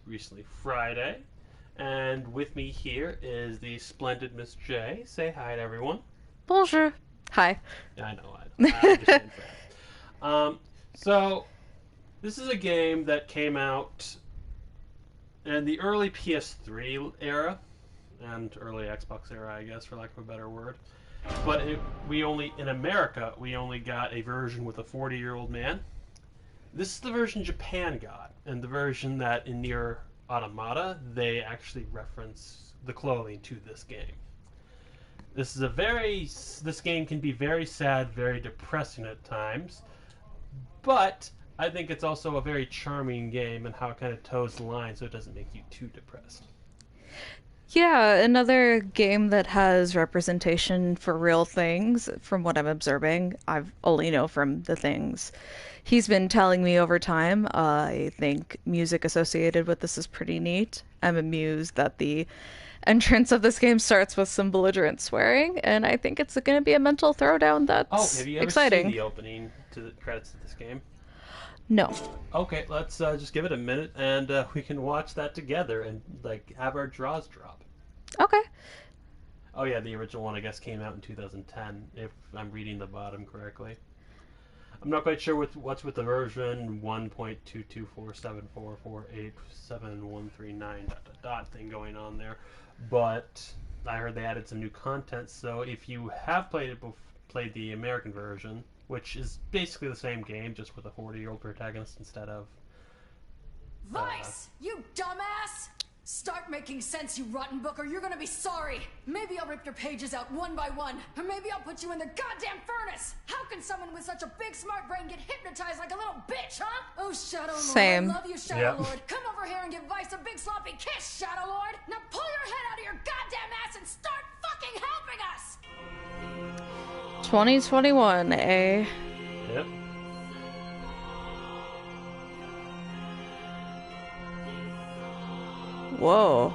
recently Friday, and with me here is the splendid Miss J. Say hi to everyone. Bonjour. Hi. Yeah, I know. I understand that. So this is a game that came out in the early PS3 era and early Xbox era, I guess, for lack of a better word. But in America, we only got a version with a 40-year-old man. This is the version Japan got, and the version that in Nier Automata they actually reference the clothing to this game. This game can be very sad, very depressing at times, but I think it's also a very charming game and how it kind of toes the line so it doesn't make you too depressed. Yeah, another game that has representation for real things, from what I'm observing. I've only know from the things he's been telling me over time. I think music associated with this is pretty neat. I'm amused that the entrance of this game starts with some belligerent swearing, and I think it's going to be a mental throwdown Oh, that's have you ever seen exciting. the opening to the credits of this game? No. Okay, let's just give it a minute and we can watch that together and like have our draws drop. Okay. Oh yeah, the original one I guess came out in 2010 if I'm reading the bottom correctly. I'm not quite sure what's with the version 1.22474487139 thing going on there, but I heard they added some new content. So if you have played the American version, which is basically the same game just with a 40-year-old protagonist instead of Vice! You dumbass! Start making sense, you rotten book, or you're gonna be sorry. Maybe I'll rip your pages out one by one, or maybe I'll put you in the goddamn furnace. How can someone with such a big smart brain get hypnotized like a little bitch, huh? Oh, Shadow Lord, Same. I love you, Shadow Yep. Lord. Come over here and give Vice a big sloppy kiss, Shadow Lord. Now pull your head out of your goddamn ass and start fucking helping us! 2021, eh? Yep. Whoa.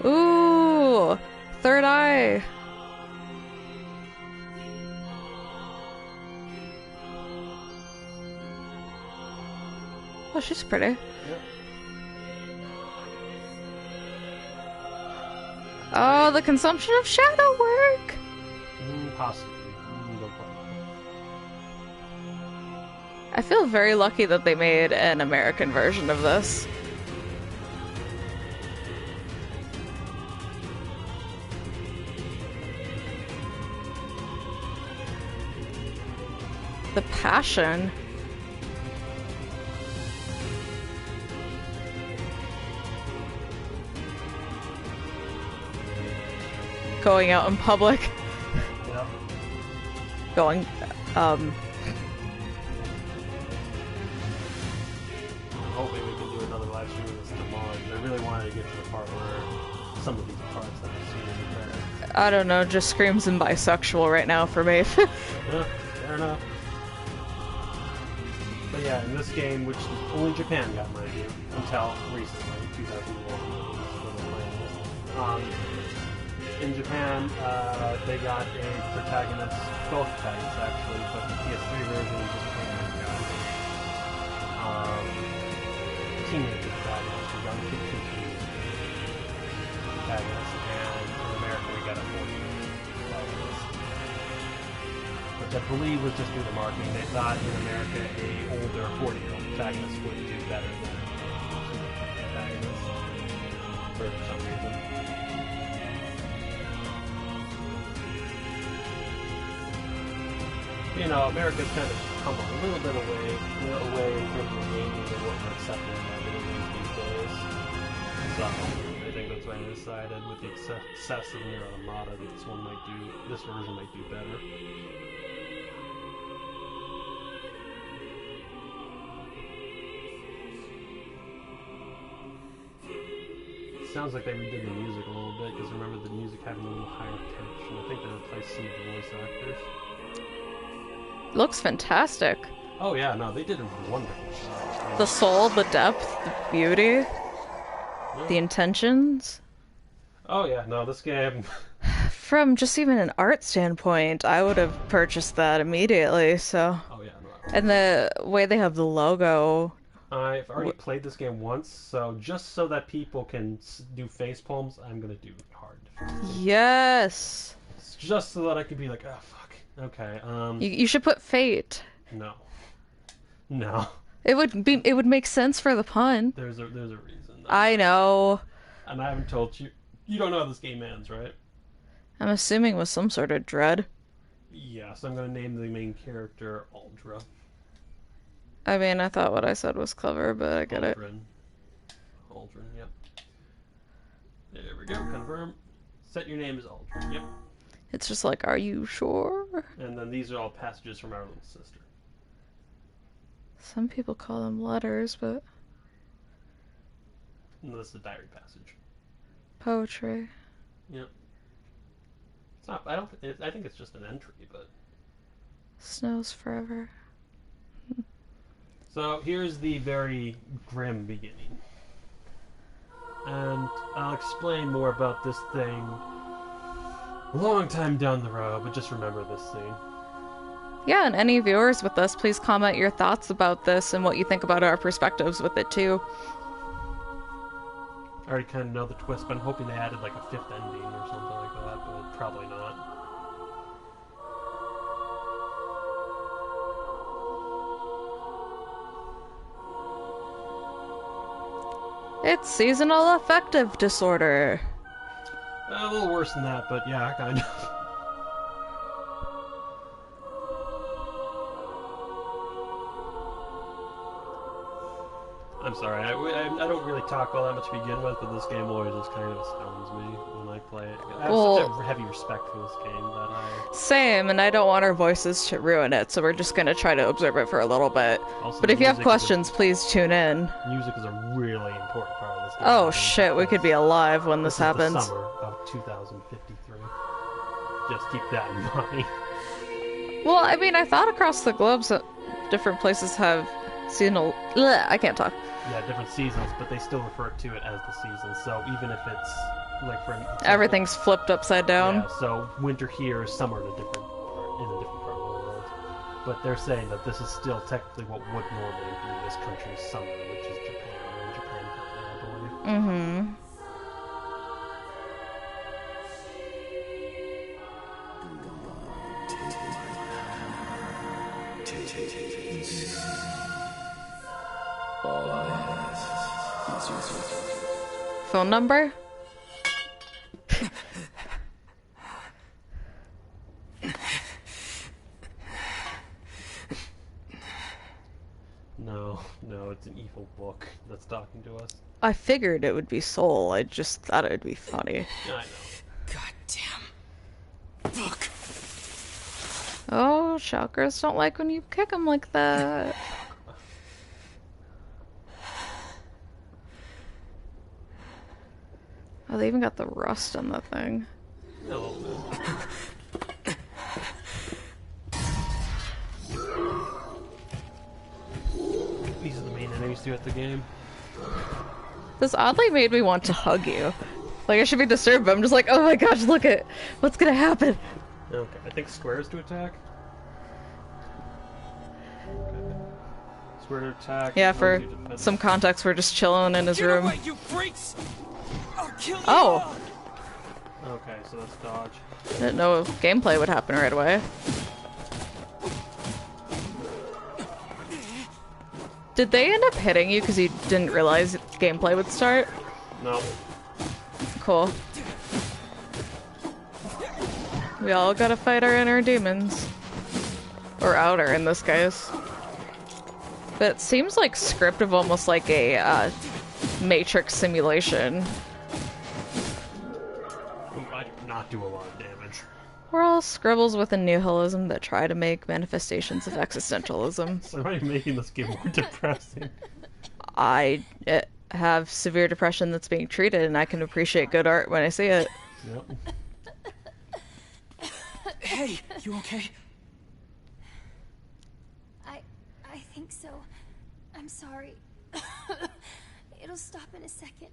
Ooh, third eye. Oh, she's pretty. Yep. Oh, the consumption of shadow work. Possibly. Don't quite I feel very lucky that they made an American version of this. The passion. Going out in public. Yep. Going, Hopefully we can do another live stream of this tomorrow. I really wanted to get to the part where some of these parts that I've seen in the trailer. I don't know, just screams and bisexual right now for me. Yeah, fair enough. But yeah, in this game, which only Japan got, mind you, until recently, 2001, when they played this. In Japan, they got a protagonist, both protagonists actually, but the PS3 version in Japan got a teenager protagonist, a young kid protagonist, and in America we got a 40-year-old protagonist. Which I believe was just due to marketing. They thought in America a older 40-year-old protagonist would do better than a protagonist for some reason. You know, America's kind of come a little bit away in terms of gaming and what we're accepting in our video games these days. So I think that's why I decided with the success of Nier Automata that this version might do better. Sounds like they redid the music a little bit because remember the music having a little higher pitch, and I think they replaced some of the voice actors. Looks fantastic. Oh yeah, no, they did a wonderful job. The soul, the depth, the beauty, the intentions. Oh yeah, no, this game. From just even an art standpoint, I would have purchased that immediately, so. Oh yeah, no. And the way they have the logo I've already played this game once, so just so that people can do face palms, I'm gonna do hard difficulty. Yes. It's just so that I can be like, oh fuck. Okay. You should put Fate. No. No. It would make sense for the pun. There's a reason. I know. And I haven't told you. You don't know how this game ends, right? I'm assuming with some sort of dread. Yes, I'm gonna name the main character Aldra. I mean, I thought what I said was clever, but I get it. Aldrin, yep. There we go, confirm. Set your name as Aldrin, yep. It's just like, are you sure? And then these are all passages from our little sister. Some people call them letters, but... No, this is a diary passage. Poetry. Yep. It's not, I think it's just an entry, but... Snows forever. So here's the very grim beginning. And I'll explain more about this thing a long time down the road, but just remember this scene. Yeah, and any viewers with us, please comment your thoughts about this and what you think about our perspectives with it too. I already kind of know the twist, but I'm hoping they added like a fifth ending or something like that, but probably not. It's seasonal affective disorder. A little worse than that, but yeah, kind of. I'm sorry, I don't really talk all that much to begin with, but this game always just kind of astounds me when I play it. I have such a heavy respect for this game that I... Same, and I don't want our voices to ruin it, so we're just going to try to observe it for a little bit. Also, but if you have questions, please tune in. Music is a really important part of this game. Oh shit, we could be alive when this happens. The summer of 2053. Just keep that in mind. Well, I mean, I thought across the globe, so different places have seasonal... I can't talk. Yeah, different seasons, but they still refer to it as the season. So even if it's like for example, everything's flipped upside down. Yeah, so winter here is somewhere in a different part of the world. But they're saying that this is still technically what would normally be this country's summer, which is Japan. We're in Japan currently, I believe. Mm-hmm. All I ask is your Phone number? No, it's an evil book that's talking to us. I figured it would be Soul. I just thought it would be funny. Yeah, I know. goddamn book. Oh, chakras don't like when you kick them like that. Oh, they even got the rust on the thing. A little bit. These are the main enemies throughout the game. This oddly made me want to hug you. Like, I should be disturbed, but I'm just like, oh my gosh, look at what's gonna happen. Okay, I think squares to attack. Okay. Square to attack. Yeah, for some context, we're just chilling in his Get room. away, you freaks! I'll kill you Oh! all. Okay, so that's dodge. Didn't know gameplay would happen right away. Did they end up hitting you because you didn't realize gameplay would start? No. Cool. We all gotta fight our inner demons. Or outer in this case. But it seems like scriptive, almost like a Matrix simulation. I do not do a lot of damage. We're all scribbles with a nihilism that try to make manifestations of existentialism. So why are you making this game more depressing? I have severe depression that's being treated, and I can appreciate good art when I see it. Yep. Hey, you okay? I think so. I'm sorry. It'll stop in a second.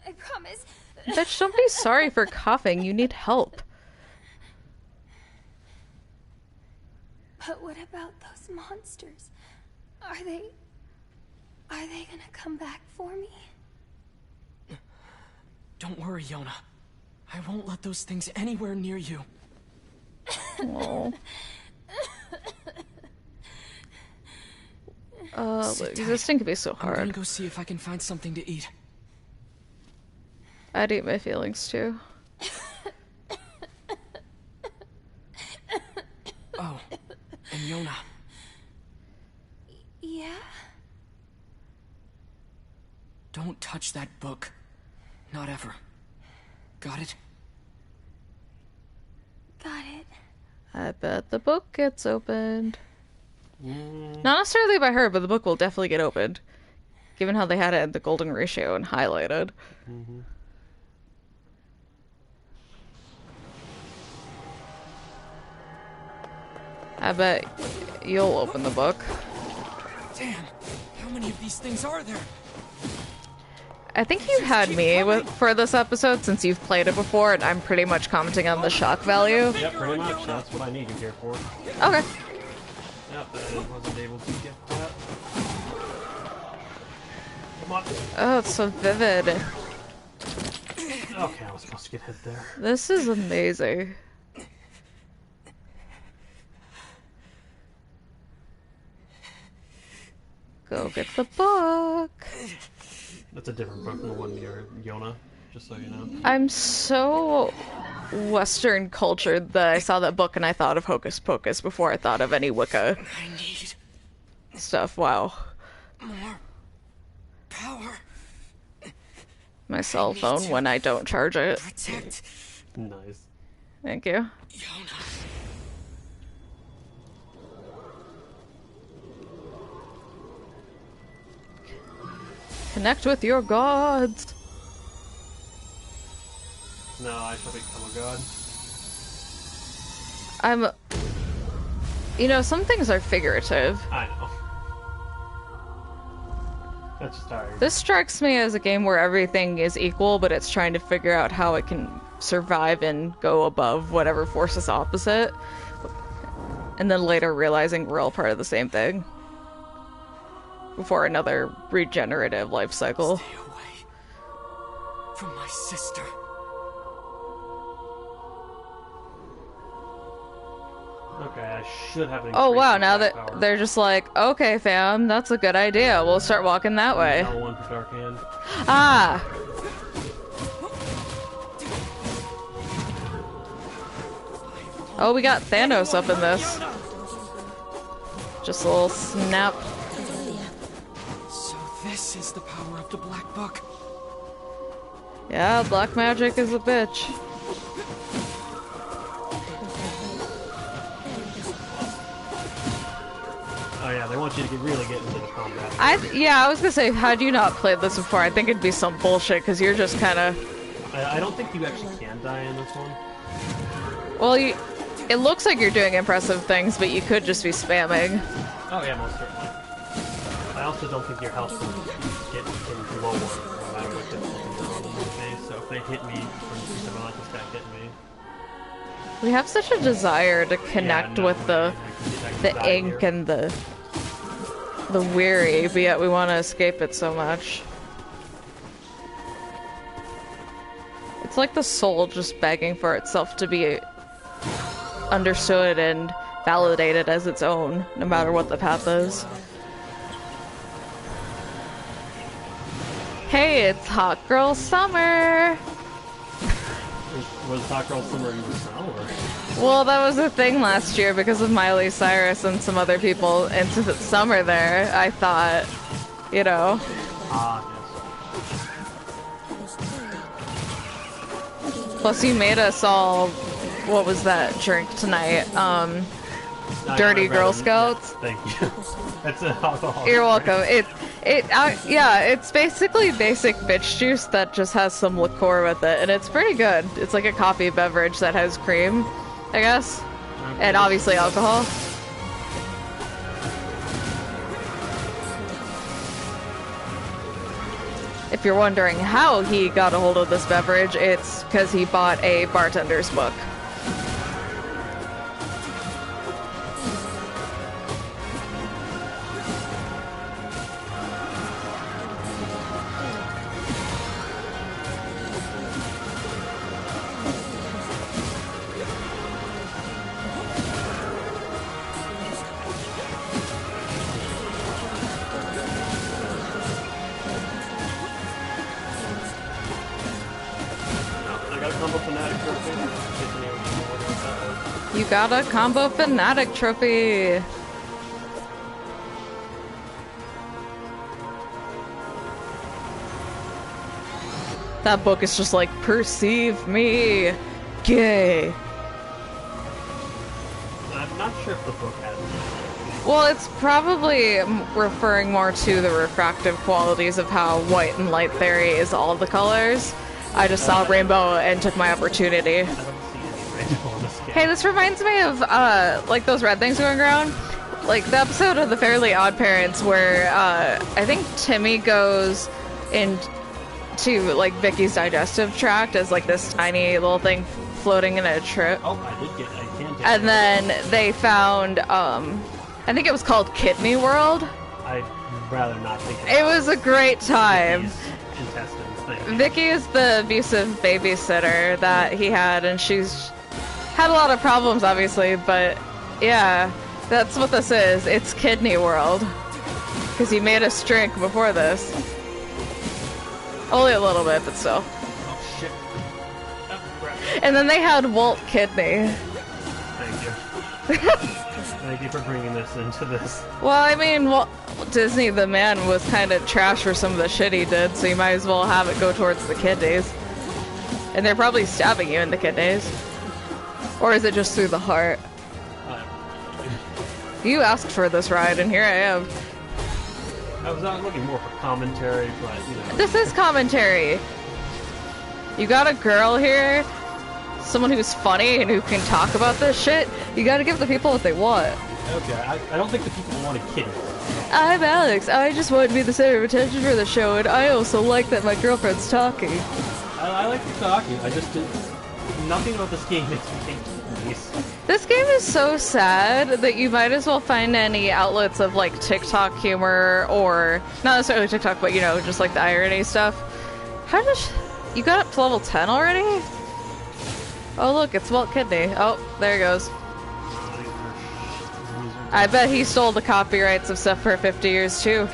I promise. Bitch, don't be sorry for coughing. You need help. But what about those monsters? Are they Are they gonna come back for me? Don't worry, Yona. I won't let those things anywhere near you. Oh. Sit tight. This thing could be so I'm gonna hard. go see if I can find something to eat. I'd eat my feelings too. Oh, and Yona. Yeah? Don't touch that book. Not ever. Got it? Got it. I bet the book gets opened. Not necessarily by her, but the book will definitely get opened. Given how they had it in the golden ratio and highlighted. I bet you'll open the book. Damn, how many of these things are there? I think you had me for this episode since you've played it before, and I'm pretty much commenting on the shock value. Yep, pretty much. That's what I need you here for. Okay. Yep, I wasn't able to get that. Come on. Oh, it's so vivid. Okay, I was supposed to get hit there. This is amazing. Go get the book. That's a different book from the one near Yona, just so you know. I'm so Western cultured that I saw that book and I thought of Hocus Pocus before I thought of any Wicca I need stuff. Wow. more power. My cell phone when I don't charge it. Protect Nice. Thank you. Yona. Connect with your gods. No, I shall become a god. You know, some things are figurative. I know. That's just tired. This strikes me as a game where everything is equal, but it's trying to figure out how it can survive and go above whatever force is opposite. And then later realizing we're all part of the same thing. Before another regenerative life cycle. Stay away from my sister. Okay, I should have an Oh wow, increase in now attack that power. they're just like, okay fam, that's a good idea. We'll start walking that way. L1 for Dark Hand. Ah! Oh, we got Thanos up in this. Just a little snap. So this is the power of the Black Book. Yeah, black magic is a bitch. Oh yeah, they want you to really get into the combat. I was gonna say, had you not played this before, I think it'd be some bullshit, because you're just kind of... I don't think you actually can die in this one. Well, it looks like you're doing impressive things, but you could just be spamming. Oh yeah, most certainly. I also don't think your health can get lower no matter what difficulty you're on in the face, so if they hit me from someone like this guy hit me... We have such a desire to connect no with way. I could die ink here. and the weary, but yet we want to escape it so much. It's like the soul just begging for itself to be understood and validated as its own, no matter what the path is. Hey, it's Hot Girl Summer! Was Hot Girl Summer even snow, or...? Well, that was a thing last year because of Miley Cyrus and some other people, and since it's summer there, I thought, you know... Ah, Plus you made us all, what was that drink tonight? yes. Dirty I'd Girl rather- Scouts? Yeah, thank you. That's an alcohol. You're welcome. Yeah, it's basically basic bitch juice that just has some liqueur with it, and it's pretty good. It's like a coffee beverage that has cream, I guess, and obviously alcohol. If you're wondering how he got a hold of this beverage, it's because he bought a bartender's book. You got a combo fanatic trophy. That book is just like, perceive me, gay. I'm not sure if the book has it. Well, it's probably referring more to the refractive qualities of how white and light fairy is all the colors. I just saw rainbow and took my opportunity. I don't see any rainbow on this game. Hey, this reminds me of, like those red things going around. Like the episode of The Fairly Odd Parents where, I think Timmy goes into, like, Vicky's digestive tract as, like, this tiny little thing floating in a trip. Oh, I can't get And it. then they found, I think it was called Kidney World. I'd rather not think about It was a great time. Vicky's intestines thing. Vicky is the abusive babysitter that he had, and she's had a lot of problems, obviously, but yeah, that's what this is. It's Kidney World. Because he made us drink before this. Only a little bit, but still. Oh, shit. Oh, crap. And then they had Walt Kidney. Thank you. Thank you for bringing this into this. Well, I mean, Disney, the man, was kind of trash for some of the shit he did, so you might as well have it go towards the kidneys. And they're probably stabbing you in the kidneys. Or is it just through the heart? You asked for this ride, and here I am. I was not looking more for commentary, but, you know. This is commentary. You got a girl here, someone who's funny and who can talk about this shit. You gotta give the people what they want. Okay, I don't think the people want a kitty. I'm Alex. I just want to be the center of attention for the show, and I also like that my girlfriend's talking. I like you talking. I just did nothing about this game makes me think please. This game is so sad that you might as well find any outlets of like TikTok humor, or not necessarily TikTok, but you know, just like the irony stuff. How does you got up to level 10 already? Oh look, it's Walt Kidney. Oh, there he goes. I bet he stole the copyrights of stuff for 50 years too.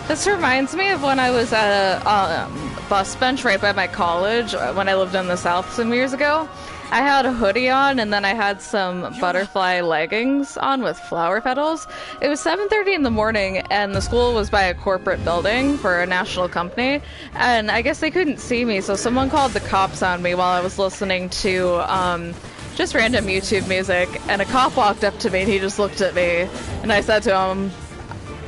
This reminds me of when I was at a bus bench right by my college when I lived in the South some years ago. I had a hoodie on, and then I had some butterfly leggings on with flower petals. It was 7:30 in the morning, and the school was by a corporate building for a national company, and I guess they couldn't see me, so someone called the cops on me while I was listening to just random YouTube music, and a cop walked up to me, and he just looked at me, and I said to him,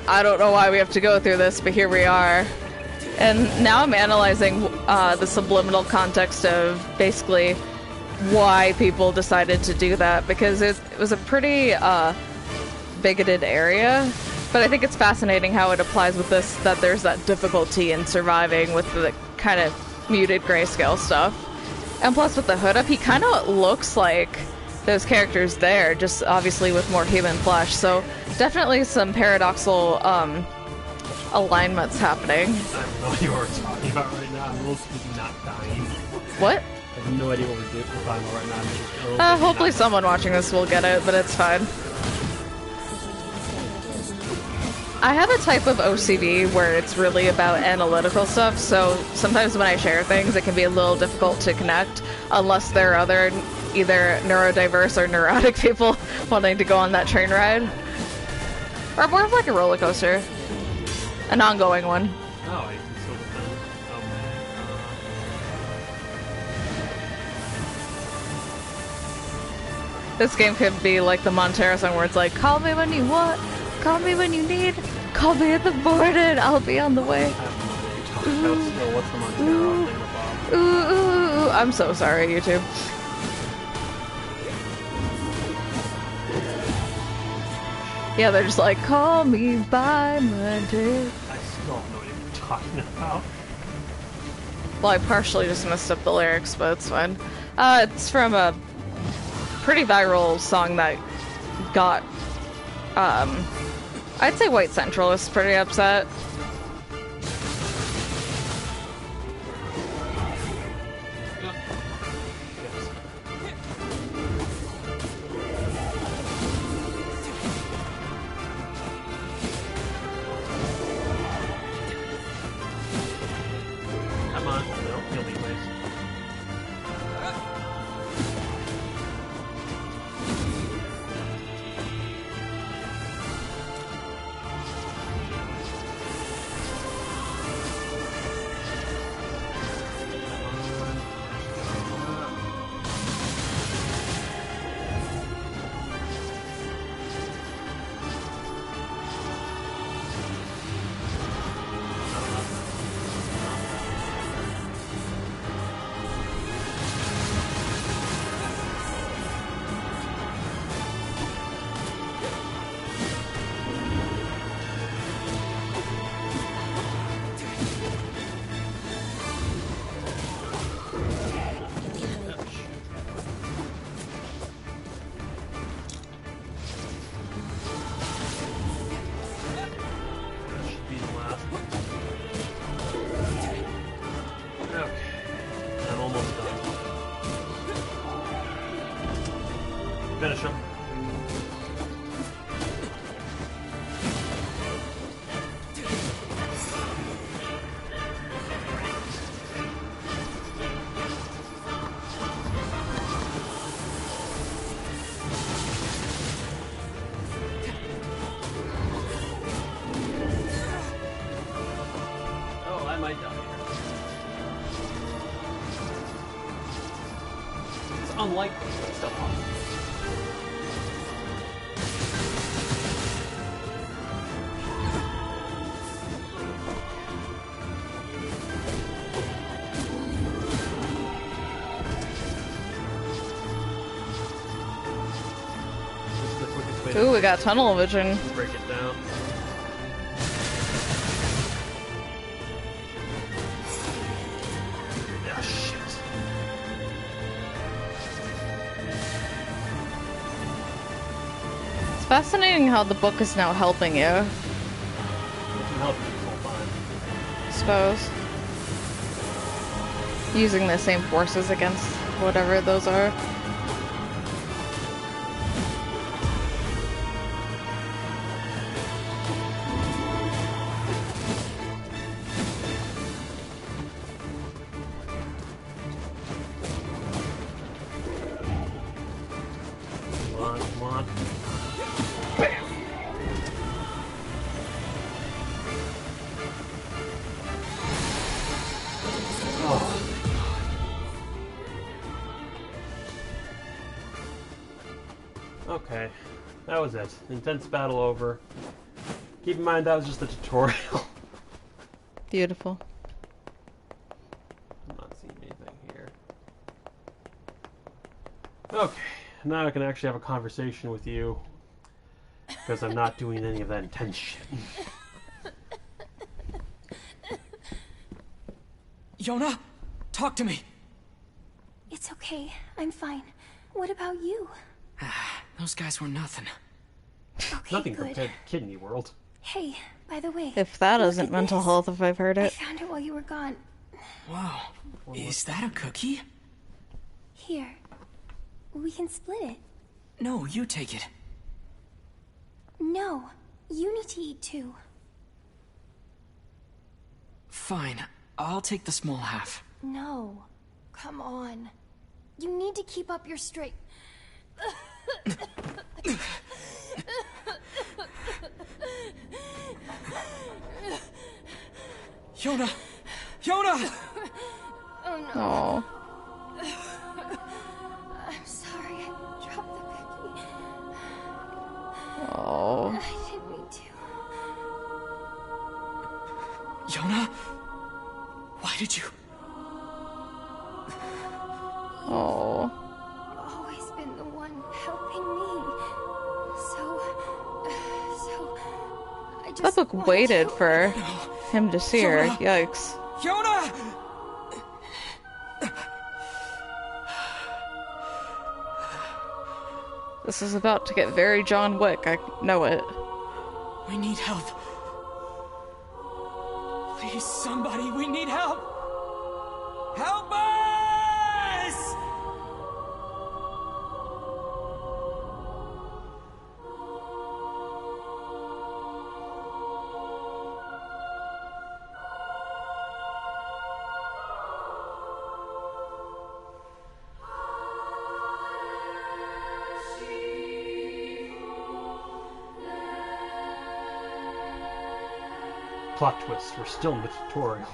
I don't know why we have to go through this, but here we are. And now I'm analyzing the subliminal context of basically why people decided to do that, because it was a pretty bigoted area, but I think it's fascinating how it applies with this, that there's that difficulty in surviving with the kind of muted grayscale stuff. And plus with the hood up, he kind of looks like those characters there, just obviously with more human flesh, so definitely some paradoxical alignments happening. I have no idea what we're talking about right now. I'm a little sleepy, not dying. What? I have no idea what we're talking about right now. I'm just a little sleepy, Hopefully not someone watching this will get it, but it's fine. I have a type of OCD where it's really about analytical stuff, so sometimes when I share things, it can be a little difficult to connect, unless there are other either neurodiverse or neurotic people wanting to go on that train ride. Or more of like a roller coaster. An ongoing one. Oh, I can still defend. This game could be like the Montero song where it's like, call me when you want, call me when you need, call me at the border and I'll be on the way. I have no idea what you're talking about still. What's the Montero thing about? Ooh, ooh, ooh. I'm so sorry, YouTube. Yeah, they're just like, call me by my name. I still don't know what you're talking about. Well, I partially just messed up the lyrics, but it's fine. It's from a pretty viral song that got, I'd say White Central is pretty upset. Finish him. Oh, I might die here. It's unlikely, but still possible. This is the quickest way Ooh, we got tunnel vision. to break it down. Ah, shit. It's fascinating how the book is now helping you, I It can help you this whole time. suppose. Using the same forces against whatever those are. Come on, come on. Bam! Oh. Okay, that was it. Intense battle over. Keep in mind that was just a tutorial. Beautiful. I'm not seeing anything here. Okay, now I can actually have a conversation with you. Because I'm not doing any of that intense shit. Yona, talk to me. It's okay. I'm fine. What about you? Those guys were nothing. Okay, Nothing good. compared to Kidney World. Hey, by the way, If that look isn't at mental this. health, if I've heard I it. found it while you were gone. Wow. Is that a cookie? Here. We can split it. No, you take it. No. You need to eat too. Fine. I'll take the small half. No. Come on. You need to keep up your straight. Yona! Yona! Oh. I'm sorry I dropped the cookie. Oh. I didn't mean to. Yona? Why did you? Oh. Always been the one helping me. So I just That book wanted waited to- for him to see her. Jonah! Yikes. Yona! This is about to get very John Wick. I know it. We need help. Please, somebody, we need help! Help us! Plot twist, we're still in the tutorial.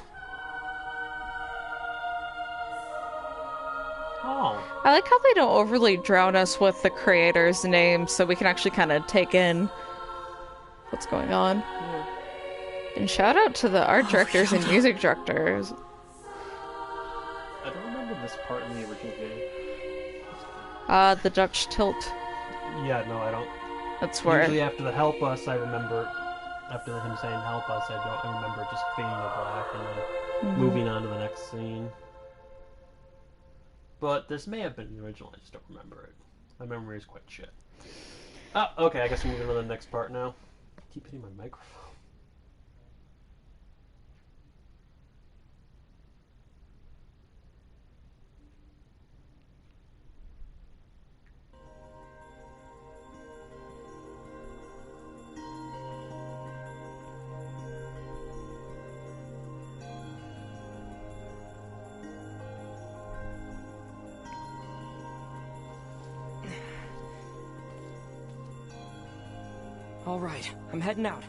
Oh. I like how they don't overly drown us with the creator's name so we can actually kind of take in what's going on. Yeah. And shout out to the art directors and music directors. I don't remember this part in the original game. The Dutch tilt. Yeah, no, I don't. That's where. Usually after the help us, I remember. After him saying help us, I remember just fading to black and then moving on to the next scene. But this may have been the original, I just don't remember it. My memory is quite shit. Oh, okay, I guess we're moving on to the next part now. I keep hitting my microphone. All right, I'm heading out.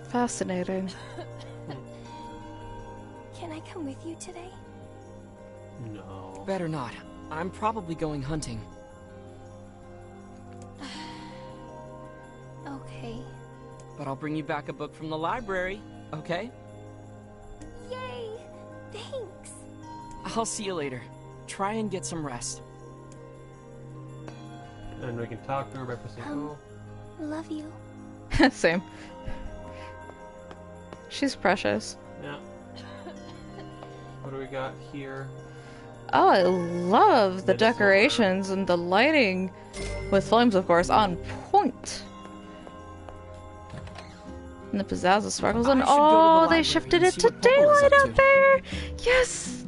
Fascinating. Can I come with you today? No. Better not. I'm probably going hunting. Okay. But I'll bring you back a book from the library, okay? Yay! Thanks! I'll see you later. Try and get some rest. And we can talk to her by pressing O. Love you. Same. She's precious. Yeah. What do we got here? Oh, I love the Midsummer. decorations and the lighting with flames, of course, on point. And the pizzazz sparkles, and I should go to the oh, they library shifted and it see to what Popple's daylight up out to. there. Yes.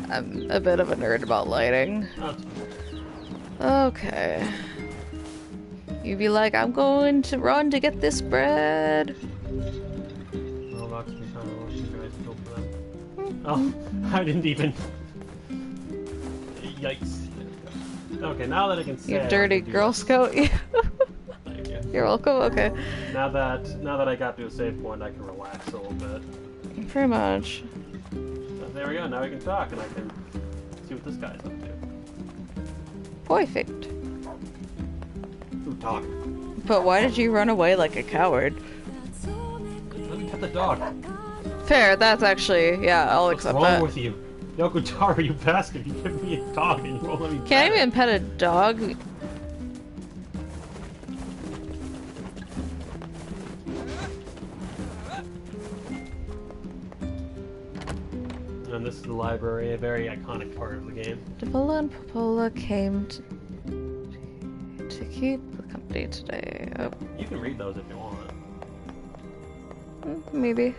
I'm a bit of a nerd about lighting. Oh, it's Okay. You be like, I'm going to run to get this bread. well, that's kind of what you guys go for that. Oh, I didn't even. Yikes. Okay, now that I can say You it, I dirty can do Girl it. Scout. Thank you. You're welcome. Okay. Now that I got to a save point, I can relax a little bit. Pretty much. So there we go. Now we can talk, and I can see what this guy's up to. Perfect. Ooh, talk. But why did you run away like a coward? Let me pet the dog. Fair, that's actually, yeah, I'll What's accept wrong that. with you? Yoko Taro, you bastard! You give me a dog and you won't let me Can't pet it. even pet a dog. And this is the library, a very iconic part of the game. Depola and Popola came to keep the company today. Oh, You can read those if you want. maybe.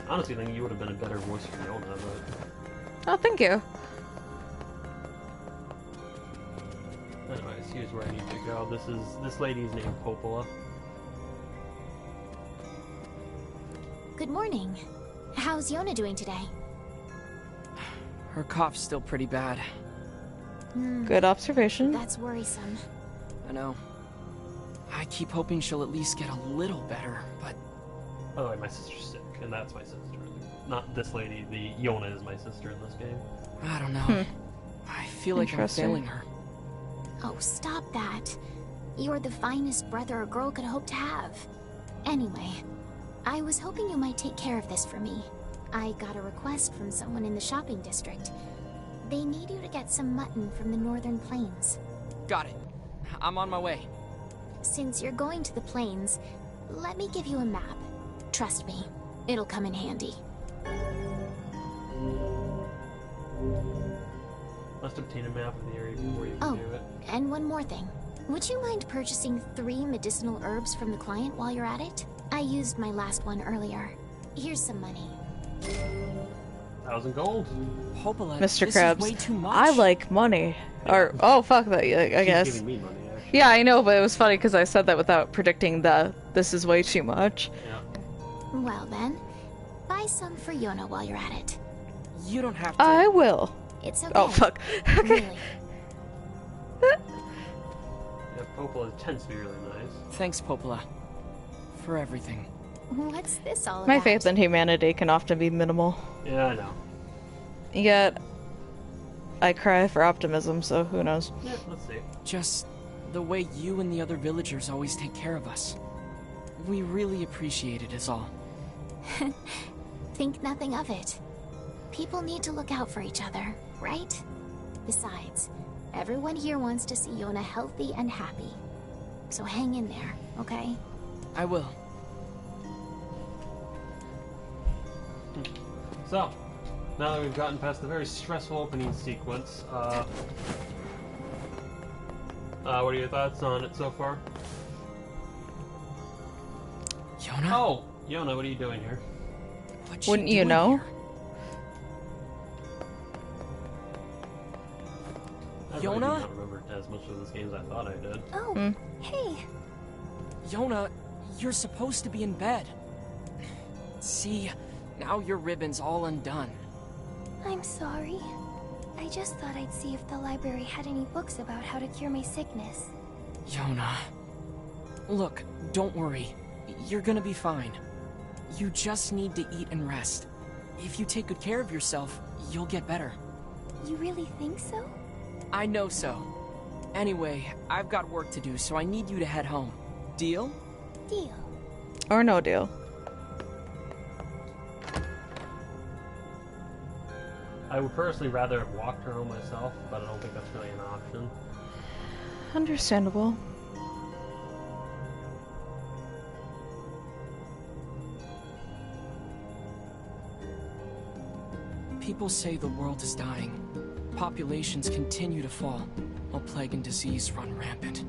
Honestly, I think you would have been a better voice for Yona, but Oh, thank you. anyways, here's where I need to go. This lady's named Popola. Good morning. How's Yona doing today? Her cough's still pretty bad. Good observation. That's worrisome. I know. I keep hoping she'll at least get a little better, but By the way, my sister's sick, and that's my sister. Not this lady. The Yona is my sister in this game. I don't know. I feel like I'm Interesting. failing her. Oh, stop that. You're the finest brother a girl could hope to have. Anyway, I was hoping you might take care of this for me. I got a request from someone in the shopping district. They need you to get some mutton from the northern plains. Got it. I'm on my way. Since you're going to the plains, let me give you a map. Trust me, it'll come in handy. Must obtain a map of the area before you can Oh, do it. and one more thing. Would you mind purchasing 3 medicinal herbs from the client while you're at it? I used my last one earlier. Here's some money. 1,000 gold. Popola, Mr. this Krabs, is way too much. I like money. Or, oh, fuck that, I She's guess. giving me money, actually. Yeah, I know, but it was funny because I said that without predicting the this is way too much. Yeah. Well then, buy some for Yona while you're at it. You don't have to. I will. It's okay. Oh, fuck. Okay. Really. Yeah, Popola tends to be really nice. Thanks, Popola, for everything. What's this all about? My faith in humanity can often be minimal. Yeah, I know. Yet, I cry for optimism, so who knows. Yeah, let's see. Just the way you and the other villagers always take care of us. We really appreciate it, is all. Think nothing of it. People need to look out for each other, right? Besides, everyone here wants to see Yona healthy and happy. So hang in there, okay? I will. So, now that we've gotten past the very stressful opening sequence, what are your thoughts on it so far? Yona? Oh, Yona, what are you doing here? What's Wouldn't she you doing know? here? I really do Yona? not remember as much of this game as I thought I did. Oh, hey. Yona, You're supposed to be in bed. See, now your ribbon's all undone. I'm sorry. I just thought I'd see if the library had any books about how to cure my sickness. Yona. Look, don't worry. You're gonna be fine. You just need to eat and rest. If you take good care of yourself, you'll get better. You really think so? I know so. Anyway, I've got work to do, so I need you to head home. Deal? Deal. Or no deal. I would personally rather have walked her home myself, but I don't think that's really an option. Understandable. People say the world is dying. Populations continue to fall, while plague and disease run rampant.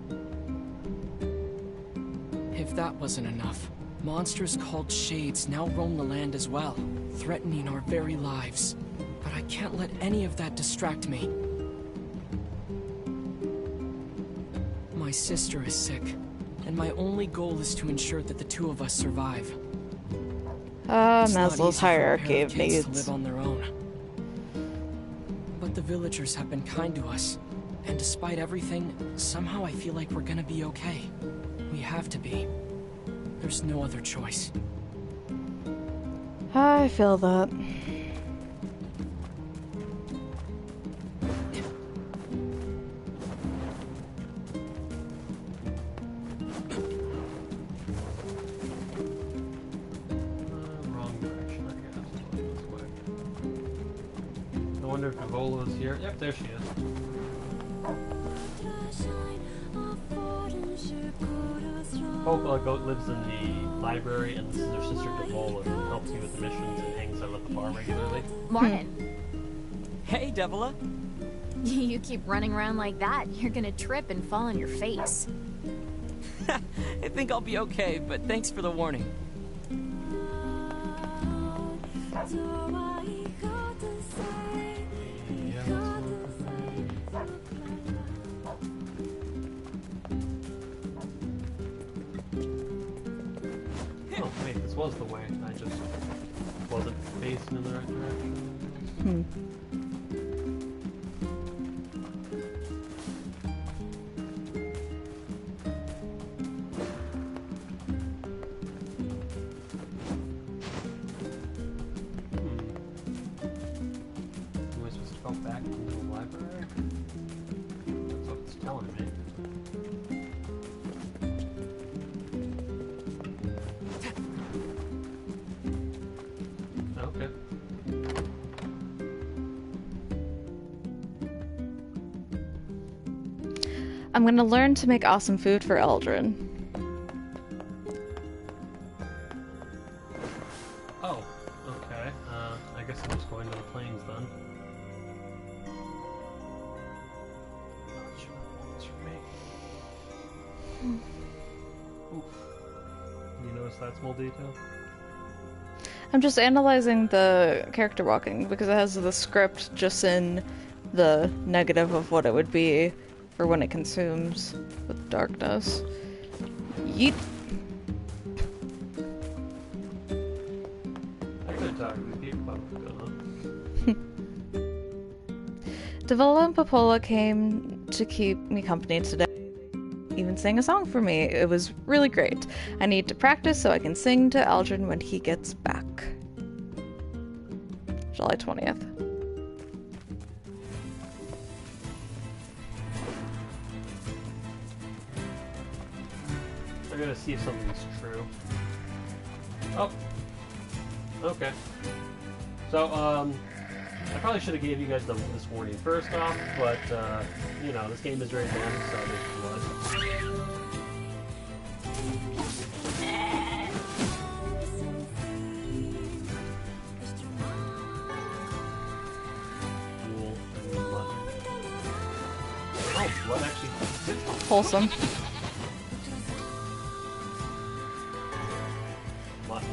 If that wasn't enough, monsters called Shades now roam the land as well, threatening our very lives. But I can't let any of that distract me. My sister is sick, and my only goal is to ensure that the two of us survive. It's not easy Maslow's for a pair hierarchy of kids to needs. live on their own. But the villagers have been kind to us, and despite everything, somehow I feel like we're gonna be okay. We have to be. There's no other choice. I feel that. Wrong direction, I guess. This way. I wonder if Vola's here. Yep, there she is. Hope Goat lives in the library, and this is her sister Devola, who helps me with the missions and hangs out at the bar regularly. Morning. Hey, Devila. You keep running around like that, you're gonna trip and fall on your face. I think I'll be okay, but thanks for the warning. Oh, wait, this was the way. I just wasn't facing in the right direction. Am I supposed to go back into the library? That's what it's telling me. Okay. I'm gonna learn to make awesome food for Eldrin. Oh, okay. I guess I'm just going to the plains then. Not sure what wants from me. Oof. You notice that small detail? I'm just analyzing the character walking because it has the script just in the negative of what it would be for when it consumes with darkness. Yeet. I could talk to the people about what's going on. Davila and Popola came to keep me company today. Even sang a song for me. It was really great. I need to practice so I can sing to Eldrin when he gets back. July 20th. I'm gonna see if something's true. Oh. Okay. So, I probably should have gave you guys this warning first off, but, you know, this game is very dense, so there's blood. Cool. Blood. Oh, blood actually. Wholesome. Blood.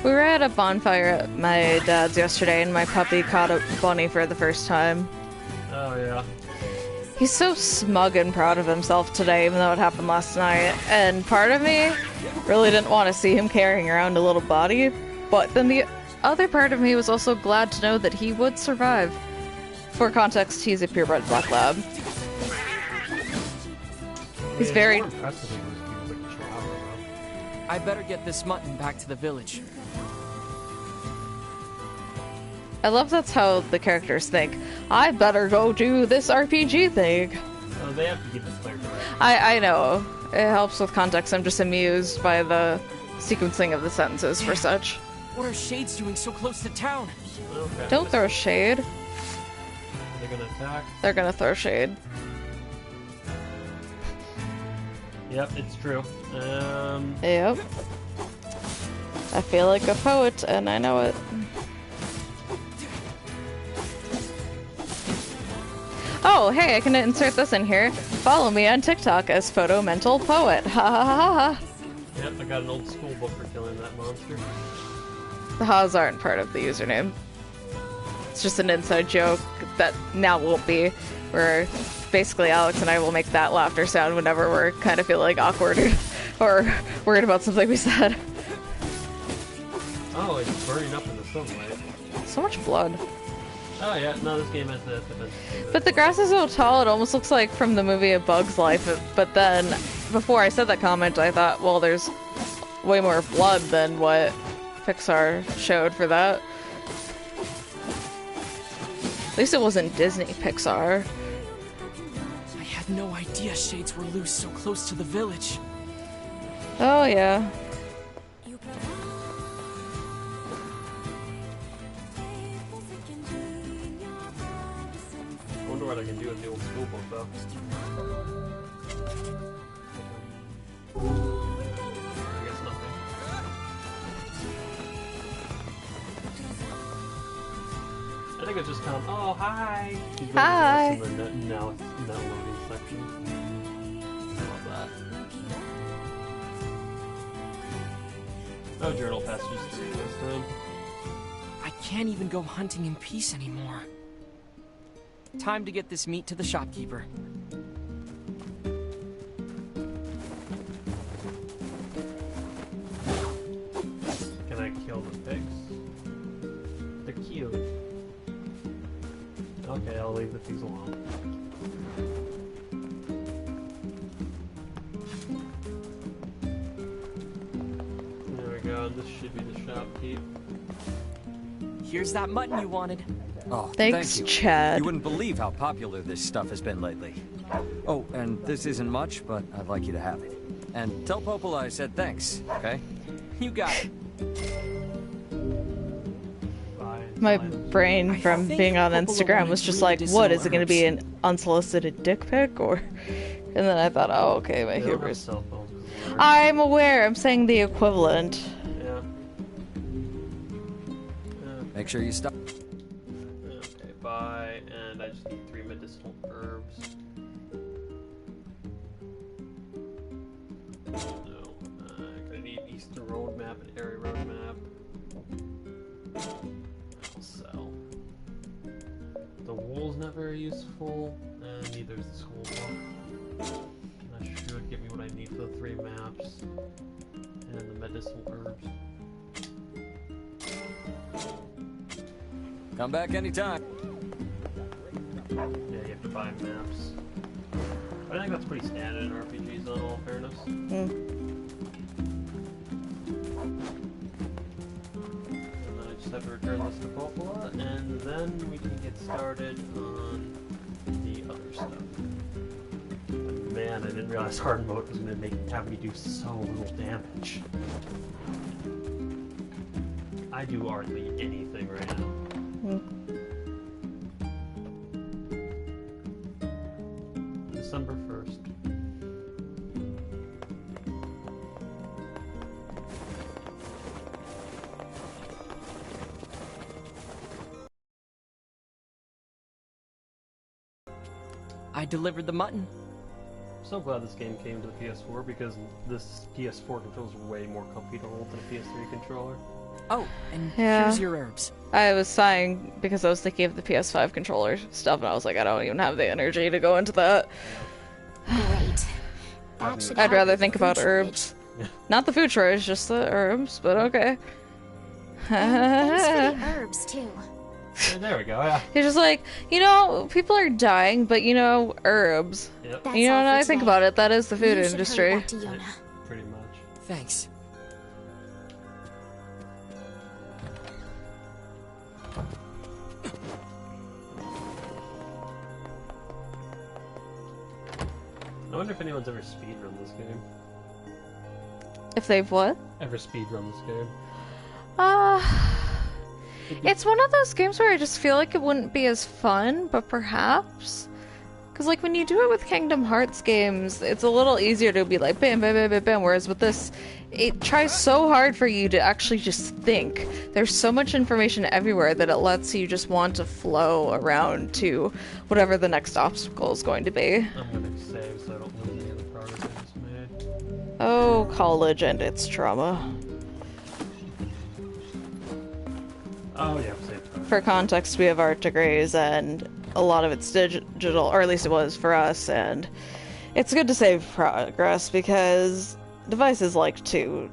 We were at a bonfire at my dad's yesterday, and my puppy caught a bunny for the first time. Oh, yeah. He's so smug and proud of himself today, even though it happened last night. And part of me really didn't want to see him carrying around a little body, but then the other part of me was also glad to know that he would survive. For context, he's a purebred black lab. He's very... More impressive if he was like a chihuahua, though. I better get this mutton back to the village. I love that's how the characters think. I better go do this RPG thing. Oh, they have to keep it clear. I know. It helps with context. I'm just amused by the sequencing of the sentences for such. What are shades doing so close to town? Okay. Don't throw shade. They're gonna attack. They're gonna throw shade. Yep, it's true. Yep. I feel like a poet, and I know it. Oh, hey, I can insert this in here. Follow me on TikTok as Photo Mental Poet. Ha ha ha ha. Yep, I got an old school book for killing that monster. The ha's aren't part of the username. It's just an inside joke that now won't be, where basically Alex and I will make that laughter sound whenever we're kind of feeling awkward or worried about something we said. Oh, it's burning up in the sunlight. So much blood. Oh yeah, no, this game has the But the grass is so tall, it almost looks like from the movie A Bug's Life. But then, before I said that comment, I thought, well, there's way more blood than what Pixar showed for that. At least it wasn't Disney Pixar. I had no idea shades were loose so close to the village. Oh, yeah. I wonder what I can do with the old school book, though. I guess nothing. I think it's just kind of, oh, hi! Hi! In the now loading section. I love that. Oh, journal passages 3 this time. I can't even go hunting in peace anymore. Time to get this meat to the shopkeeper. Can I kill the pigs? They're cute. Okay, I'll leave the pigs alone. There we go, this should be the shopkeep. Here's that mutton you wanted. Oh, Thanks, thank you. Chad. You wouldn't believe how popular this stuff has been lately. Oh, and this isn't much, but I'd like you to have it. And tell Popola I said thanks, okay? You got it. Bye. My brain from being on Instagram was just like, what, is it going to be an unsolicited dick pic? Or, and then I thought, oh, okay, my They don't have humor's... cell phones. I'm aware, I'm saying the equivalent. Yeah. Make sure you stop. Okay, bye. And I just need 3 medicinal herbs. No. I'm gonna need Eastern Road map and Area Road map. I'll sell. The wool's not very useful, and neither is the school book. That should give me what I need for the 3 maps and the medicinal herbs. Come back anytime. Yeah, you have to buy maps. I think that's pretty standard in RPGs, in all fairness. And then I just have to return this to Popola, and then we can get started on the other stuff. But man, I didn't realize hard mode was going to have me do so little damage. I do hardly anything right now. December 1st. I delivered the mutton. I'm so glad this game came to the PS4 because this PS4 controller is way more comfy to hold than a PS3 controller. Oh, and Yeah. here's your herbs. I was sighing because I was thinking of the PS5 controller stuff, and I was like, I don't even have the energy to go into that. Great. That should I'd help rather with think the about food shortage. herbs. Not the food shortage, just the herbs, but okay. And thanks for the herbs, too. Yeah, there we go. Yeah. He's just like, you know, people are dying, but you know, herbs. Yep. That's You know, all when for I think today. about it, that is the food You should industry. hurry back to Yona. Pretty much. Thanks. I wonder if anyone's ever speedrun this game. If they've what? Ever speedrun this game? It's one of those games where I just feel like it wouldn't be as fun, but perhaps. Because, like, when you do it with Kingdom Hearts games, it's a little easier to be like, bam, bam, bam, bam, bam. Whereas with this, it tries so hard for you to actually just think. There's so much information everywhere that it lets you just want to flow around to whatever the next obstacle is going to be. I'm gonna save so I don't lose any of the progress I just made. Oh, college and its trauma. Oh yeah, save progress. For context, we have art degrees, and a lot of it's digital, or at least it was for us, and it's good to save progress because devices like to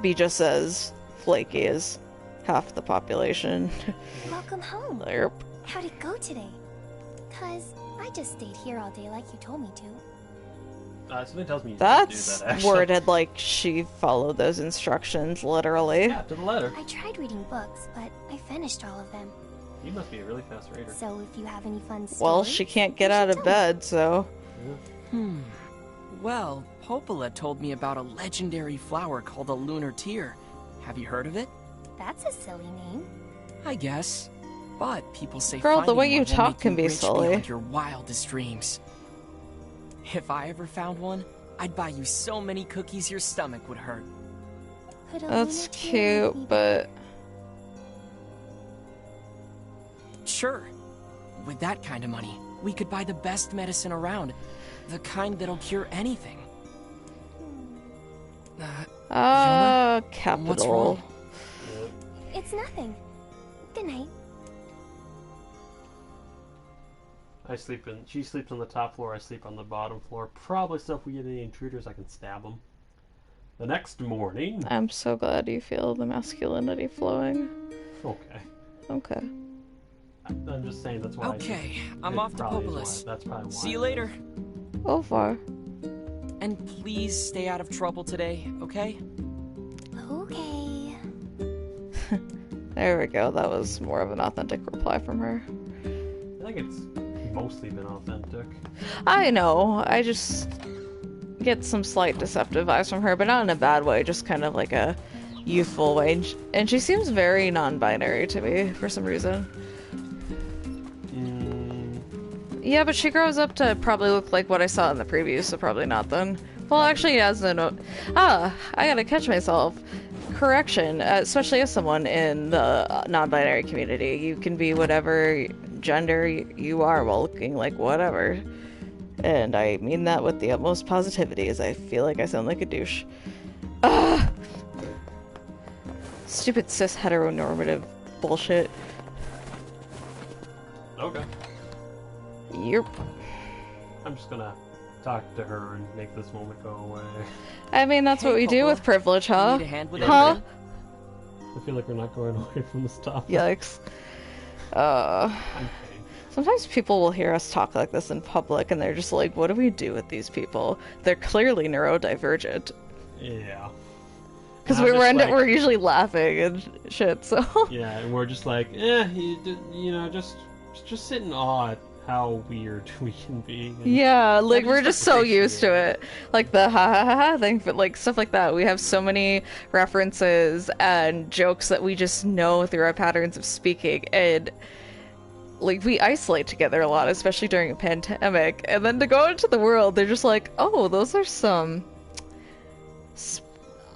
be just as flaky as half the population. Welcome home. Derp. How'd it go today? 'Cause I just stayed here all day like you told me to. Something tells me you That's didn't do that, actually. worded like she followed those instructions literally. Yeah, to the letter. I tried reading books, but I finished all of them. You must be a really fast reader. So if you have any fun stories... Well, she can't get you out should of tell me. bed, so. Well, Popola told me about a legendary flower called a lunar tear. Have you heard of it? That's a silly name. I guess. But people say Girl, the finding way you one will talk make can you be rich silly. beyond your wildest dreams. If I ever found one, I'd buy you so many cookies your stomach would hurt. Could a That's lunar tear make me cute, but. Sure. With that kind of money, we could buy the best medicine around. The kind that'll cure anything. Yona? Capital. What's wrong? It's nothing. Good night. She sleeps on the top floor, I sleep on the bottom floor. Probably so if we get any intruders, I can stab them. The next morning... I'm so glad you feel the masculinity flowing. Okay. Okay. I'm just saying that's why Okay, I'm it off to probably is Popolis. why- That's probably why. See you later. Au revoir. And please stay out of trouble today, okay? Okay. There we go. That was more of an authentic reply from her. I think it's mostly been authentic. I know. I just get some slight deceptive vibes from her, but not in a bad way. Just kind of like a youthful way. And she seems very non-binary to me for some reason. Yeah, but she grows up to probably look like what I saw in the preview, so probably not then. Well, actually, as the note. I gotta catch myself. Correction, especially as someone in the non-binary community, you can be whatever gender you are while looking like whatever. And I mean that with the utmost positivity, as I feel like I sound like a douche. Stupid cis heteronormative bullshit. Okay. Yep. I'm just gonna talk to her and make this moment go away. I mean, that's what Hey, we do Popola. with privilege, huh? Need a hand with Huh? anything? I feel like we're not going away from this topic. Yikes. I'm fine. Sometimes people will hear us talk like this in public and they're just like, what do we do with these people? They're clearly neurodivergent. Yeah. Because And I'm just like- we're usually laughing and shit, so. Yeah, and we're just like, just sit in awe at how weird we can be. And Yeah, like I we're just so appreciate used to it. Like the ha ha ha ha thing, but like stuff like that. We have so many references and jokes that we just know through our patterns of speaking, and like we isolate together a lot, especially during a pandemic. And then to go into the world, they're just like, oh, those are some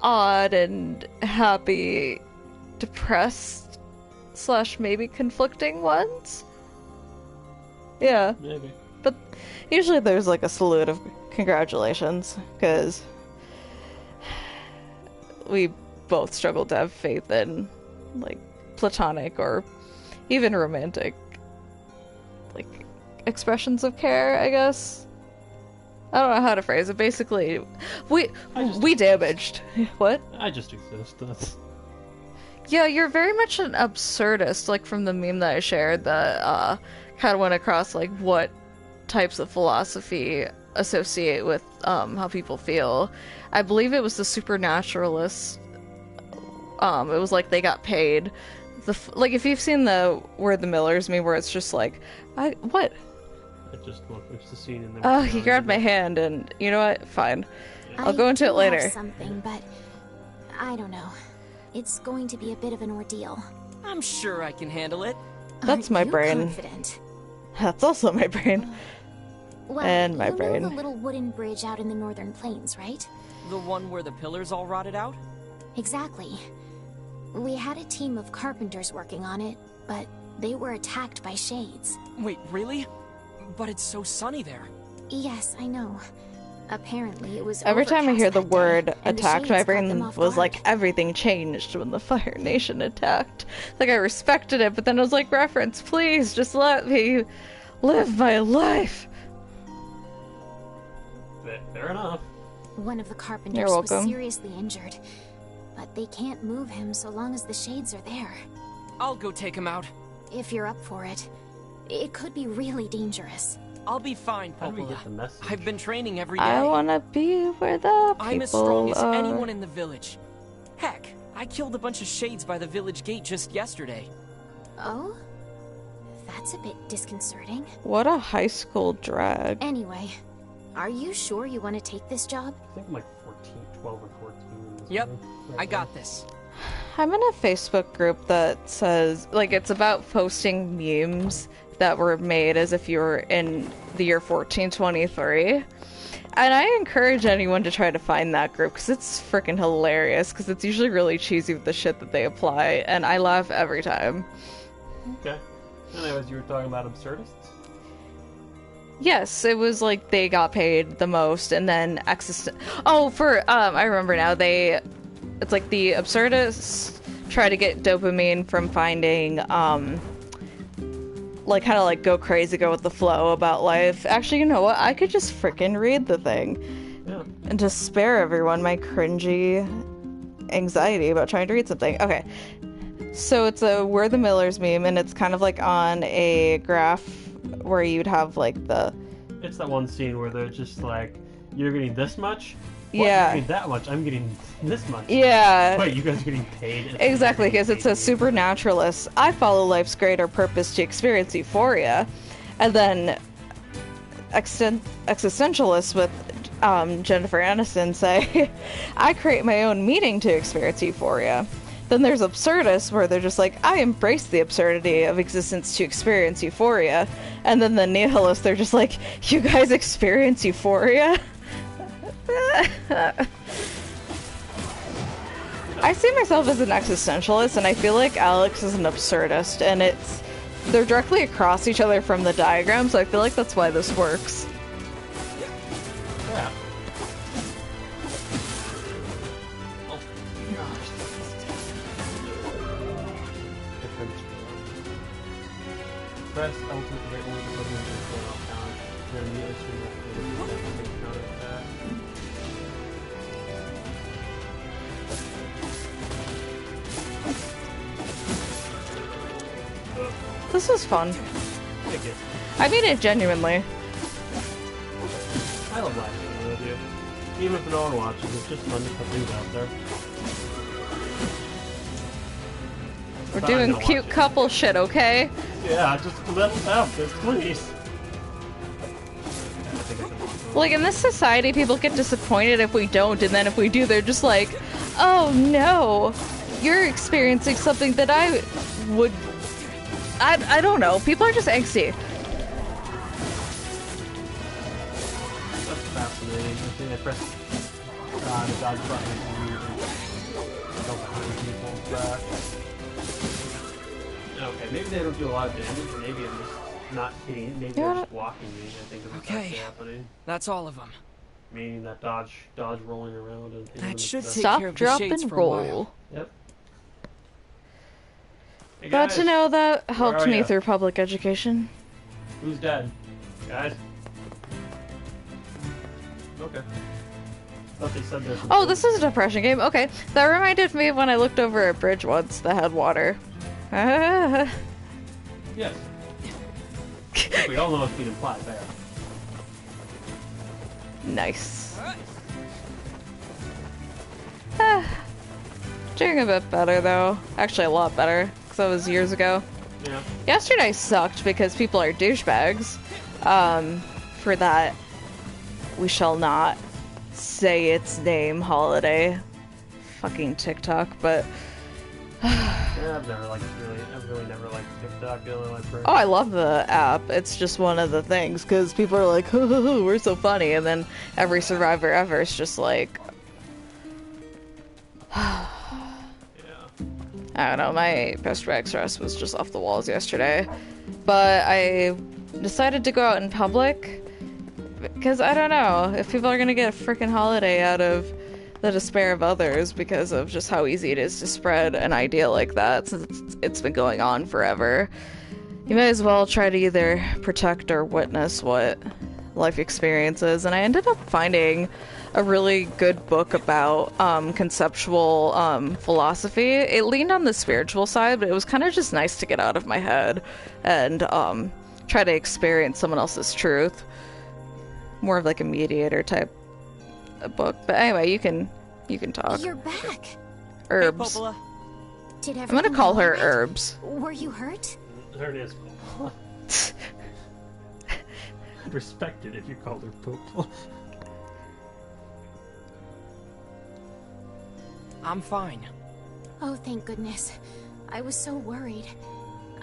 odd and happy, depressed / maybe conflicting ones. Yeah. Maybe. But usually there's like a salute of congratulations, because we both struggle to have faith in, like, platonic or even romantic, like, expressions of care, I guess. I don't know how to phrase it. Basically, we damaged. What? I just exist. That's... Yeah, you're very much an absurdist, like from the meme that I shared that kind of went across like what types of philosophy associate with how people feel. I believe it was the supernaturalists. It was like they got paid. Like if you've seen the We're the Millers meme where it's just like, what? It's the scene in there. Oh, he grabbed my hand, and you know what? Fine. I'll go into it have later. Something, but I don't know. It's going to be a bit of an ordeal. I'm sure I can handle it. That's my Aren't you brain. Confident? That's also my brain. Well, And my you brain. know the little wooden bridge out in the northern plains, right? The one where the pillars all rotted out? Exactly. We had a team of carpenters working on it, but they were attacked by shades. Wait, really? But it's so sunny there. Yes, I know. Apparently it was Every time I overcast hear the that day, word and the attack, shades my caught them brain off was guard. like, everything changed when the Fire Nation attacked. Like, I respected it, but then I was like, reference, please, just let me live my life. Fair enough. One of the You're carpenters was welcome. seriously injured, but they can't move him so long as the shades are there. I'll go take him out. If you're up for it. It could be really dangerous. I'll be fine, How do we Popola. get the message? I've been training every day. I wanna be where the people I'm as strong as are. anyone in the village. Heck, I killed a bunch of shades by the village gate just yesterday. Oh? That's a bit disconcerting. What a high school drag. Anyway, are you sure you want to take this job? I think I'm like 12 or 14. in this Yep, game. I got this. I'm in a Facebook group that says, like, it's about posting memes that were made as if you were in the year 1423. And I encourage anyone to try to find that group, because it's freaking hilarious, because it's usually really cheesy with the shit that they apply, and I laugh every time. Okay. Anyways, you were talking about absurdists? Yes, it was like they got paid the most, and then I remember now, it's like the absurdists try to get dopamine from finding, like, kind of like go crazy, go with the flow about life. Actually, you know what? I could just freaking read the thing. Yeah. And to spare everyone my cringy anxiety about trying to read something. Okay. So it's a We're the Millers meme, and it's kind of like on a graph where you'd have like the... It's that one scene where they're just like, you're getting this much? What? Yeah. You're getting that much? I'm getting this much. Yeah. Wait, you guys are getting paid? Exactly, because it says supernaturalist. I follow life's greater purpose to experience euphoria. And then existentialists with Jennifer Aniston say, I create my own meaning to experience euphoria. Then there's absurdists where they're just like, I embrace the absurdity of existence to experience euphoria. And then the nihilists, they're just like, you guys experience euphoria? I see myself as an existentialist, and I feel like Alex is an absurdist, and they're directly across each other from the diagram, so I feel like that's why this works. Yeah. Oh, gosh. Press ultimate rate only to plug into the count. Then immediately swing left to counter attack. This is fun. Take it. I mean it genuinely. I love laughing with you. Even if no one watches, it's just fun to put things out there. We're But I doing don't cute watch it. couple shit, okay? Yeah, just let us have this, please. I think I can Like, in this society, people get disappointed if we don't, and then if we do, they're just like, oh no, you're experiencing something that I would... I don't know. People are just angsty. That's fascinating. I think I pressed the dodge button and go behind people's back. Okay, maybe they don't do a lot of damage. Maybe I'm just not hitting. Maybe they're just blocking me. I think is what's Okay. actually happening. That's all of them. meaning that dodge rolling around and hitting them That with should the- take Stop, care of the drop, shades and for a while. roll. Yep. Hey, Glad to guys, know that helped are me ya? through public education. Who's dead? Guys? Okay. Thought they said there's some Oh, this is a depression game. Okay, that reminded me of when I looked over a bridge once that had water. Yes. We all know what's being implied there. Nice. Doing a bit better though. Actually, a lot better, because that was years ago. Yeah. Yesterday sucked because people are douchebags. For that, we shall not say its name, holiday. Fucking TikTok, but Yeah, I've really never liked TikTok. The only like oh, I love the app. It's just one of the things because people are like, we're so funny, and then every survivor ever is just like, Yeah. I don't know. My post-traumatic stress was just off the walls yesterday, but I decided to go out in public because I don't know if people are gonna get a freaking holiday out of the despair of others because of just how easy it is to spread an idea like that since it's been going on forever. You may as well try to either protect or witness what life experiences. And I ended up finding a really good book about conceptual philosophy. It leaned on the spiritual side, but it was kind of just nice to get out of my head and try to experience someone else's truth. More of like a mediator type book. But anyway, you can talk. You're back. Herbs. Hey, Popola. Did I'm gonna everything call go her alright? Herbs. Were you hurt? Her name is Pope. I'd respect it if you called her Pope. I'm fine. Oh, thank goodness. I was so worried.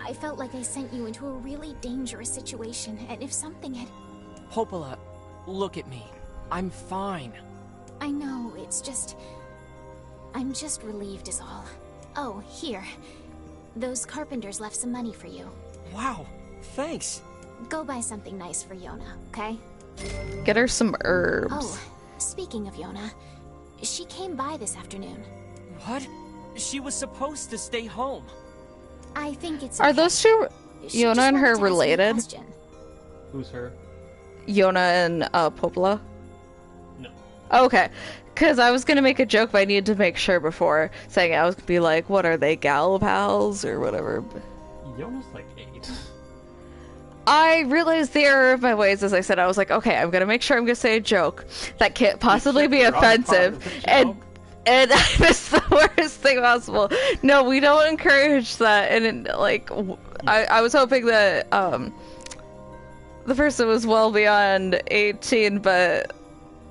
I felt like I sent you into a really dangerous situation, and if something had... Popola, look at me. I'm fine. I know, it's just... I'm just relieved is all. Oh, here. Those carpenters left some money for you. Wow, thanks. Go buy something nice for Yona, okay? Get her some herbs. Oh, speaking of Yona, she came by this afternoon. What? She was supposed to stay home. I think it's Are okay. those two, She Yona just and wanted her, to ask you a related? question. Who's her? Yona and Popola? No. Okay. Because I was going to make a joke, but I needed to make sure before saying it. I was going to be like, what are they, gal pals or whatever? Yona's like 8. I realized the error of my ways as I said. I was like, okay, I'm going to make sure I'm going to say a joke that can't possibly be You're on part of offensive. the And joke. I missed the worst thing possible. No, we don't encourage that. And I was hoping that the person was well beyond 18, but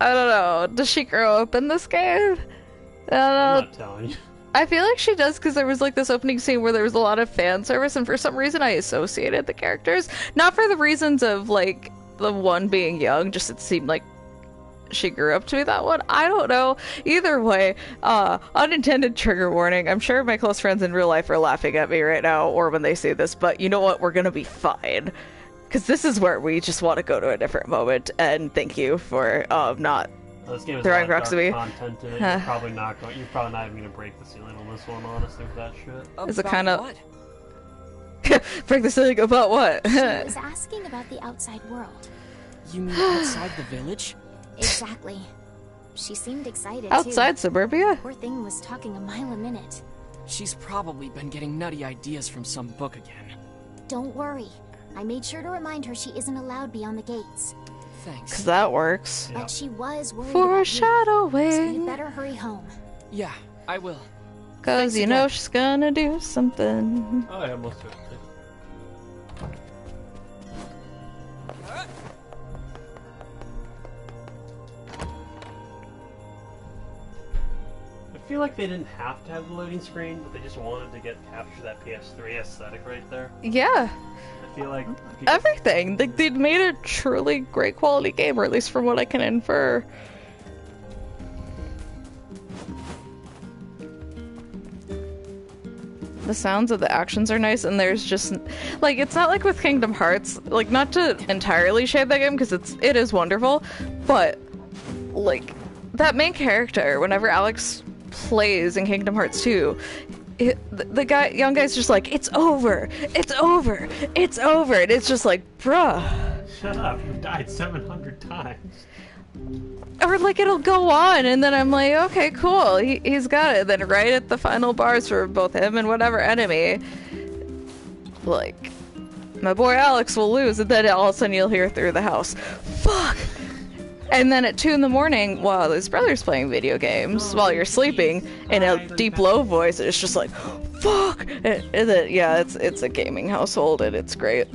I don't know. Does she grow up in this game? I don't know. I'm not telling you. I feel like she does because there was like this opening scene where there was a lot of fan service, and for some reason I associated the characters. Not for the reasons of like the one being young, just it seemed like she grew up to be that one. I don't know. Either way, unintended trigger warning. I'm sure my close friends in real life are laughing at me right now or when they see this, but you know what? We're gonna be fine. Because this is where we just want to go to a different moment, and thank you for not This game has throwing a lot rocks of at dark me. content in it. You're probably not even gonna break the ceiling on this one, honestly, with that shit. Is it About kinda- what? break the ceiling about what? She was asking about the outside world. You mean outside the village? Exactly. She seemed excited, Outside too. suburbia? Poor thing was talking a mile a minute. She's probably been getting nutty ideas from some book again. Don't worry. I made sure to remind her she isn't allowed beyond the gates. Thanks. Because that works. Yeah. But she was worried about you. So you Foreshadowing. better hurry home. Yeah, I will. Because Thanks you know again. she's gonna do something. Oh yeah, most of it. I feel like they didn't have to have the loading screen, but they just wanted to capture that PS3 aesthetic right there. Yeah, I feel like people, everything. They made a truly great quality game, or at least from what I can infer. The sounds of the actions are nice, and there's just like it's not like with Kingdom Hearts, like not to entirely shade that game because it is wonderful, but like, that main character, whenever Alex plays in Kingdom Hearts 2, the young guy's just like, it's over, it's over, it's over, and it's just like, bruh. Shut up, you died 700 times. Or like it'll go on, and then I'm like, okay, cool, he's got it. Then right at the final bars for both him and whatever enemy, like, my boy Alex will lose, and then all of a sudden you'll hear through the house, fuck! And then at 2 in the morning, while his brother's playing video games, while you're sleeping, in a deep low voice, it's just like, fuck! And then, yeah, it's a gaming household, and it's great.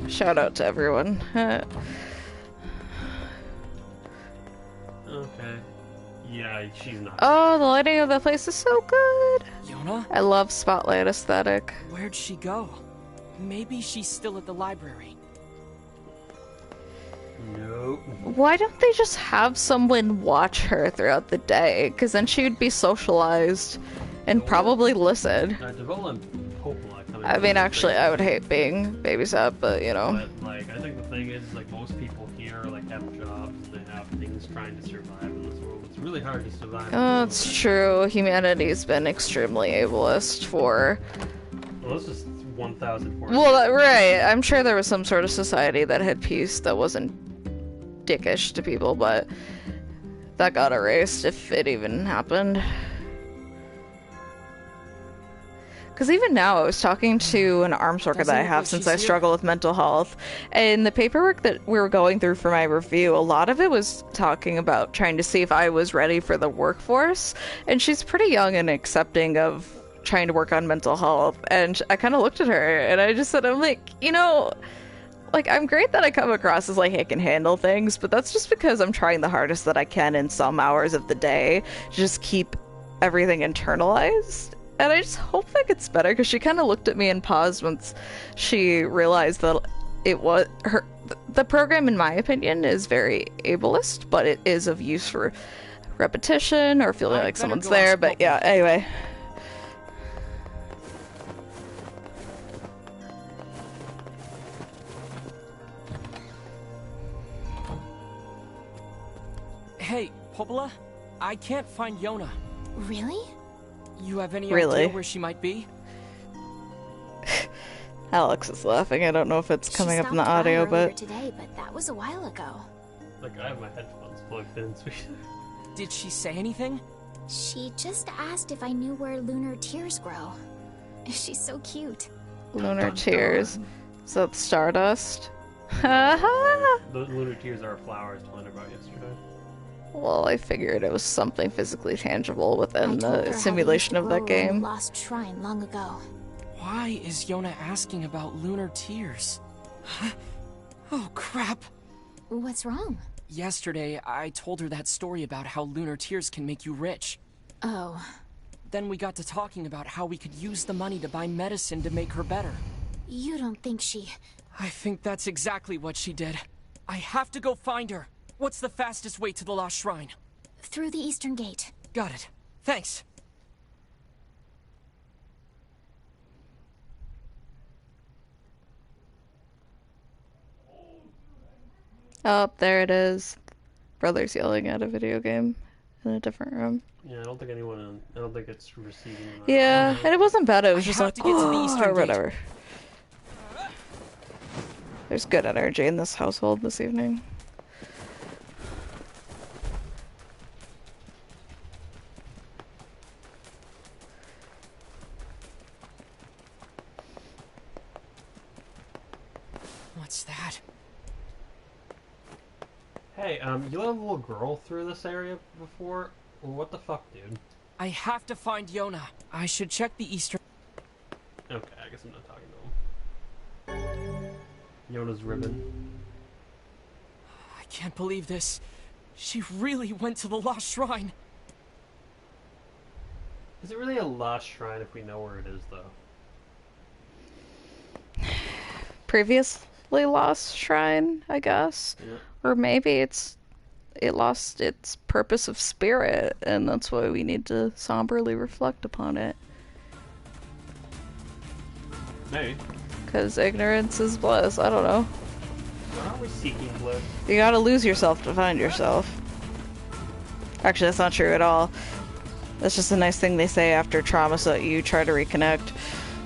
Shout out to everyone. Okay. Yeah, she's not. Oh, the lighting of the place is so good! Yona? I love spotlight aesthetic. Where'd she go? Maybe she's still at the library. Nope. Why don't they just have someone watch her throughout the day? Because then she would be socialized and probably listen. Devil and Popola coming. I mean, actually, I would hate being babysat, but you know. But like, I think the thing is, like, most people here like have jobs and they have things trying to survive in this world. It's really hard to survive. Oh, it's true. Humanity's been extremely ableist for. Well, this is 1,000. Well, right. I'm sure there was some sort of society that had peace that wasn't dickish to people, but that got erased if it even happened. Because even now, I was talking to an arms worker that I have since I struggle with mental health, and the paperwork that we were going through for my review, a lot of it was talking about trying to see if I was ready for the workforce, and she's pretty young and accepting of trying to work on mental health, and I kind of looked at her, and I just said, I'm like, you know, like, I'm great that I come across as, like, I can handle things, but that's just because I'm trying the hardest that I can in some hours of the day to just keep everything internalized. And I just hope that gets better, because she kind of looked at me and paused once she realized that it was her. The program, in my opinion, is very ableist, but it is of use for repetition or feeling like someone's there. But yeah, anyway. Hey, Popola, I can't find Yona. Really? You have any Really? idea where she might be? Alex is laughing. I don't know if it's coming up in the She stopped by audio, earlier but today, but that was a while ago. Like, I have my headphones plugged in, so Did she say anything? She just asked if I knew where lunar tears grow. She's so cute. lunar tears. Is that stardust? Haha. the lunar tears are flowers I learned about yesterday. Well, I figured it was something physically tangible I within told her how the they used simulation to of that grow around a game. lost shrine long ago. Why is Yona asking about lunar tears? Oh, crap. What's wrong? Yesterday, I told her that story about how lunar tears can make you rich. Oh. Then we got to talking about how we could use the money to buy medicine to make her better. You don't think she... I think that's exactly what she did. I have to go find her. What's the fastest way to the Lost Shrine? Through the eastern gate. Got it. Thanks. Oh, there it is. Brother's yelling at a video game in a different room. Yeah, I don't think I don't think it's receiving. Yeah, and it wasn't bad. It was I just have like, to get to the oh, eastern or gate. whatever. There's good energy in this household this evening. What's that? Hey, you let a little girl through this area before? Well, what the fuck, dude? I have to find Yona. I should check the eastern... Okay, I guess I'm not talking to him. Yona's ribbon. I can't believe this. She really went to the Lost Shrine. Is it really a lost shrine if we know where it is, though? Previously lost shrine, I guess. Yeah. Or maybe it lost its purpose of spirit, and that's why we need to somberly reflect upon it. Maybe. Because ignorance is bliss. I don't know. Why aren't we seeking bliss? You gotta lose yourself to find yourself. Actually, that's not true at all. That's just a nice thing they say after trauma so that you try to reconnect.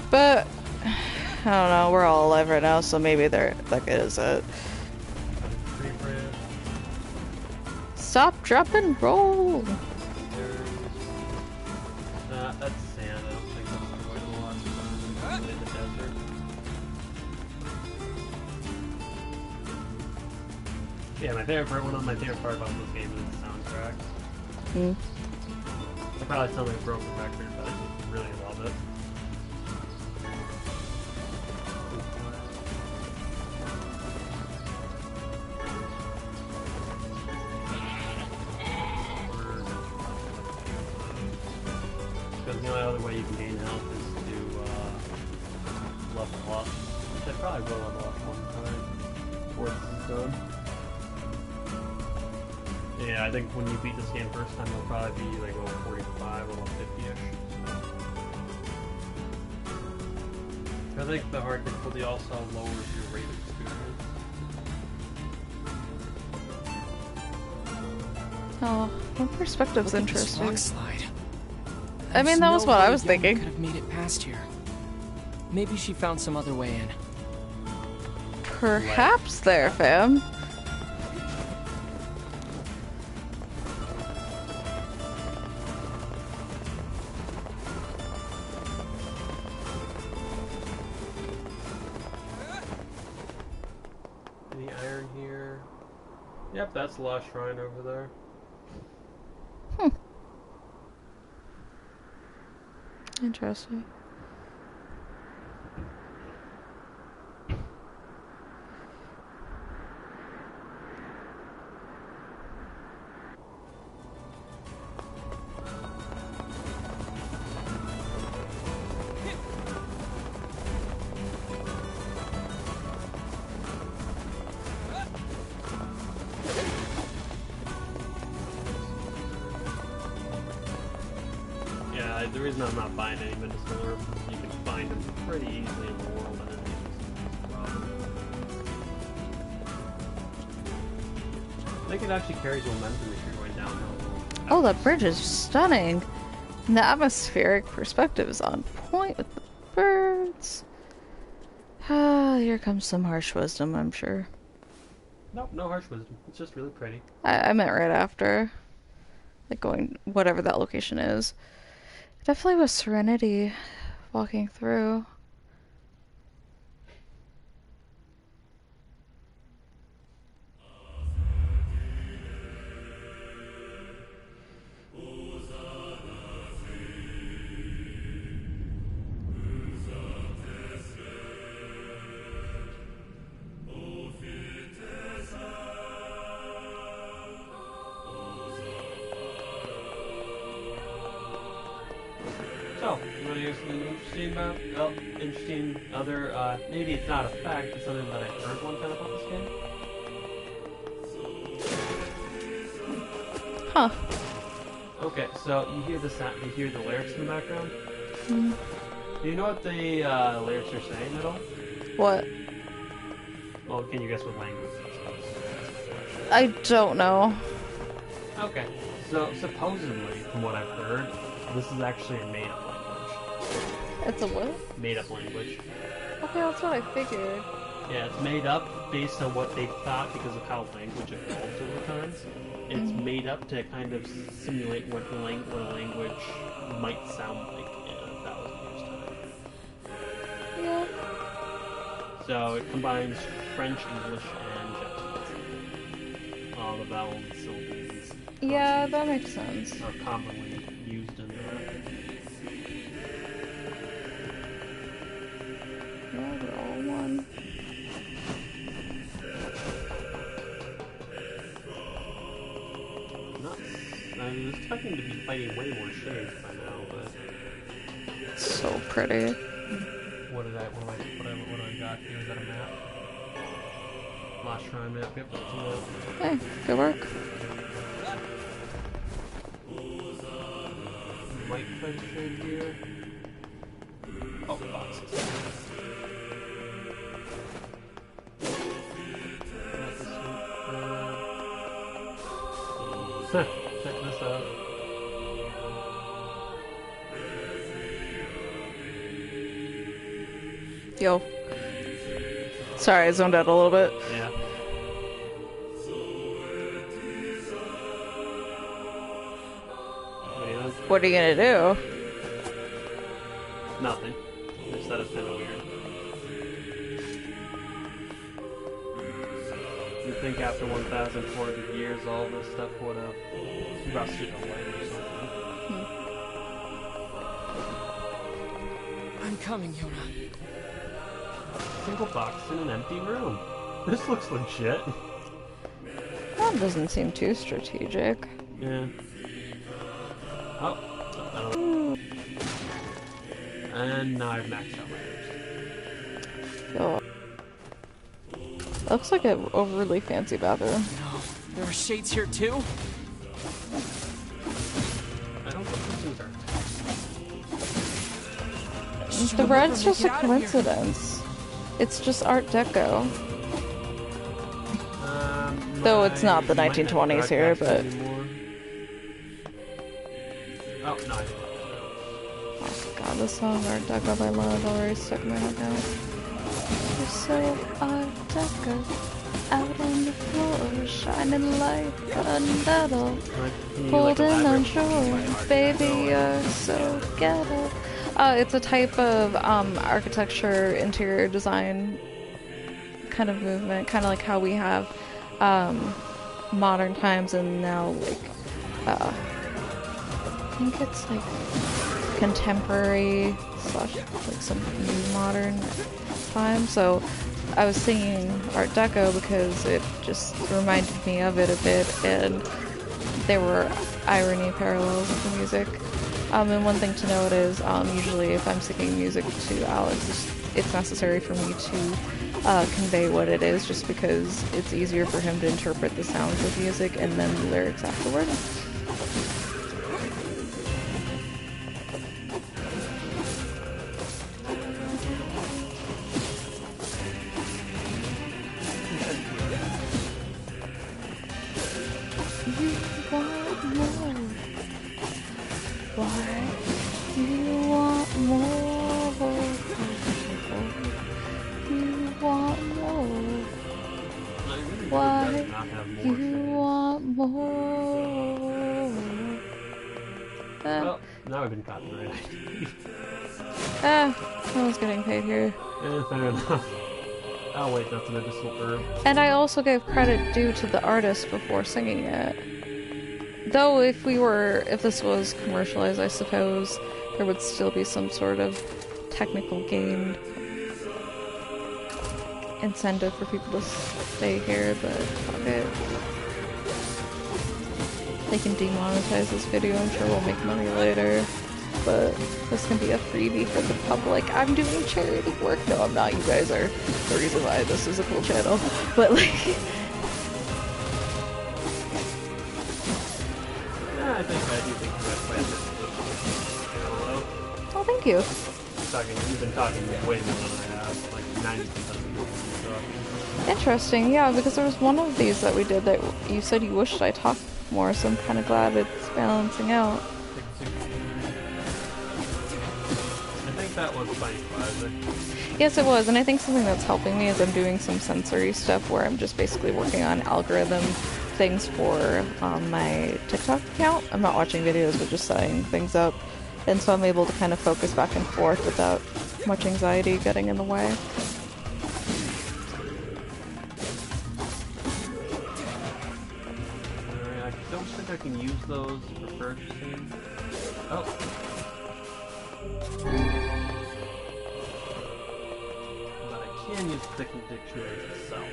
But, I don't know, we're all alive right now, so maybe that is it. Stop, drop, and roll! That's sand. I don't think that's the way to watch in the desert. Yeah, one of my favorite part about this game is the soundtrack. I probably sound like a broken record, but I really love it. Because the only other way you can gain health is to level up. Which I probably will level up one time before this is done. Yeah, I think when you beat this game first time, it'll probably be like level 45 or level 50-ish. I think the hard difficulty also lowers your rate of experience. Oh, well, perspective's Look at this interesting. rock slide. I mean, that was what I was thinking. Could have made it past here. Maybe she found some other way in. Perhaps there, fam. Any iron here? Yep, that's the lost shrine over there. Interesting. Yeah, the reason I'm not buying any medicinal herbs is you can find them pretty easily in the world, and it's just a problem. I think it actually carries momentum if you're going downhill. Oh, that bridge is stunning. And the atmospheric perspective is on point with the birds. Ah, here comes some harsh wisdom, I'm sure. Nope, no harsh wisdom. It's just really pretty. I meant right after. Like going, whatever that location is. Definitely was serenity walking through. So, you want to hear something interesting about? Well, interesting other, maybe it's not a fact, but something that I heard one time about this game? Huh. Okay, so you hear the sound, you hear the lyrics in the background? Mm. Do you know what the lyrics are saying at all? What? Well, can you guess what language it's I don't know. Okay, so supposedly, from what I've heard, this is actually a made-up language. It's a what? Made-up language. Okay, that's what I figured. Yeah, it's made up based on what they thought because of how language evolves over time. It's made up to kind of simulate what a language might sound like in 1,000 years' time. Yeah. So it combines French, English, and Japanese. All the vowels and syllables. Yeah, that makes sense. Are commonly used in that. Yeah, they're all one. Nuts. I mean, it's expecting to be fighting way more shades by now, but So pretty. what do I got here? Is that a map? Lost Shrine map. Yep, that's a map. Hey, good work. White treasure here. Oh, boxes. Huh. Check this out. Yo. Sorry, I zoned out a little bit. Yeah. What are you gonna do? Nothing. I just thought it was kind of weird. You'd think after 1,400 years all this stuff would have rusted away or something. I'm coming, Yona. Single box in an empty room. This looks legit. That doesn't seem too strategic. Yeah. Oh, I don't know. And now I've maxed out my herbs. Yo. Looks like an overly fancy bathroom. No, there are shades here too? I don't think this is her. The red's just a coincidence. It's just Art Deco. Though it's not the 1920s here, but... Anymore. Oh, no, I didn't. Oh god, the song Art Deco by Love already stuck in my head now. You're so Art Deco, out on the floor, shining like a needle, holding on shore, baby, you're so ghetto. It's a type of architecture, interior design kind of movement, kind of like how we have modern times and now like I think it's like contemporary slash like some new modern time. So I was singing Art Deco because it just reminded me of it a bit, and there were irony parallels with the music. And one thing to note is usually if I'm singing music to Alex, it's necessary for me to convey what it is, just because it's easier for him to interpret the sounds of music and then the lyrics afterward. Well, now I've been copyrighted. No one's getting paid here. Fair enough. Oh wait, that's a medicinal herb. And I also gave credit due to the artist before singing it. Though if this was commercialized, I suppose there would still be some sort of technical gain incentive for people to stay here, but fuck it. They can demonetize this video, I'm sure we'll make money later. But this can be a freebie for the public. I'm doing charity work. No, I'm not. You guys are the reason why this is a cool channel. But like... Yeah, I do think you guys planned it. Oh, thank you. You've been talking way more than I have, like 90% of the stuff. Interesting, yeah, because there was one of these that we did that you said you wished I talked more, so I'm kind of glad it's balancing out. I think that was Science Classic. Yes, it was, and I think something that's helping me is I'm doing some sensory stuff where I'm just basically working on algorithm things for my TikTok account. I'm not watching videos, but just setting things up. And so I'm able to kind of focus back and forth without much anxiety getting in the way. Alright, I don't think I can use those for purchasing. Oh. But I can use the dictionary itself.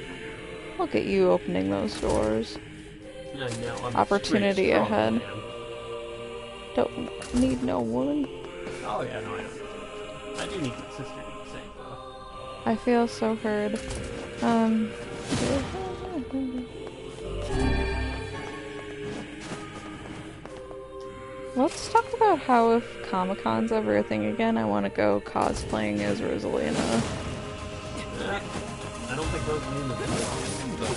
Look at you opening those doors. I know, I'm Opportunity straight strong, ahead. man. Don't need no woman. Oh yeah, no, I know. I do need my sister to be safe, though. I feel so heard. Let's talk about how if Comic-Con's ever a thing again, I want to go cosplaying as Rosalina. I don't think those mean the video, but...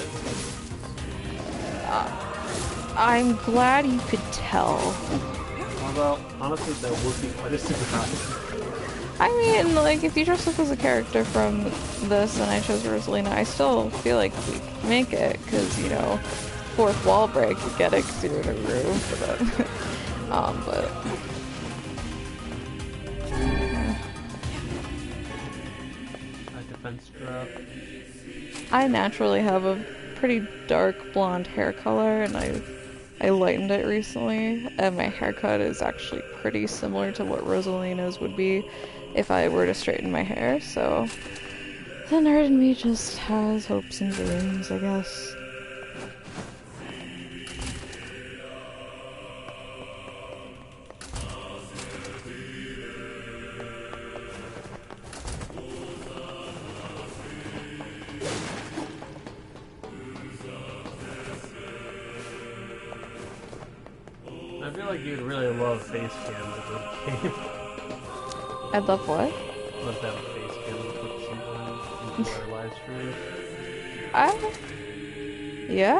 I'm glad you could tell. Although, honestly, that would be quite a surprise. I mean, like, if you dress up as a character from this and I chose Rosalina, I still feel like we can make it, because, you know, fourth wall break, you get it, because you're in a room for that. But... A defense drop. I naturally have a pretty dark blonde hair color, and I lightened it recently, and my haircut is actually pretty similar to what Rosalina's would be if I were to straighten my hair, so the nerd in me just has hopes and dreams, I guess. I feel like you'd really love face cams in this game. I'd love what? Love to have a face cam sometimes into our live stream. Yeah?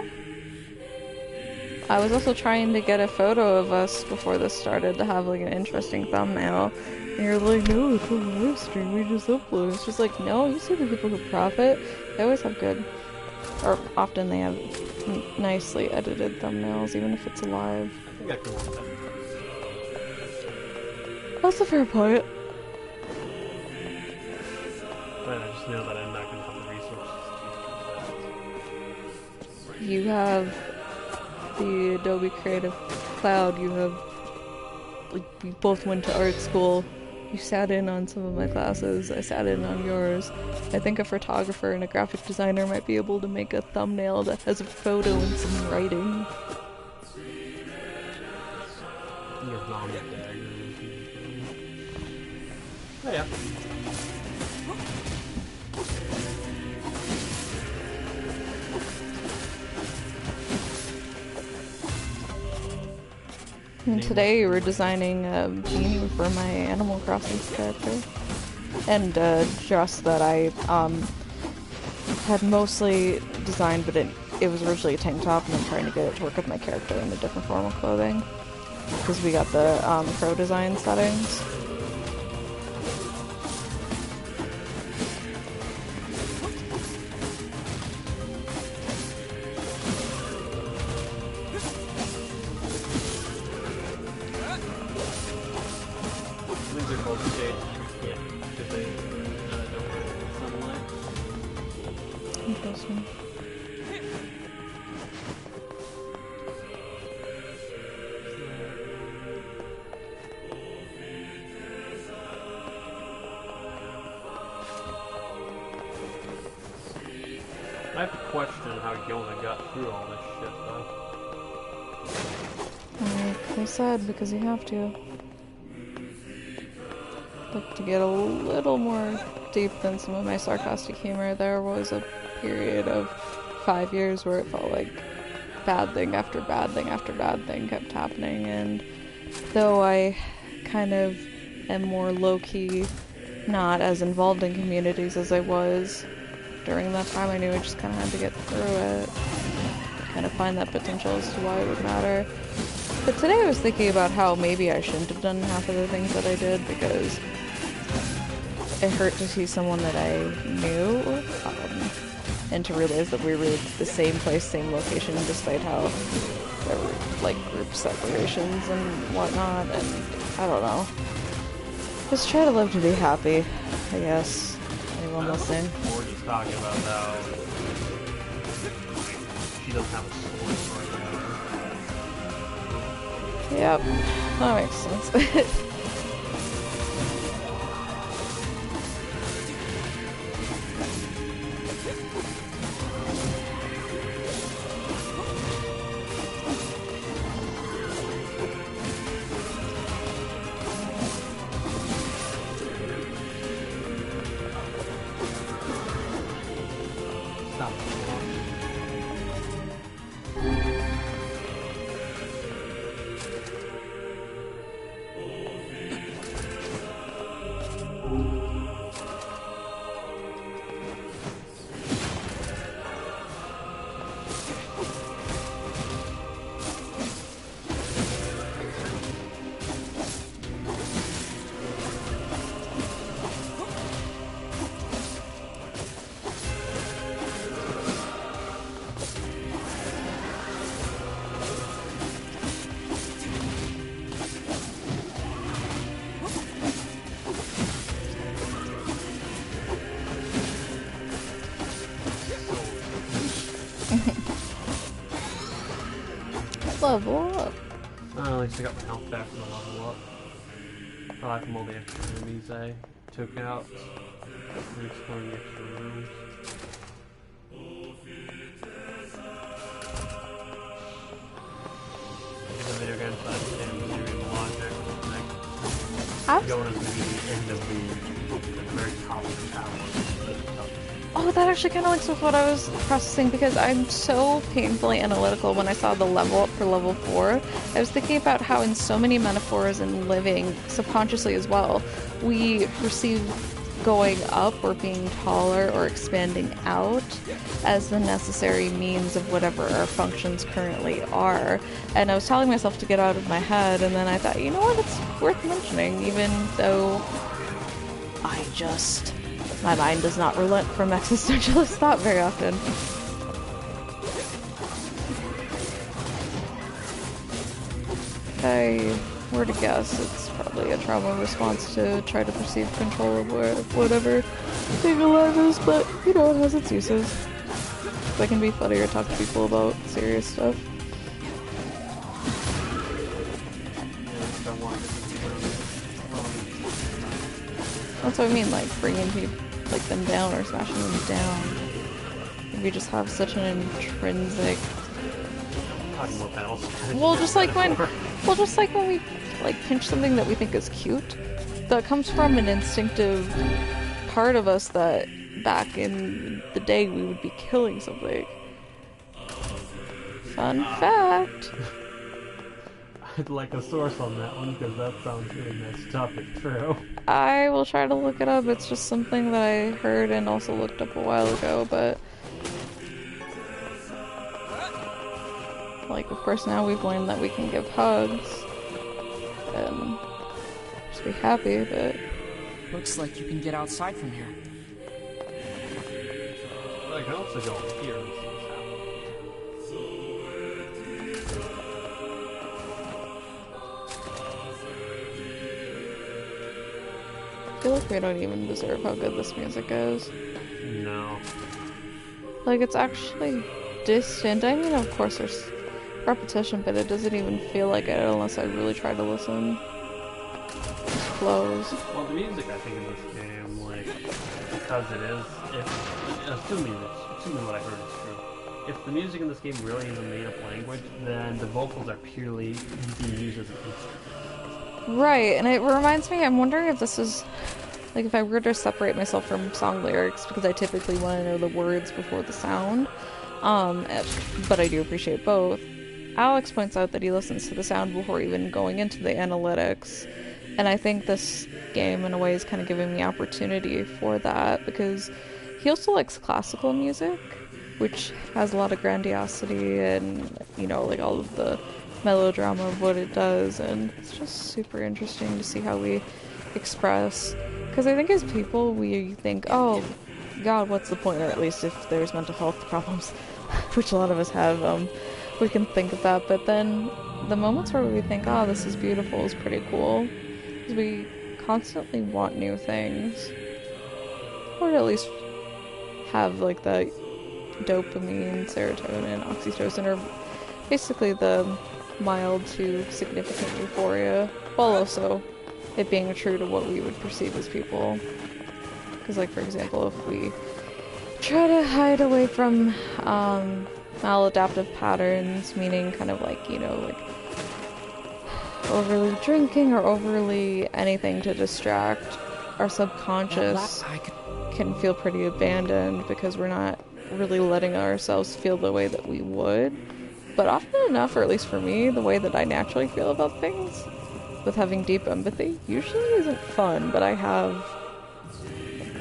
I was also trying to get a photo of us before this started to have like an interesting thumbnail. And you're like, no, it's a live stream, we just upload. It's just like, no, you see the people who profit. They always have good, or often they have nicely edited thumbnails, even if it's live. I think I can work that. That's a fair point. But I just know that I'm not going to have the resources to do that. You have the Adobe Creative Cloud, you have, like, we both went to art school. You sat in on some of my classes, I sat in on yours. I think a photographer and a graphic designer might be able to make a thumbnail that has a photo and some writing. Your mom at daggers. Oh yeah. And today you were designing a beanie for my Animal Crossing character. And a dress that I had mostly designed, but it was originally a tank top, and I'm trying to get it to work with my character in a different form of clothing. Because we got the pro design settings. These are both shades you can't because they don't work in sunlight. Interesting. I have to question how Yona got through all this shit, though. Like I said, because you have to. But to get a little more deep than some of my sarcastic humor, there was a period of 5 years where it felt like bad thing after bad thing after bad thing kept happening, and though I kind of am more low-key, not as involved in communities as I was during that time, I knew I just kind of had to get through it, to kind of find that potential as to why it would matter. But today I was thinking about how maybe I shouldn't have done half of the things that I did, because it hurt to see someone that I knew, and to realize that we were the same place, same location, despite how there were, like, group separations and whatnot, and I don't know. Just try to live to be happy, I guess. Anyone listening? We're just talking about how she doesn't have a sword for her. Yep, that makes sense. Stop. level up. At least I got my health back from the level up. Probably from all the extra enemies I took out. And exploring the extra rooms. In the video game side, video game logic, like, going to be the end of the very top of the tower. Oh, that actually kind of links with what I was processing, because I'm so painfully analytical when I saw the level up for level 4. I was thinking about how in so many metaphors and living, subconsciously as well, we perceive going up or being taller or expanding out as the necessary means of whatever our functions currently are. And I was telling myself to get out of my head, and then I thought, you know what, it's worth mentioning, even though my mind does not relent from existentialist thought very often. If I were to guess, it's probably a trauma response to try to perceive control of whatever being alive is, but, you know, it has its uses. It can be funny or talk to people about serious stuff. That's what I mean, like, bringing people, like, them down or smashing them down. We just have such an intrinsic... Well, just like when we, like, pinch something that we think is cute, that comes from an instinctive part of us that back in the day we would be killing something. Fun fact! I'd like a source on that one, because that sounds really messed up and true. I will try to look it up. It's just something that I heard and also looked up a while ago, but... Like, of course, now we've learned that we can give hugs. And just be happy, but... Looks like you can get outside from here. Well, I can also go up here and see I feel like we don't even deserve how good this music is. No. Like, it's actually distant. I mean, of course there's repetition, but it doesn't even feel like it unless I really try to listen. It just flows. Well, the music, I think, in this game, like, because it is, assuming what I heard is true, if the music in this game really is a made-up language, then the vocals are purely being used as an instrument. Right, and it reminds me, I'm wondering if this is, like, if I were to separate myself from song lyrics, because I typically want to know the words before the sound, but I do appreciate both. Alex points out that he listens to the sound before even going into the analytics, and I think this game, in a way, is kind of giving me opportunity for that, because he also likes classical music, which has a lot of grandiosity and, you know, like, all of the melodrama of what it does, and it's just super interesting to see how we express, because I think as people we think, oh god, what's the point, or at least if there's mental health problems, which a lot of us have, we can think of that, but then the moments where we think, oh, this is beautiful, is pretty cool, because we constantly want new things, or at least have, like, the dopamine, serotonin, oxytocin, or basically the mild to significant euphoria, while also it being true to what we would perceive as people. Because, like, for example, if we try to hide away from maladaptive patterns, meaning kind of like, you know, like overly drinking or overly anything to distract, our subconscious can feel pretty abandoned because we're not really letting ourselves feel the way that we would. But often enough, or at least for me, the way that I naturally feel about things, with having deep empathy, usually isn't fun, but I have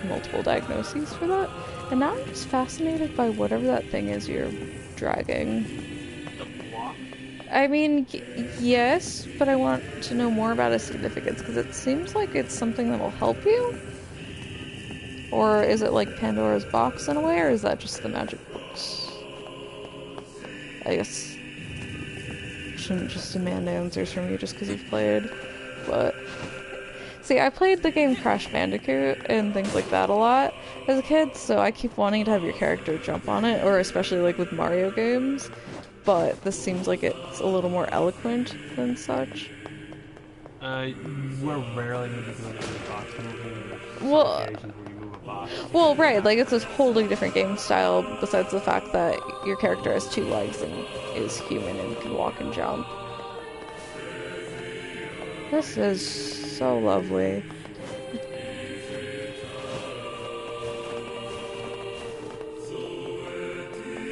multiple diagnoses for that. And now I'm just fascinated by whatever that thing is you're dragging. I mean, yes, but I want to know more about its significance, because it seems like it's something that will help you. Or is it like Pandora's box in a way, or is that just the magic books? I guess I shouldn't just demand answers from you just because you've played, but... See, I played the game Crash Bandicoot and things like that a lot as a kid, so I keep wanting to have your character jump on it, or especially like with Mario games, but this seems like it's a little more eloquent than such. We're rarely going to be doing it in a box moving. There's some Well, occasions where you move a box. well, right, like it's a totally different game style besides the fact that your character has 2 legs and is human and can walk and jump. This is so lovely.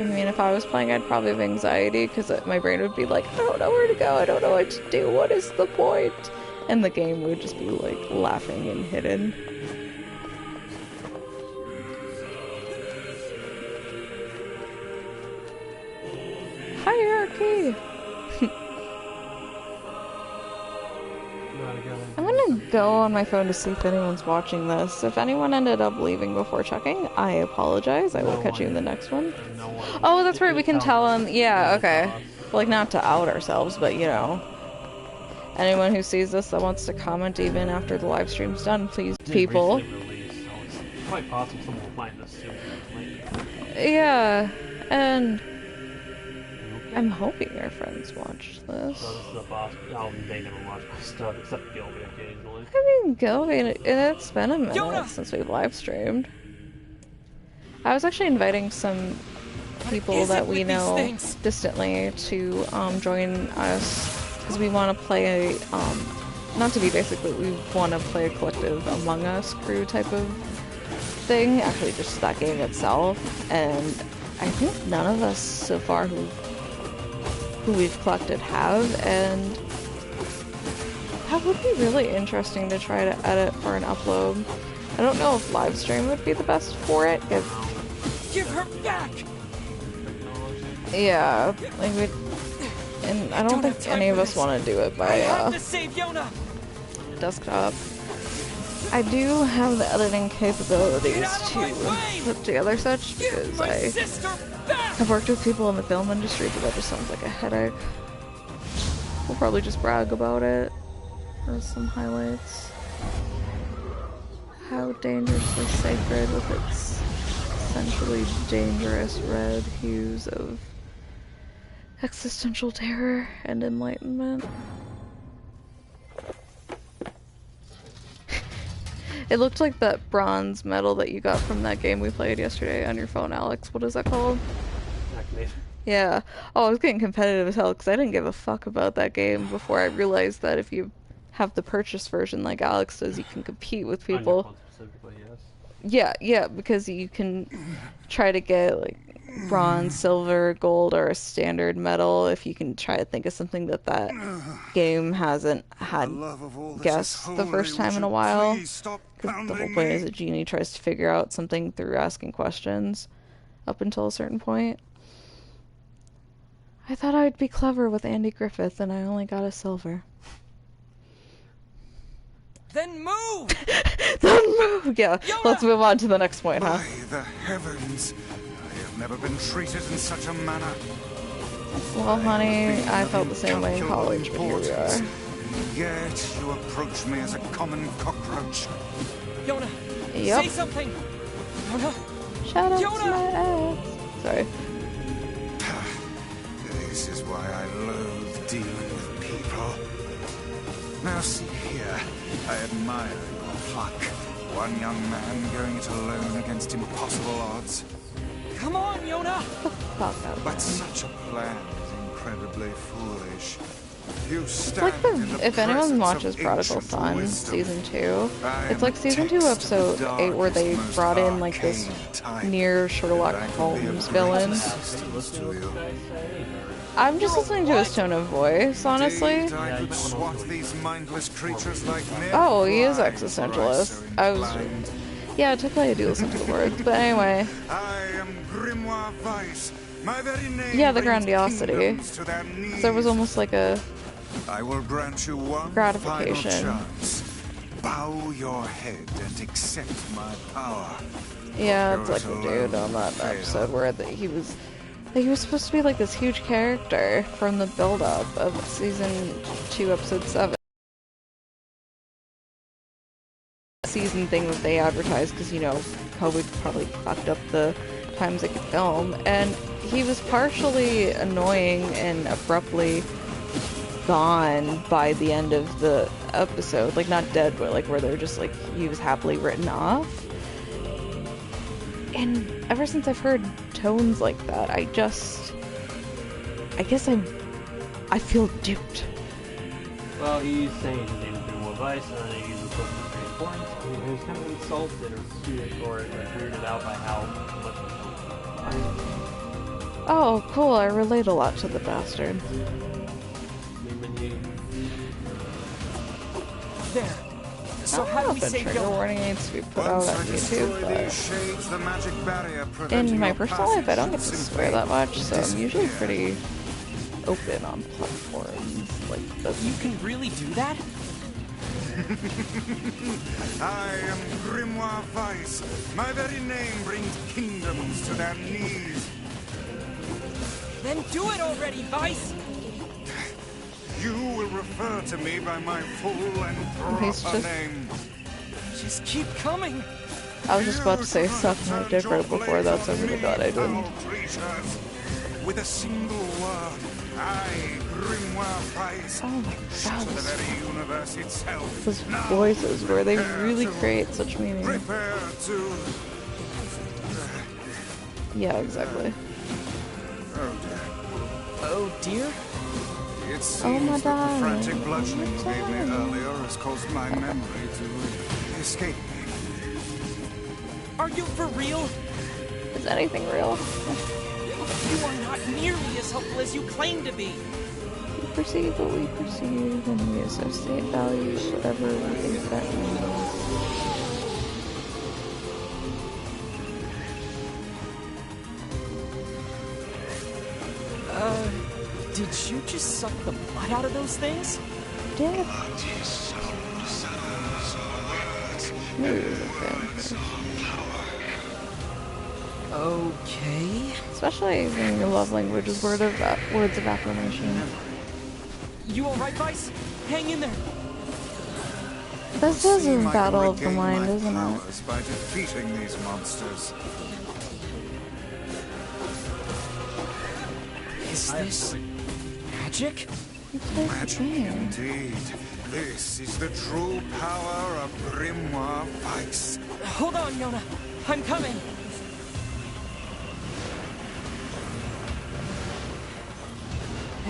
I mean, if I was playing, I'd probably have anxiety because my brain would be like, I don't know where to go, I don't know what to do, what is the point? And the game would just be like laughing and hidden. Hierarchy! I'm gonna go on my phone to see if anyone's watching this. If anyone ended up leaving before checking, I apologize. I will catch you in the next one. Oh, that's right, we can tell them. Yeah, okay. Like, not to out ourselves, but you know. Anyone who sees this that wants to comment even after the live stream's done, please, people. It's quite possible someone will find this soon. Yeah, and I'm hoping your friends watch this. So this is a boss. Oh, they never watch my stuff except Gilby occasionally. I mean, Gilby, it's been a minute since we've live streamed. I was actually inviting some people that we know distantly to join us because we want to play not to be basically, we want to play a collective Among Us crew type of thing, actually just that game itself, and I think none of us so far who we've collected have, and that would be really interesting to try to edit for an upload. I don't know if live stream would be the best for it. Give her back! Yeah, like and I don't think any of us want to do it by desktop. I do have the editing capabilities to put together such because I've worked with people in the film industry, but that just sounds like a headache. We'll probably just brag about it. Or some highlights. How dangerously sacred with its essentially dangerous red hues of existential terror and enlightenment. It looked like that bronze medal that you got from that game we played yesterday on your phone, Alex. What is that called? Activation. Yeah. Oh, I was getting competitive as hell because I didn't give a fuck about that game before I realized that if you have the purchase version like Alex does, you can compete with people. On your phone specifically, yes. Yeah, because you can try to get like bronze, silver, gold, or a standard medal if you can try to think of something that that game hasn't had guessed the first time in a while. Because the whole point is a genie tries to figure out something through asking questions up until a certain point. I thought I'd be clever with Andy Griffith, and I only got a silver. Then move! Then move! Yeah, let's move on to the next point, huh? By the heavens, I have never been treated in such a manner. Well, honey, I felt the same way in college, but here we are. Yet you approach me as a common cockroach. Yona, Yep. say something! Yona! Shout out Yona! to my ex. Sorry. This is why I loathe dealing with people. Now see here, I admire your pluck. One young man going it alone against impossible odds. Come on, Yona! Fuck out. But such a plan is incredibly foolish. You It's like if anyone watches Prodigal Son season 2, it's like season 2 episode 8 where they brought in like this near Sherlock Holmes villain. I'm just listening to his tone of voice, honestly. Oh, he is existentialist. Yeah, technically I do listen to the words, but anyway. Yeah, the grandiosity. 'Cause there was almost like a I will grant you one gratification. final chance. Bow your head and accept my power. Yeah, it's like the dude on that episode where he was supposed to be like this huge character from the build-up of season 2, episode 7. Season thing that they advertised because, you know, COVID probably fucked up the times I could film, and he was partially annoying and abruptly gone by the end of the episode. Like, not dead, but like where they're just like, he was happily written off. And ever since I've heard tones like that, I guess I feel duped. Well, he's saying his name is Grimoire Vice, and I think he's supposed to be very important. He was kind of insulted or like, weirded out by how much he Oh, cool, I relate a lot to the bastard. There. So I how do don't we know if a save trigger Yona? warning needs to be put out Once on I destroy YouTube, these but shades, the magic barrier in preventing my your personal life I don't get to passage swear that much, so I'm disappear. usually pretty open on platforms like this. You can really do that? I am Grimoire Vice. My very name brings kingdoms to their knees. Then do it already, Vice! You will refer to me by my full and He's proper just- name. Just keep coming! I was just about to say suck my dick right before that, so I'm really glad I didn't. With a single word, I, Grimoire Vice, Oh my god, to the very universe itself. those Now, voices where they prepare really to- create such meaning. Prepare to... Yeah, exactly. Oh dear. Oh dear? It seems Oh my that the darling. frantic bludgeoning Oh you my gave me darling. earlier has caused my memory to escape me. Are you for real? Is anything real? You are not nearly as helpful as you claim to be! We perceive what we perceive, and we associate values, whatever we think that means. Did you just suck the blood out of those things? Did maybe it was a fan. Okay. Especially when your love language is words of affirmation. You alright, Vice? Hang in there. This is See, a I can battle of the regain mind, my isn't it? powers by defeating these monsters. Is this magic? It's like Magic game. indeed. This is the true power of Grimoire Vice. Hold on, Yona. I'm coming.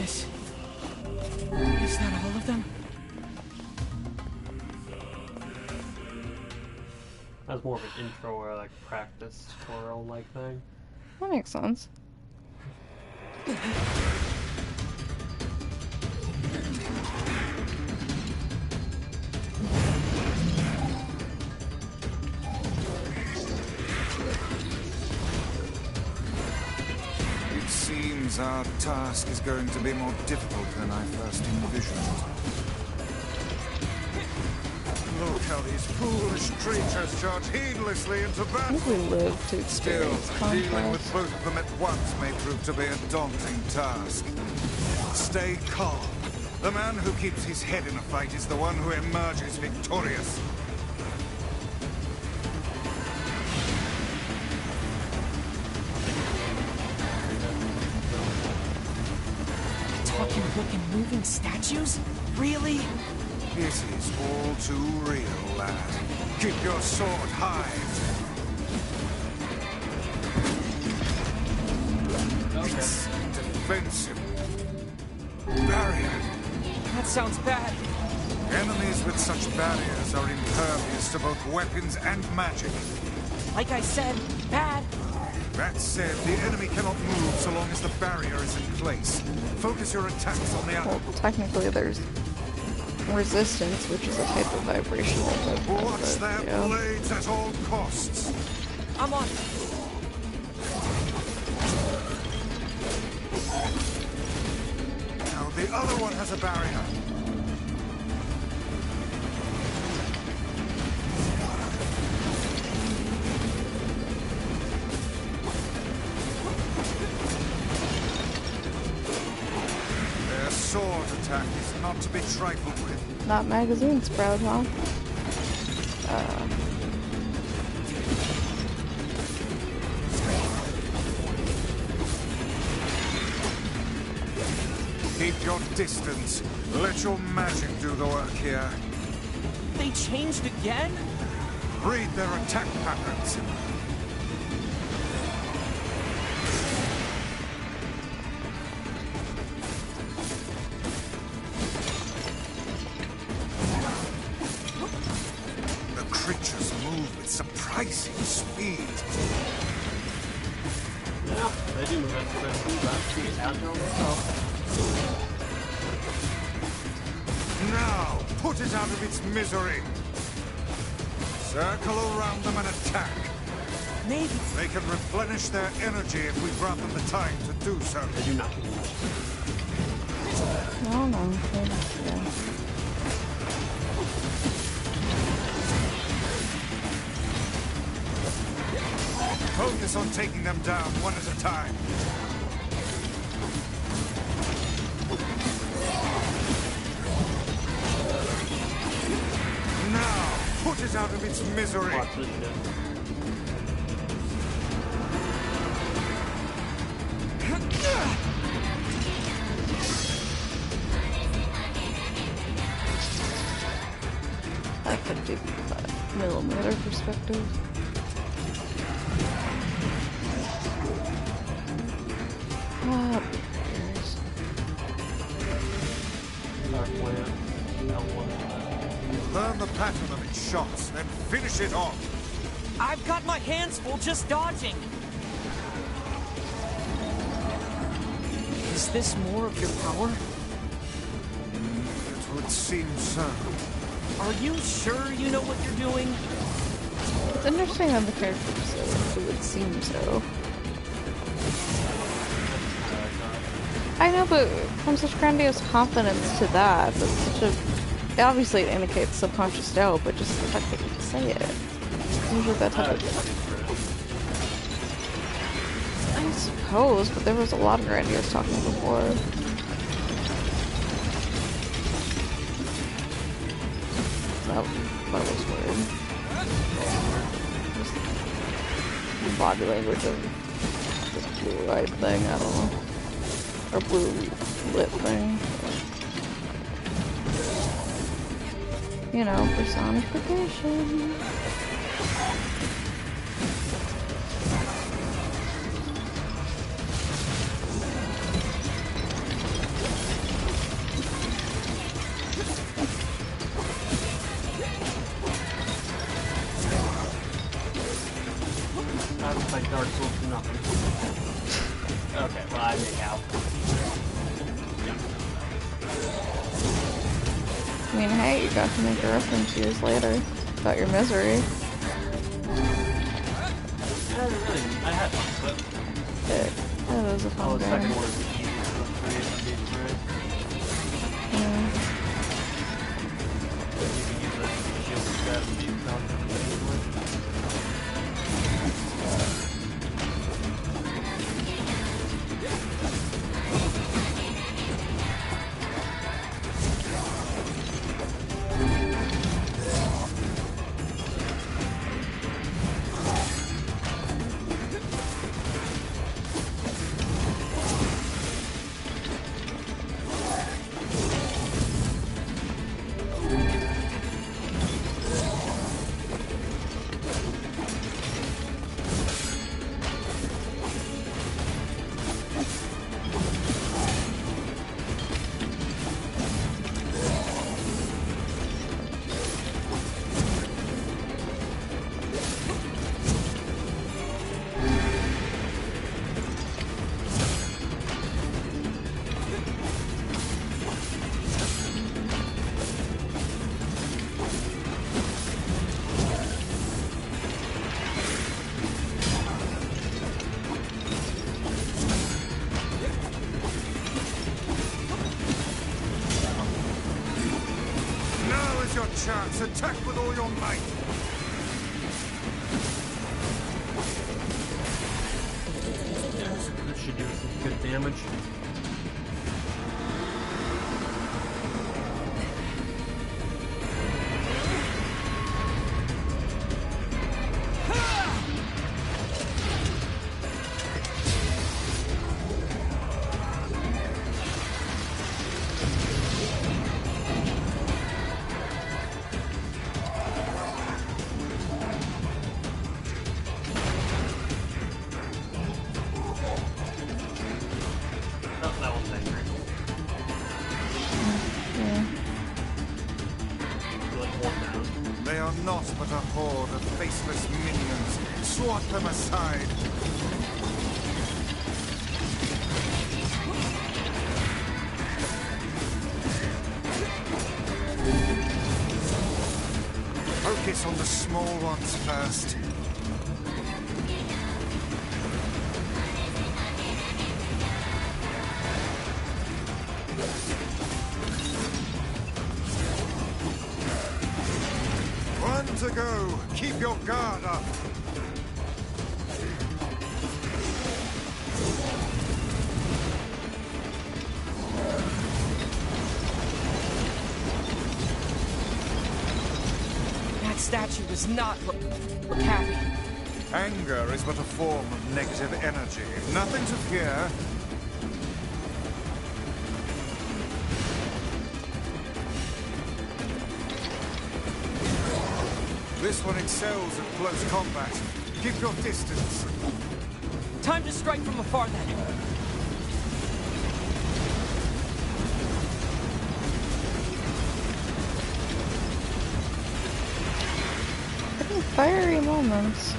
Is that all of them? That's more of an intro or like practice tutorial like thing. That makes sense. It seems our task is going to be more difficult than I first envisioned. Look how these foolish creatures charge heedlessly into I battle. think we live to Still, experience dealing with contrast. both of them at once may prove to be a daunting task. Stay calm. The man who keeps his head in a fight is the one who emerges victorious. Talking, looking, moving statues? Really? It is all too real, lad. Keep your sword high. It's defensive. Barrier. That sounds bad. Enemies with such barriers are impervious to both weapons and magic. Like I said, bad. That said, the enemy cannot move so long as the barrier is in place. Focus your attacks on the Well, other. technically there's resistance, which is a type of vibrational weapon, Watch but, their yeah. blades at all costs. I'm on. Now the other one has a barrier. Their sword attack is not to be trifled with. Not magazine sprout, huh? your distance. Let your magic do the work here. They changed again? Read their attack patterns. The creatures move with surprising speed. Yeah, they do move at quickly, but she's out there herself. Now, put it out of its misery. Circle around them and attack. Maybe. They can replenish their energy if we grant them the time to do so. They do not get much. I don't know. Yeah. Focus on taking them down one at a time. Now, put it out of its misery. Watch this shit. I could do 5mm perspective. Ah, bears. Dark Land, L1. Learn the pattern of its shots, then finish it off. I've got my hands full just dodging. Is this more of your power? It would seem so. Are you sure you know what you're doing? It's interesting how the character says it would seem so. I know, but from such grandiose confidence to that, that's such a... Obviously it indicates subconscious doubt, but just the fact that you can say it. Usually that type of... I suppose, but there was a lot of grandiose talking before. That was weird. Just the body language of this blue-eyed thing, I don't know. Or blue lit thing. You know, personification. I don't play Dark Souls for nothing. Okay, well, I make out. I mean, hey, you got to make a reference years later about your misery. Yeah, really, I had fun, but... That was a Oh, fun the second game. one is easy to create. Yeah. You can use the shield strategy to counter the anyway. Your chance. Attack with all your might. This should do some good damage. They are not but a horde of faceless minions. Swat them aside. Focus on the small ones first. One to go. Keep your guard up. That statue does not look happy. Anger is but a form of negative energy. Nothing to fear. This one excels at close combat. Keep your distance. Time to strike from afar then. Getting fiery moments.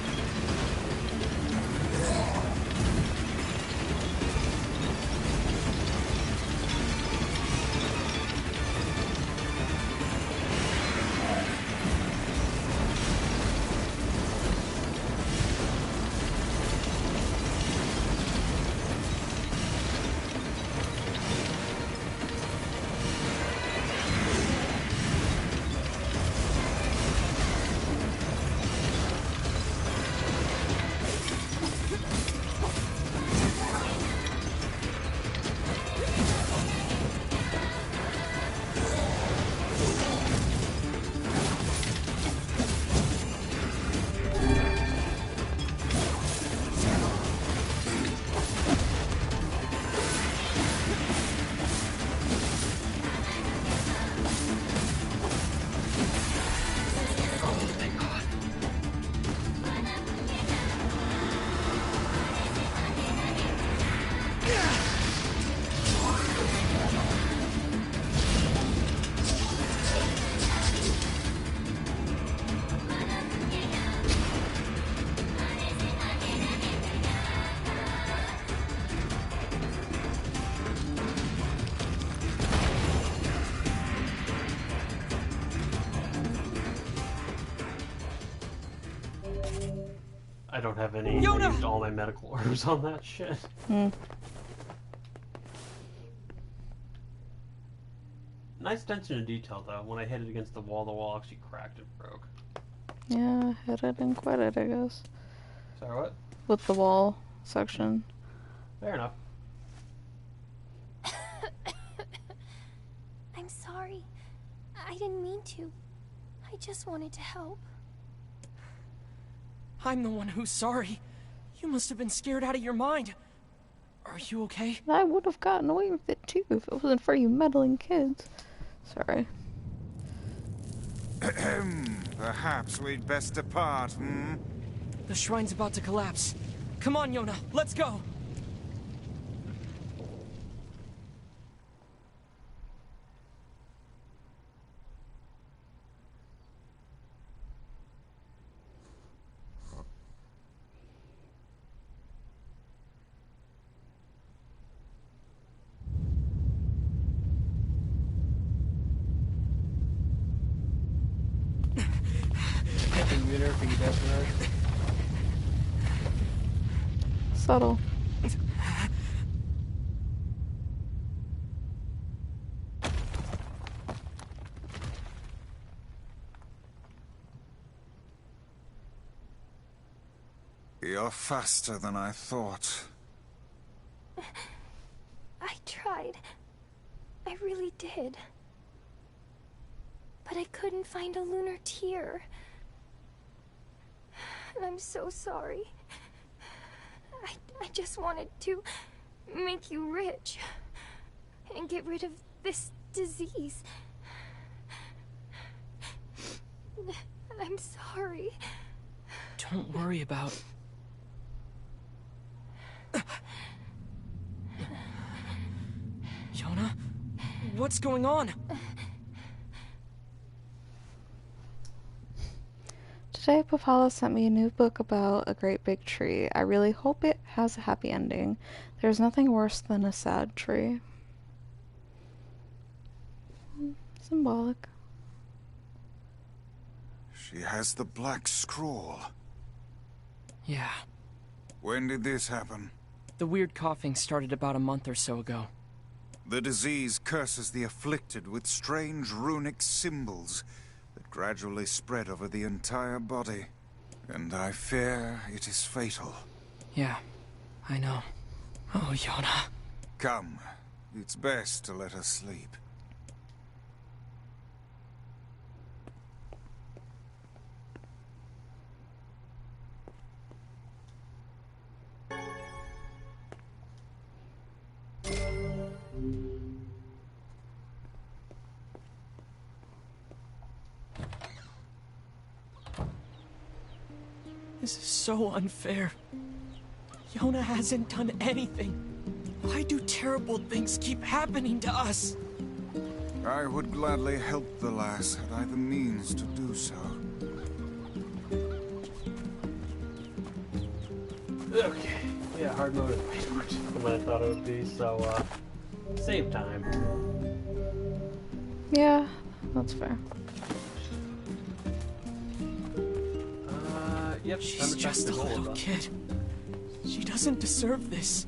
I don't have any. Yona! I used all my medical herbs on that shit. Nice attention to detail, though. When I hit it against the wall actually cracked and broke. Yeah, hit it and quit it, I guess. Sorry, what? With the wall section. Fair enough. I'm sorry. I didn't mean to. I just wanted to help. I'm the one who's sorry. You must have been scared out of your mind. Are you okay? I would have gotten away with it too if it wasn't for you meddling kids. Sorry. Perhaps we'd best depart, hmm? The shrine's about to collapse. Come on, Yona, let's go! Subtle. You're faster than I thought. I tried. I really did. But I couldn't find a lunar tear. And I'm so sorry. I just wanted to make you rich. And get rid of this disease. I'm sorry. Don't worry about... Yona? What's going on? Today, Papala sent me a new book about a great big tree. I really hope it has a happy ending. There's nothing worse than a sad tree. Symbolic. She has the black scroll. Yeah. When did this happen? The weird coughing started about a month or so ago. The disease curses the afflicted with strange runic symbols that gradually spread over the entire body. And I fear it is fatal. Yeah, I know. Oh, Yona. Come, it's best to let her sleep. This is so unfair. Yona hasn't done anything. Why do terrible things keep happening to us? I would gladly help the lass had I the means to do so. Okay. Yeah, hard mode is way more difficult than I thought it would be, so, save time. Yeah, that's fair. Yep. She's just a little kid. She doesn't deserve this.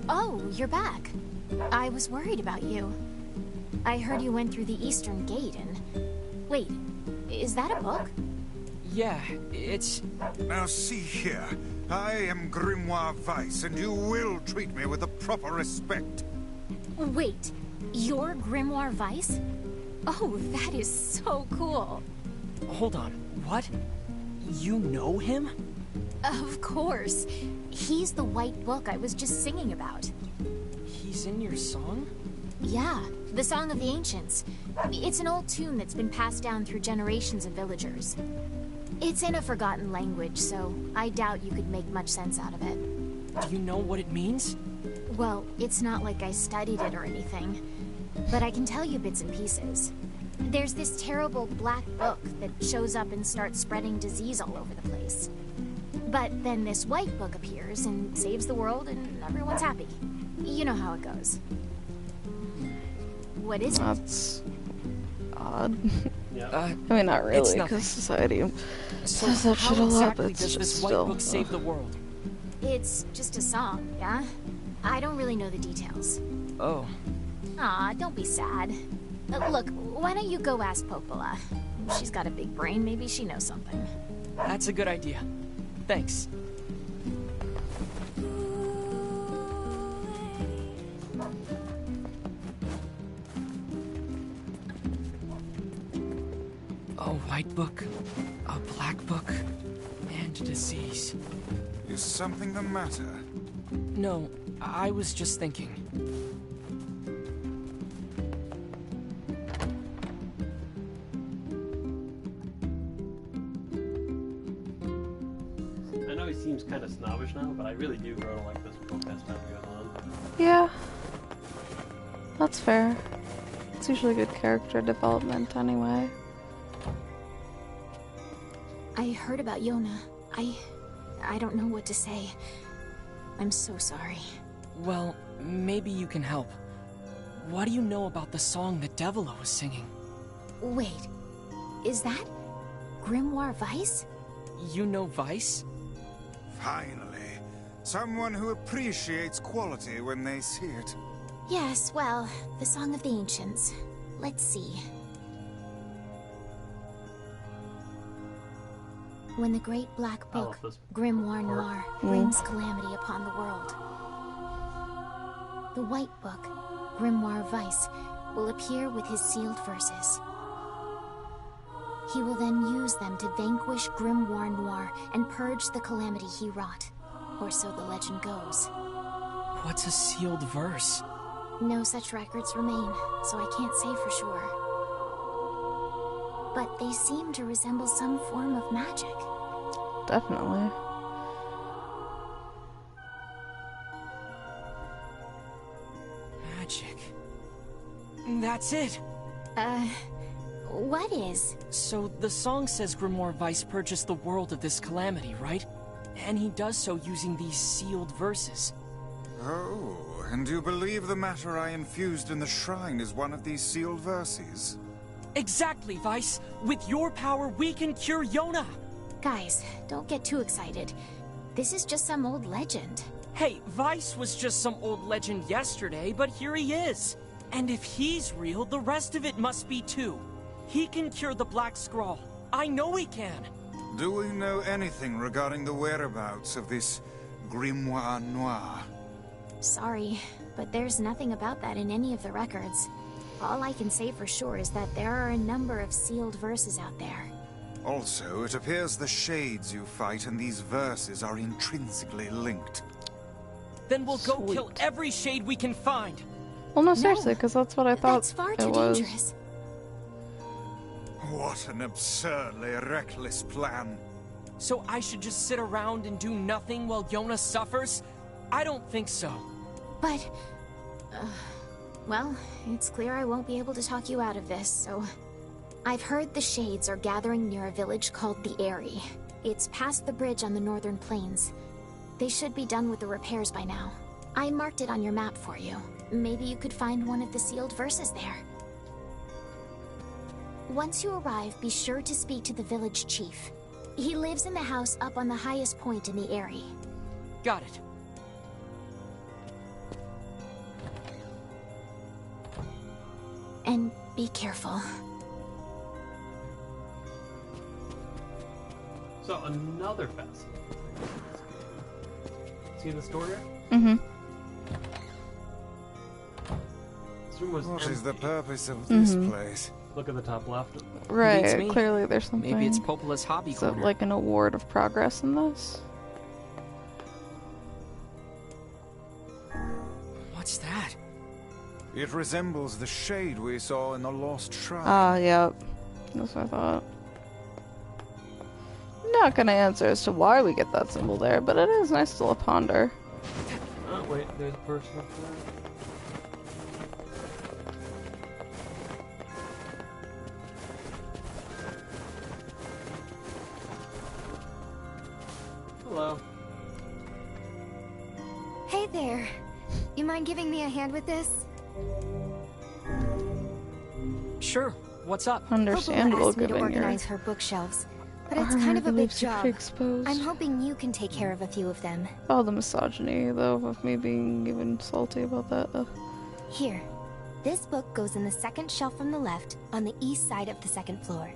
Oh, you're back. I was worried about you. I heard you went through the Eastern Gate and... Wait, is that a book? Yeah, it's... Now see here. I am Grimoire Weiss, and you will treat me with the proper respect. Wait, you're Grimoire Weiss? Oh, that is so cool. Hold on, what? You know him? Of course. He's the white book I was just singing about. He's in your song? Yeah, the Song of the Ancients. It's an old tune that's been passed down through generations of villagers. It's in a forgotten language, so I doubt you could make much sense out of it. Do you know what it means? Well, it's not like I studied it or anything, but I can tell you bits and pieces. There's this terrible black book that shows up and starts spreading disease all over the place. But then this white book appears and saves the world and everyone's happy. You know how it goes. What is it? That's odd. Yeah. I mean, not really, nothing. because society So says that shit a how lot, exactly but it's does just this white still... book save the world? It's just a song, yeah? I don't really know the details. Oh. Aw, don't be sad. Look, why don't you go ask Popola? She's got a big brain, maybe she knows something. That's a good idea. Thanks. A white book, a black book, and disease. Is something the matter? No, I was just thinking. I know he seems kind of snobbish now, but I really do grow to like this book as time goes on. Yeah. That's fair. It's usually good character development anyway. I heard about Yona. I don't know what to say. I'm so sorry. Well, maybe you can help. What do you know about the song that Devila was singing? Wait, is that Grimoire Weiss? You know Weiss? Finally, someone who appreciates quality when they see it. Yes, well, the Song of the Ancients. Let's see. When the great black I love book, this Grimoire Noir, brings calamity upon the world, the white book, Grimoire Weiss, will appear with his sealed verses. He will then use them to vanquish Grimoire Noir and purge the calamity he wrought, or so the legend goes. What's a sealed verse? No such records remain, so I can't say for sure. But they seem to resemble some form of magic. Definitely. Magic. That's it! What is? So, the song says Grimoire Weiss purchased the world of this calamity, right? And he does so using these sealed verses. Oh, and you believe the matter I infused in the shrine is one of these sealed verses? Exactly, Weiss! With your power, we can cure Yona! Guys, don't get too excited. This is just some old legend. Hey, Weiss was just some old legend yesterday, but here he is. And if he's real, the rest of it must be too. He can cure the Black Scrawl. I know he can. Do we know anything regarding the whereabouts of this Grimoire Noir? Sorry, but there's nothing about that in any of the records. All I can say for sure is that there are a number of sealed verses out there. Also, it appears the shades you fight and these verses are intrinsically linked. Then we'll go kill every shade we can find. Well, no, seriously, because that's what I thought That's far it too was. dangerous. What an absurdly reckless plan. So I should just sit around and do nothing while Yona suffers? I don't think so. But, well, it's clear I won't be able to talk you out of this, so... I've heard the Shades are gathering near a village called the Eyrie. It's past the bridge on the northern plains. They should be done with the repairs by now. I marked it on your map for you. Maybe you could find one of the sealed verses there. Once you arrive, be sure to speak to the village chief. He lives in the house up on the highest point in the Eyrie. Got it. And be careful. So another facet. See this door here? Mm-hmm. This room was What is the empty. purpose of this place? Look at the top left. Beats Right, me. clearly there's something. Maybe it's Popola's hobby Is it corner. like an award of progress in this? What's that? It resembles the shade we saw in the Lost Shrine. Ah, yep. That's what I thought. Not gonna answer as to why we get that symbol there, but it is nice to ponder. Oh, wait, there's a person up there. Hello. Hey there. You mind giving me a hand with this? Sure. What's up? Understandable Popola asked me to given your organize her bookshelves, but it's armor kind of a big beliefs job. exposed. I'm hoping you can take care of a few of them. All the misogyny, though, of me being even salty about that. Here. This book goes in the second shelf from the left, on the east side of the second floor.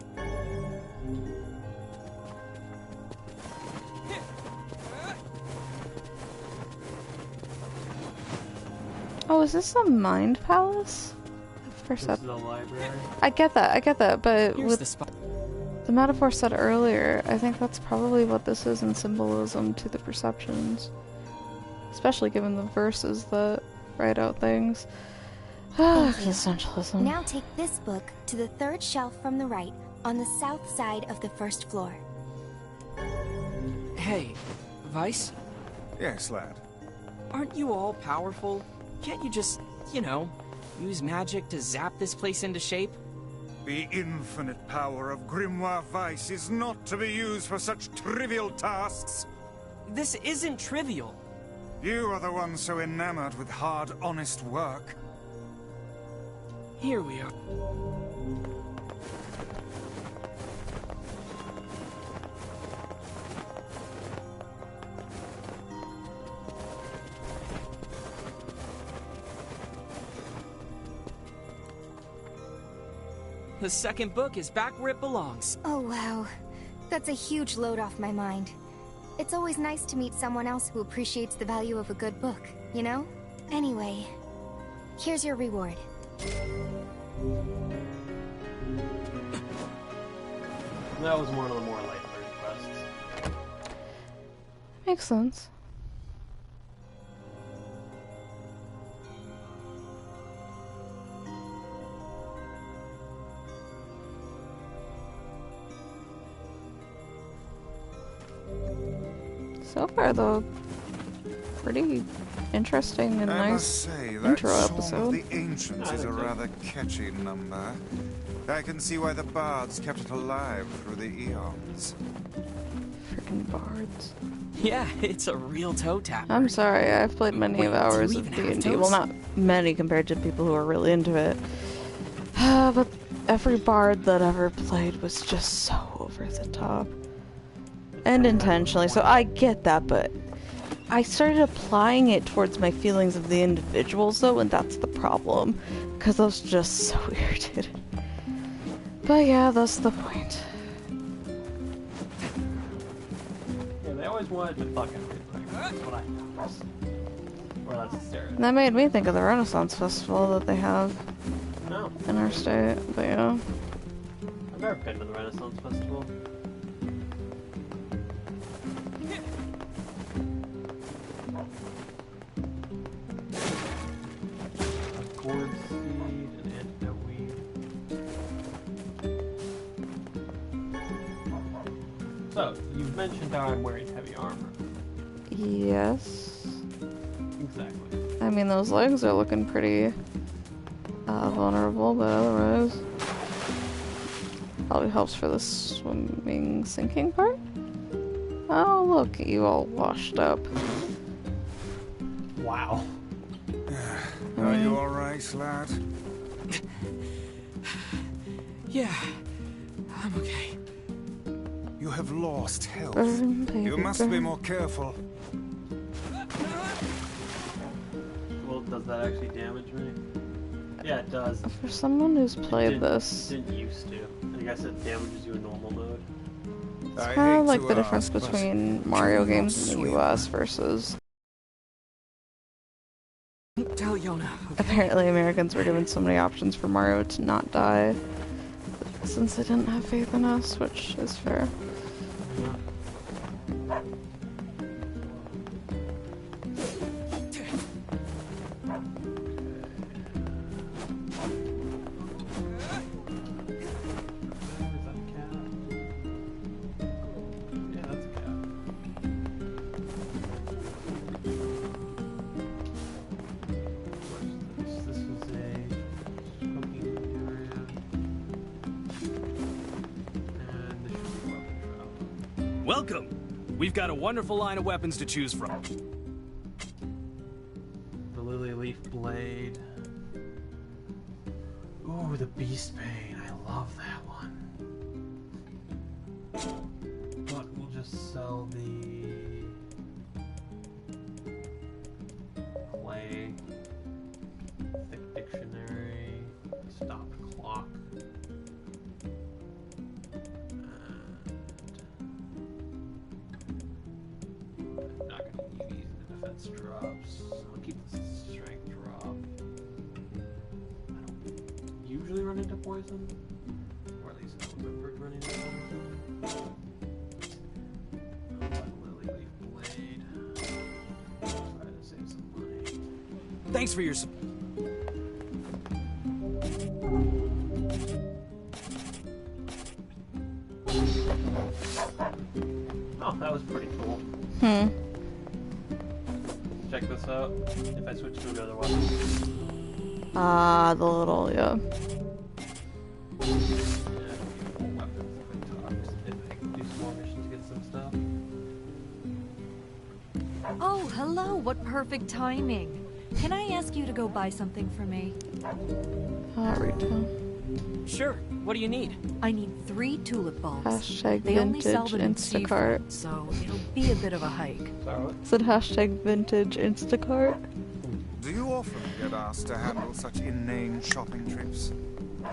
Oh, is this the Mind Palace? This is the library. I get that, but Here's with the spot. the metaphor said earlier, I think that's probably what this is in symbolism to the perceptions. Especially given the verses that write out things. Ah, Thank you. essentialism. Now take this book to the third shelf from the right, on the south side of the first floor. Hey, Weiss, Yes, lad. aren't you all powerful? Can't you just, you know, use magic to zap this place into shape? The infinite power of Grimoire Weiss is not to be used for such trivial tasks. This isn't trivial. You are the one so enamored with hard, honest work. Here we are. The second book is back where it belongs. Oh wow. That's a huge load off my mind. It's always nice to meet someone else who appreciates the value of a good book, you know? Anyway, here's your reward. That was one of the more lighthearted quests. Makes sense. So far, though, pretty interesting and I nice must say, that intro Song episode. of the Ancients is a rather catchy number. I can see why the bards kept it alive through the eons. Freaking bards. Yeah, it's a real toe tapper. I'm sorry, I've played many Wait, hours do you of even have D&D. Well, toes? not many compared to people who are really into it. But every bard that ever played was just so over the top. And intentionally, so I get that, but I started applying it towards my feelings of the individuals, though, and that's the problem. Because I was just so irritated. But yeah, that's the point. Yeah, they always wanted to fuck everything. That's what I noticed. Well, that's a stereotype. That made me think of the Renaissance Festival that they have No, in our state, but yeah. I've never been to the Renaissance Festival. A gourd seed, an antidote weed. So, you've mentioned how I'm wearing heavy armor. Yes. Exactly. I mean, those legs are looking pretty vulnerable, but otherwise... Probably helps for the swimming, sinking part? Oh, look at you all washed up. Wow. Are you alright, lad? Yeah, I'm okay. You have lost health. Burn, baby, You must be burn. more careful. Well, does that actually damage me? Yeah, it does. For someone who's played It this, didn't used to. I think I said damages you in normal mode. it's kind of like the difference between Mario games in the US versus... Tell Yona, okay? Apparently Americans were given so many options for Mario to not die, since they didn't have faith in us, which is fair. Welcome! We've got a wonderful line of weapons to choose from. The Lily Leaf Blade. Ooh, the Beast Bane. I love that one. But we'll just sell the clay, thick dictionary, stopped clock. I'm not going to use the defense drops. I'll keep the strength drop. I don't usually run into poison, or at least I remembered running into poison. Lily Leaf Blade. Try to save some money. Thanks for your support. Oh, that was pretty cool. Check this out. If I switch to another weapon. Ah, the little, yeah. More weapons if I talked. If I can do some more missions to get some stuff. Oh, hello. What perfect timing. Can I ask you to go buy something for me? Retail. Sure, what do you need? I need 3 tulip bulbs. Hashtag They only sell vintage them in Instacart. seafood, so it'll be a bit of a hike. Sorry, what? Said hashtag vintage Instacart. Do you often get asked to handle such inane shopping trips?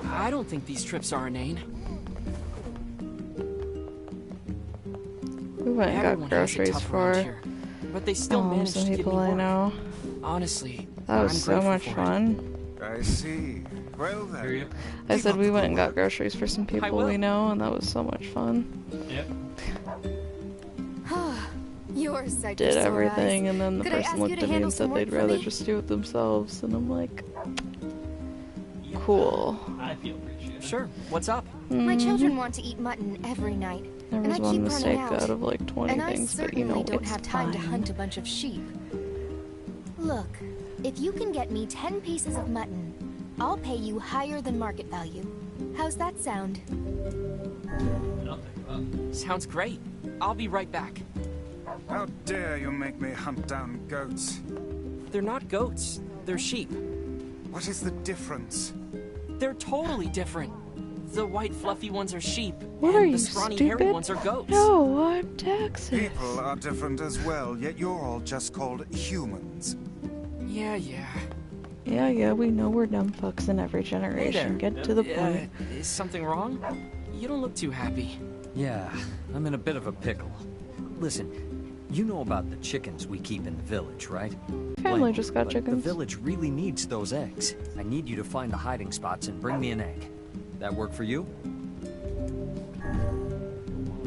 I don't think these trips are inane. We went and got Everyone has it groceries tough around for here, but they still manage some to give me people I work. know. Honestly, That was I'm so grateful much for it. fun. I see. Well Hear then. you? I said we went and got groceries for some people will. we know, and that was so much fun. Yep. You're psycho Did sore everything, eyes. and then the Could I person ask you looked to at me handle and some said they'd work for rather me? just do it themselves, and I'm like, cool. I feel appreciated. Sure, what's up? My children want to eat mutton every night, There and was I one keep mistake running out of like 20 and I things, but certainly you know, don't it's have time to fine. hunt a bunch of sheep. Look, if you can get me 10 pieces of mutton, I'll pay you higher than market value. How's that sound? Sounds great. I'll be right back. How dare you make me hunt down goats? They're not goats. They're sheep. What is the difference? They're totally different. The white fluffy ones are sheep, What and are you, the scrawny stupid? hairy ones are goats. No, I'm Texas. People are different as well, yet you're all just called humans. Yeah. Yeah, we know we're dumb fucks in every generation. Hey there. Get to the point. Is something wrong? You don't look too happy. Yeah, I'm in a bit of a pickle. Listen, you know about the chickens we keep in the village, right? Family Blame just me, got but chickens. The village really needs those eggs. I need you to find the hiding spots and bring me an egg. That work for you?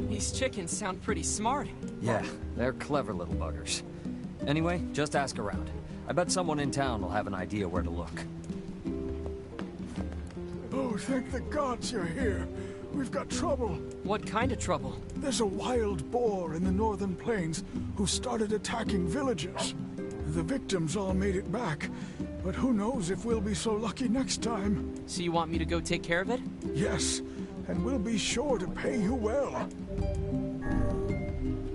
These chickens sound pretty smart. Yeah, they're clever little buggers. Anyway, just ask around. I bet someone in town will have an idea where to look. Oh, thank the gods you're here. We've got trouble. What kind of trouble? There's a wild boar in the northern plains who started attacking villagers. The victims all made it back, but who knows if we'll be so lucky next time. So you want me to go take care of it? Yes, and we'll be sure to pay you well.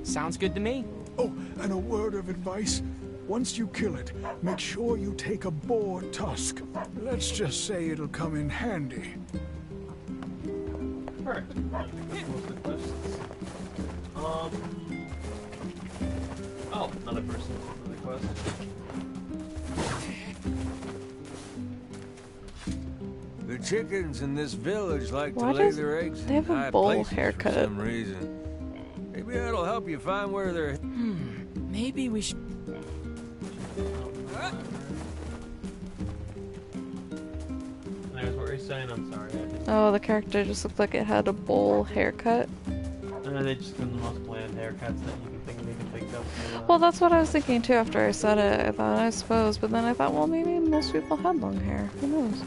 Sounds good to me. Oh, and a word of advice. Once you kill it, make sure you take a boar tusk. Let's just say it'll come in handy. Alright. Most of the questions. Oh, another person. Another quest. The chickens in this village like Why to lay does their eggs they in have a high bowl places haircut? for some reason. Maybe that'll help you find where they're... Maybe we should... There's what you're saying, I'm sorry. Oh, the character just looked like it had a bowl haircut. And they just been the most bland haircuts that you can think of. Well, that's what I was thinking too after I said it. I thought, I suppose, but then I thought, well, maybe most people had long hair. Who knows?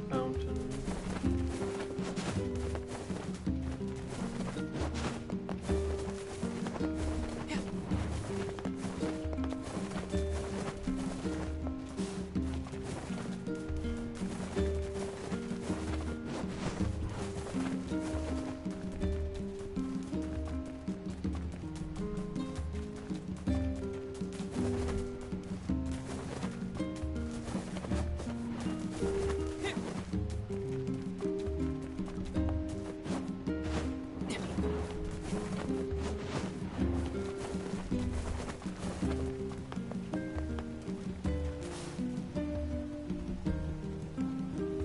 Fountain.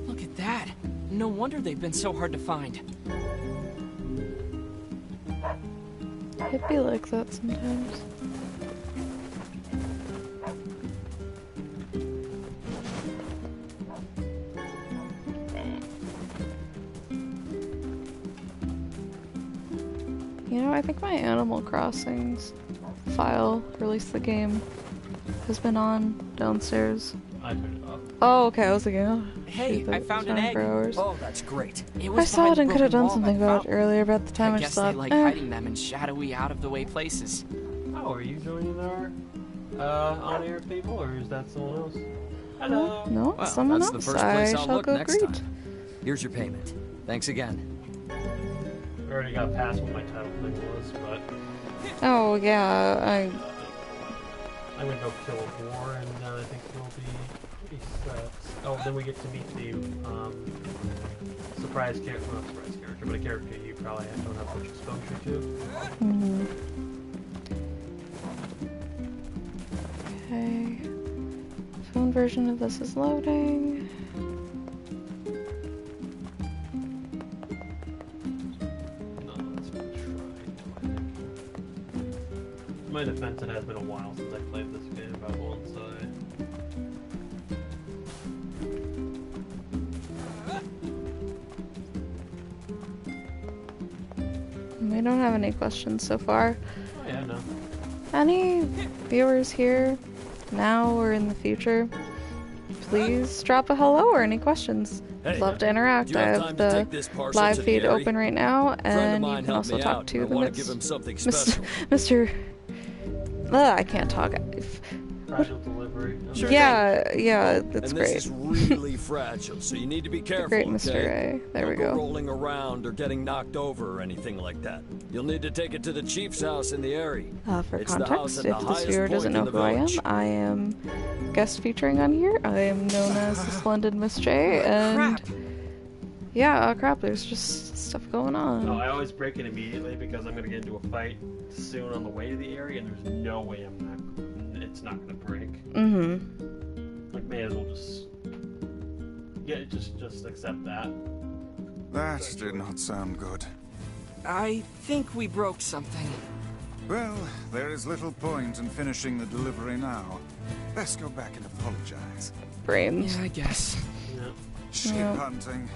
Look at that. No wonder they've been so hard to find. It'd be like that sometimes. You know, I think my Animal Crossings file, release the game, has been on downstairs. I turned it off. Oh, okay, I was thinking, oh, Hey, shoot, I that found was an on egg. for hours. Oh, that's great. It I was saw it behind the and could have broken done wall something by the about it fountain. earlier, but at the time I guess just they thought, like eh. hiding them in shadowy, out-of-the-way places. Oh, are you joining our on-air people, or is that someone else? Hello. No, Well, someone that's else. the first I place I'll shall look go next greet. time. Here's your payment. Thanks again. I already got past what my title thing was, but Oh yeah, I'm gonna go kill a boar, and then I think we'll be pretty set. Oh, then we get to meet the surprise character, well, not surprise character, but a character you probably don't have much exposure to. Okay. Phone version of this is loading. No, let's try. In my defense, it has been a while since I played this game, but I won't say. We don't have any questions so far. Oh yeah, no. Any viewers here now or in the future, please drop a hello or any questions. Hey, I'd love to interact. do you I have have time to the take this parcel live to feed Gary? open right now, A friend of and you mine can helped also me talk out, to and I the want to give him something Mr. special. Mr. I can't talk. Fragile delivery. Sure Yeah, thing. yeah, that's and great. This is really fragile, so you need to be careful. Great, Mr. Okay? A. There we Don't go. rolling around or getting knocked over or anything like that. You'll need to take it to the chief's house in the area. For It's the house context, at if the this highest viewer doesn't know point in who the I am, village. I am guest featuring on here. I am known as the Splendid Miss J, and yeah, crap, there's just stuff going on. No, I always break it immediately because I'm gonna get into a fight soon on the way to the area, and there's no way it's not gonna break. Mm-hmm. Like, may as well just accept that. That did not sound good. I think we broke something. Well, there is little point in finishing the delivery now. Best go back and apologize. Brains. Yeah, I guess. Ship Yeah. hunting.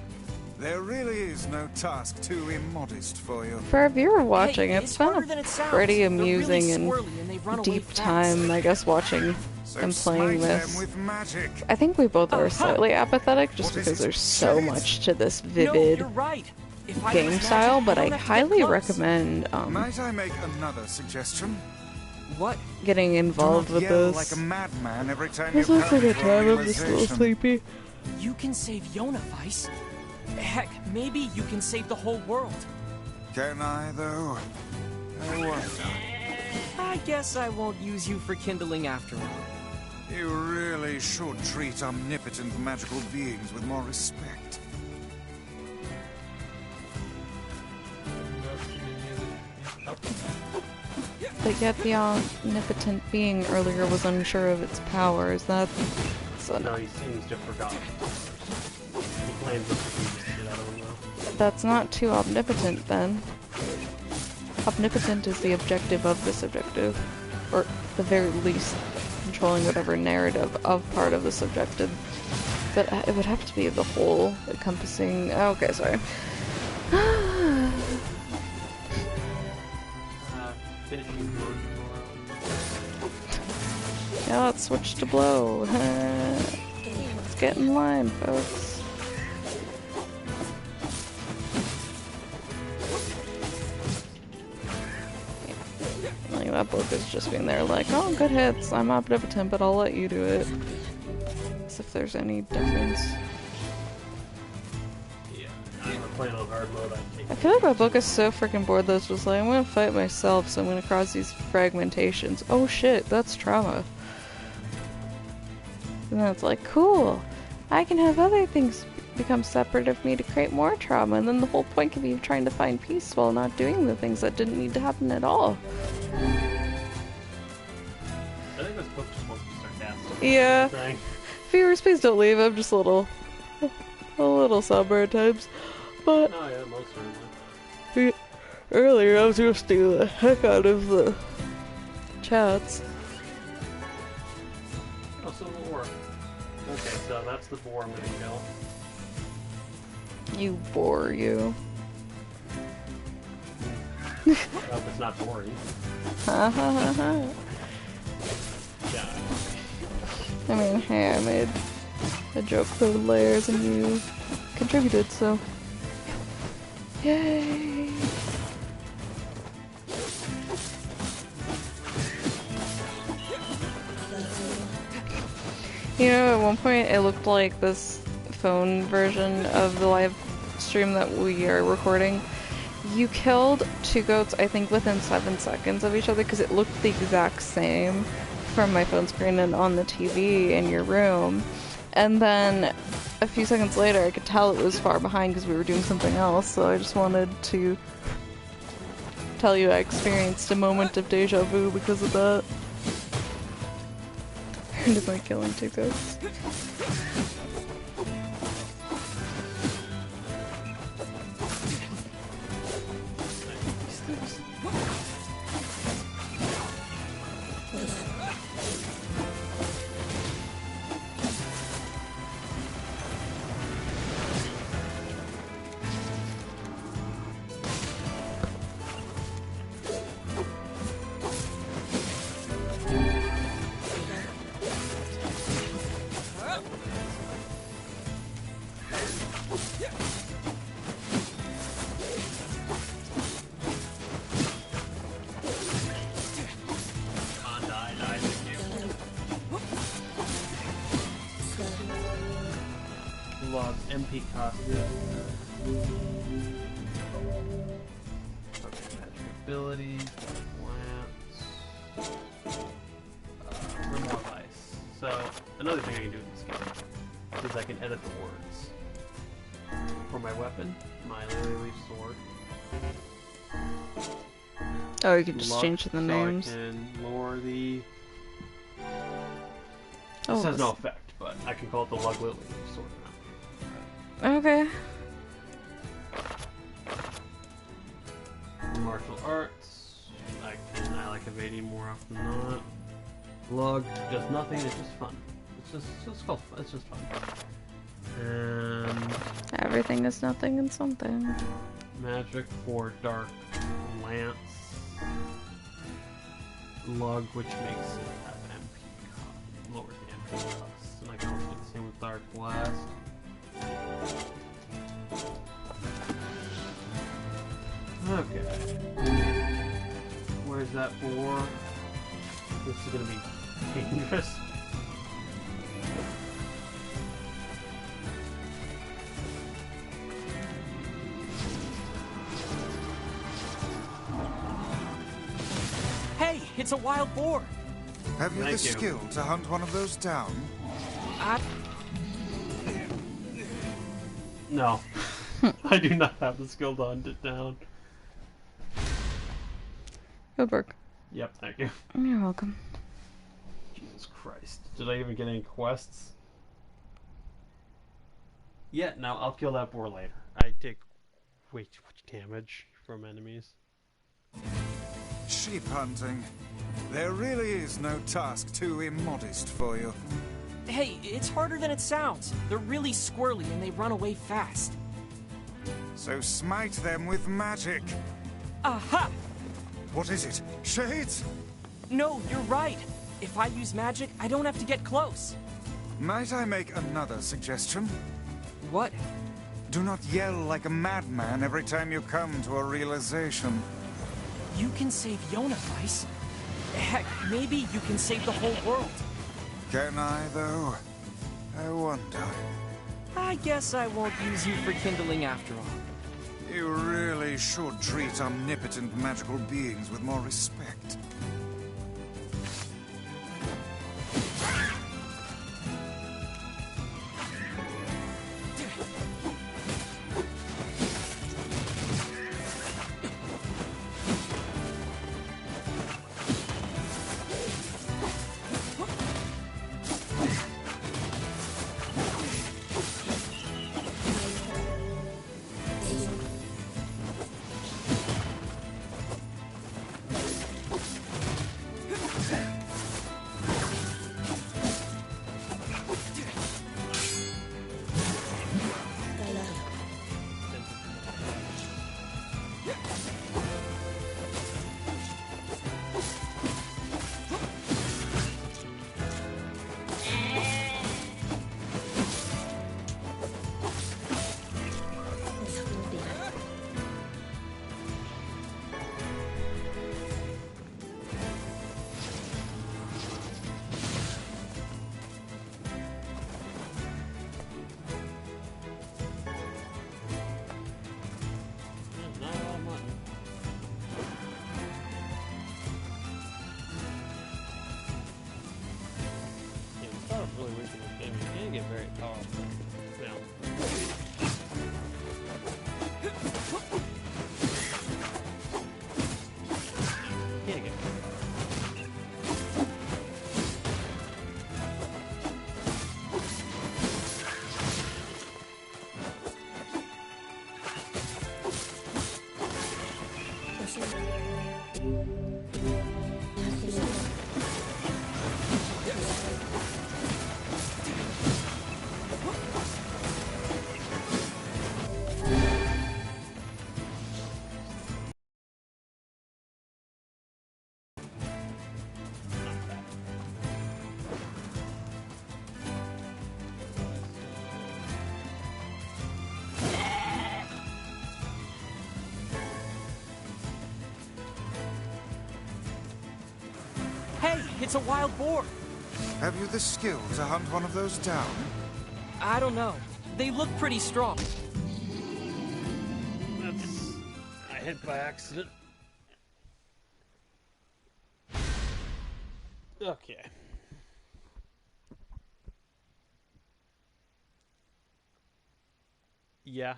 There really is no task too immodest for you. For a viewer watching, Hey, it's been harder than it sounds. pretty They're really amusing swirly and they run and away deep fast. time, I guess, watching So them playing smite this. them with magic. I think we both are slightly apathetic just What is because it? there's so Shit. much to this No, vivid you're right. If I game use style, magic, but you I don't have to get highly close. recommend Might I make another suggestion? What? getting involved Do with not yell this. like a madman every time This you looks come like a to time I'm just a little realization. sleepy. You can save Yona, Weiss. Heck, maybe you can save the whole world. Can I, though? I wonder. I guess I won't use you for kindling after all. You really should treat omnipotent magical beings with more respect. But yet the omnipotent being earlier was unsure of its powers. That's No, he seems to have forgotten. He claims that he just shit out of him though. that's not too omnipotent then. Omnipotent is the objective of this objective, or at the very least, controlling whatever narrative of part of this objective. But it would have to be the whole, encompassing. Oh, okay, sorry. Finishing blows Yeah, let's switch to blow. Let's get in line, folks. Like, that book is just being there like, oh, good hits, I'm omnipotent, but I'll let you do it. As if there's any difference. Yeah, I'm playing on hard mode. I feel like my book is so freaking bored that it's just like, I'm gonna fight myself, so I'm gonna cause these fragmentations. Oh shit, that's trauma. And then it's like, cool, I can have other things become separate of me to create more trauma, and then the whole point can be trying to find peace while not doing the things that didn't need to happen at all. I think this book just wants to be sarcastic. Yeah. Thing. Viewers, please don't leave, I'm just a little somber at times. But Oh yeah, most certainly. earlier I was roasting the heck out of the chats. Oh, so it'll work. Okay, so that's the boar I'm gonna kill. You bore you. I hope it's not boring. Ha ha ha ha. Yeah. I mean, hey, I made a joke for the layers and you contributed, so. Yay! You know, at one point it looked like this phone version of the live stream that we are recording. You killed two goats, I think, within 7 seconds of each other because it looked the exact same from my phone screen and on the TV in your room. And then a few seconds later, I could tell it was far behind because we were doing something else, so I just wanted to tell you I experienced a moment of deja vu because of that. Ended by killing two goats. log MP costume. Okay, magic abilities, lance. Rim of ice. So, another thing I can do in this game is I can edit the words. For my weapon, my Lily Leaf sword. Oh, you can just change the names. So I can lower the... Oh, this has no effect, but I can call it the Lug Lily sword now. Okay. Martial arts. I like evading more often than not. Lug does nothing. It's just fun. It's just fun. And everything is nothing and something. Magic for dark lance. Lug, which makes it have MP cost, lowers the MP cost, and I can also do the same with dark blast. Okay. Where's that for? This is gonna be dangerous. Hey, it's a wild boar. Have you the skill to hunt one of those down? No. I do not have the skill to hunt it down. Good work. Yep, thank you. You're welcome. Jesus Christ. Did I even get any quests? Yeah, no, I'll kill that boar later. I take way too much damage from enemies. Sheep hunting. There really is no task too immodest for you. Hey, it's harder than it sounds. They're really squirrely and they run away fast. So smite them with magic. Aha! What is it? Shades? No, you're right. If I use magic, I don't have to get close. Might I make another suggestion? What? Do not yell like a madman every time you come to a realization. You can save Yona, Weiss. Heck, maybe you can save the whole world. Can I, though? I wonder. I guess I won't use you for kindling after all. You really should treat omnipotent magical beings with more respect. Very powerful. Now. Can't get It's a wild boar. Have you the skill to hunt one of those down? I don't know. They look pretty strong. I hit by accident. Okay. Yeah.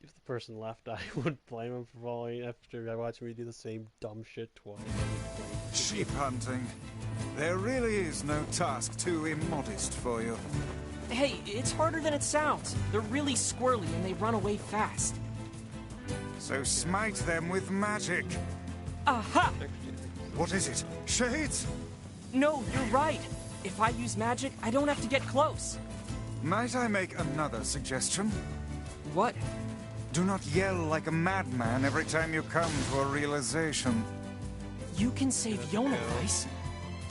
If the person left, I wouldn't blame him for following after I watched me do the same dumb shit twice. Sheep hunting. There really is no task too immodest for you. Hey, it's harder than it sounds. They're really squirrely and they run away fast. So smite them with magic. Aha! What is it? Shades? No, you're right. If I use magic, I don't have to get close. Might I make another suggestion? What? Do not yell like a madman every time you come to a realization. You can save Yona, Weiss.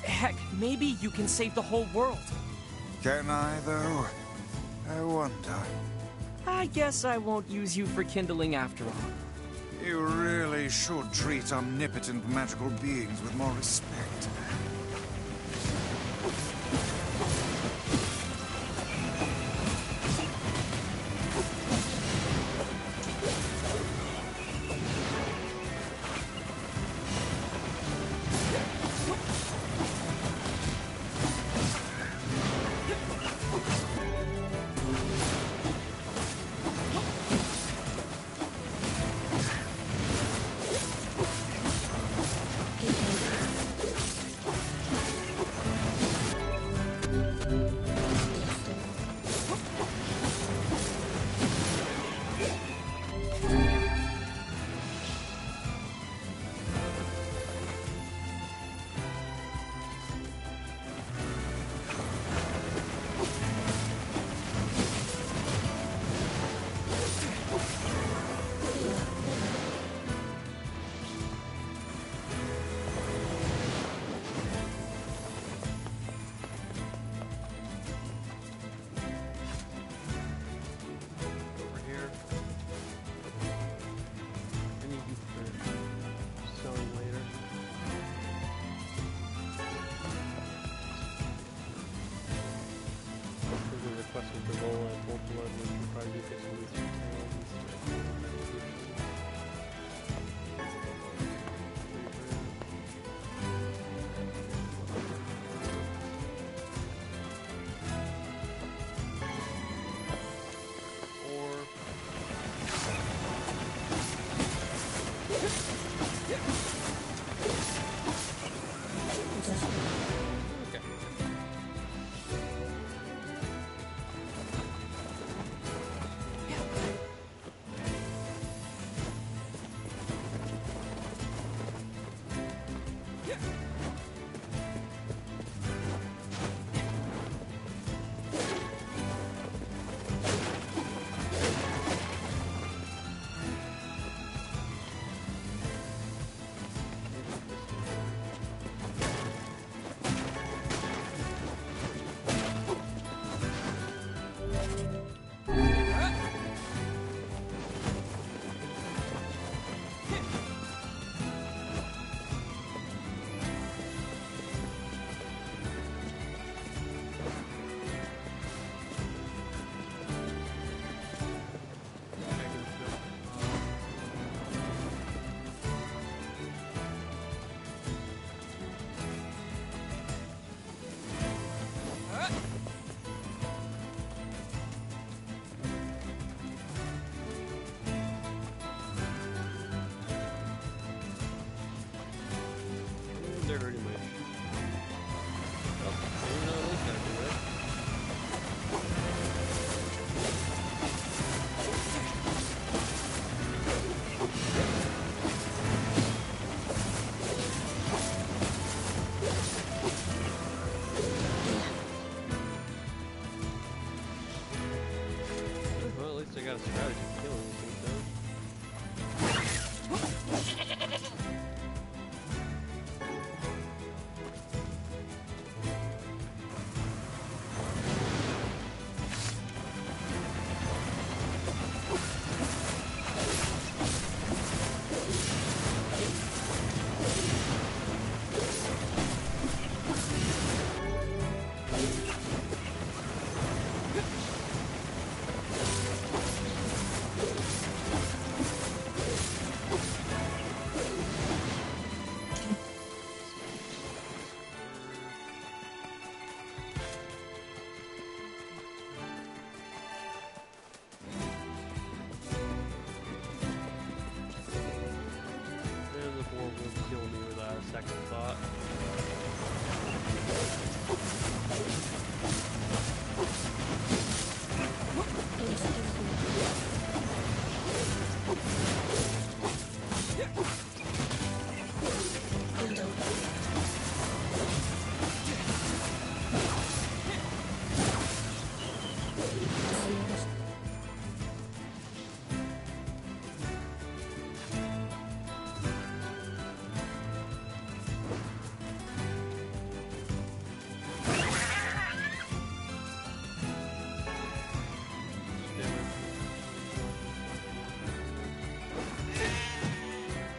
Heck, maybe you can save the whole world. Can I, though? I wonder. I guess I won't use you for kindling after all. You really should treat omnipotent magical beings with more respect.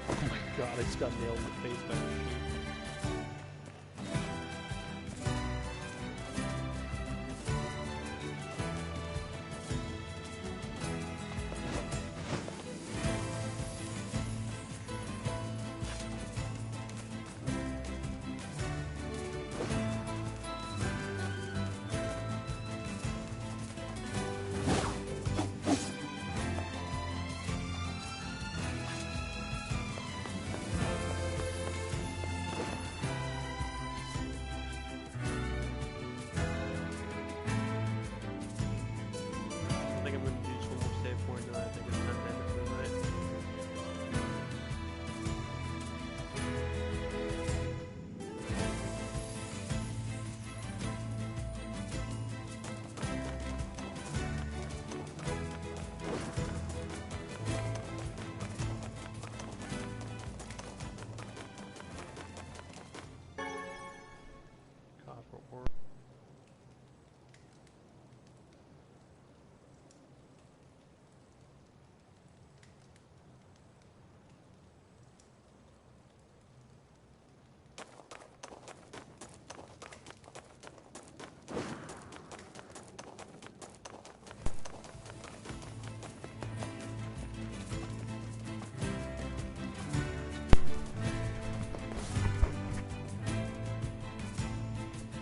Oh my god, I just got nailed in the face by the sheep. I think I'm going to use one more save point, and then I think it's time to end it for the night. Copper ore.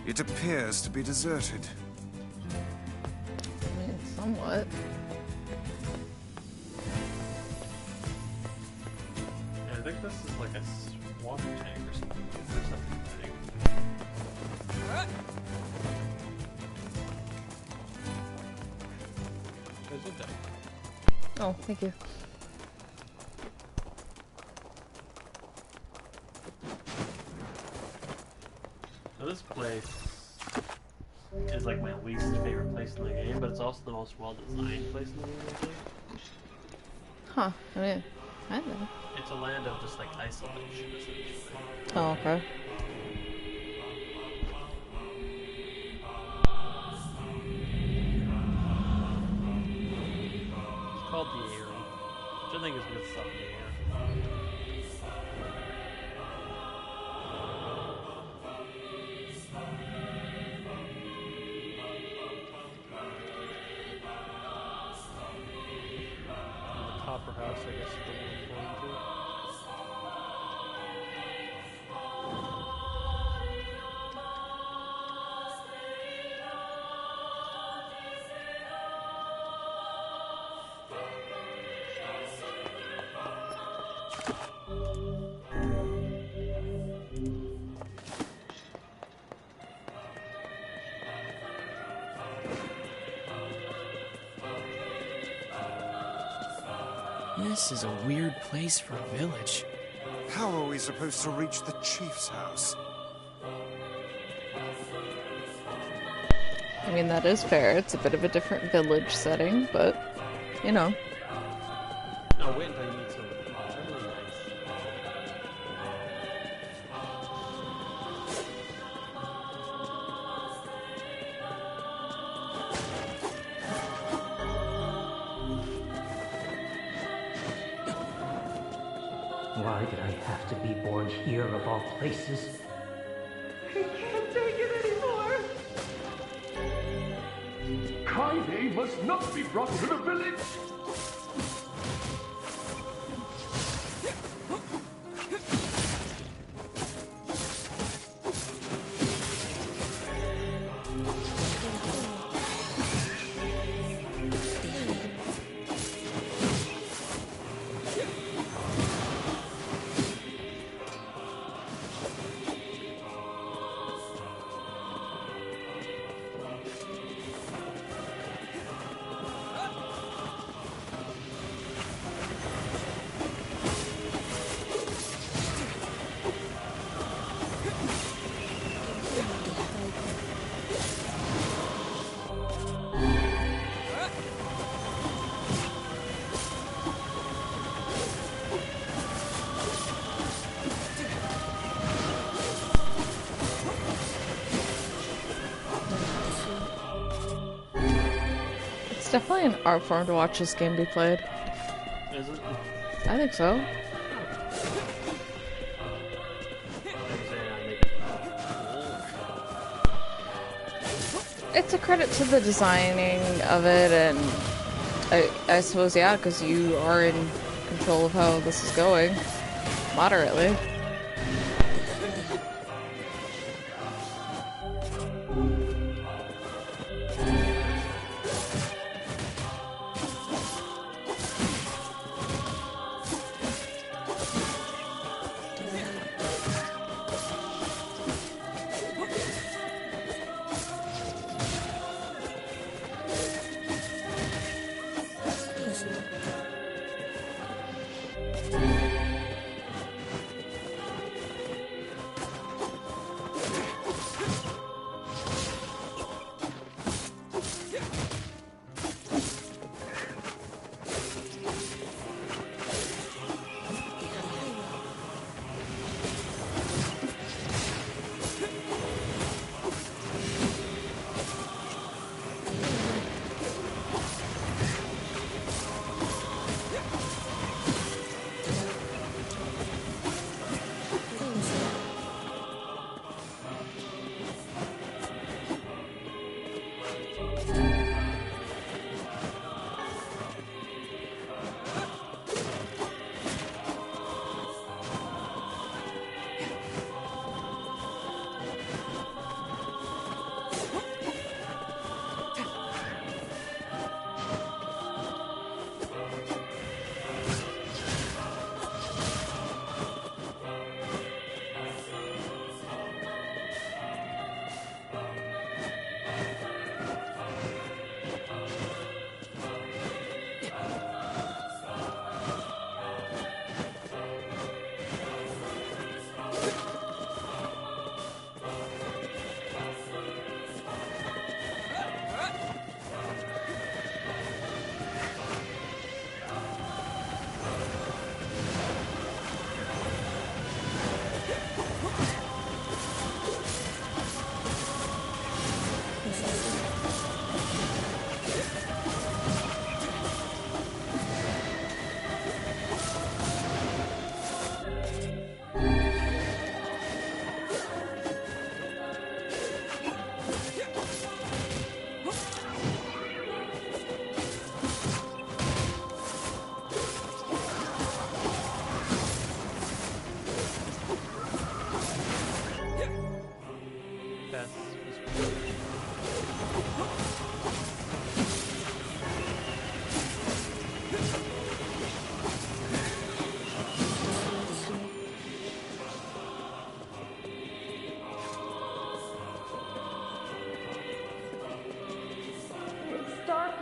It appears to be deserted. I mean, somewhat. Yeah, I think this is like a water tank or something. Or something big. There's a tank. Oh, thank you. So this place is like my least favorite place in the game, but it's also the most well-designed place in the game, I think. Huh. I mean, I don't know. It's a land of just like isolation, essentially. Oh, okay. It's called the Eyrie, which I think is with stuff in the air. Copper house, I guess, is the one I'm going to. This is a weird place for a village. How are we supposed to reach the chief's house? I mean, that is fair. It's a bit of a different village setting, but, you know. No, wait until you meet some of the people. They're really nice. Why did I have to be born here of all places? I can't take it anymore! Kaide must not be brought to the village! definitely an art form to watch this game be played. Is it? I think so. It's a credit to the designing of it, and I suppose, yeah, because you are in control of how this is going. Moderately.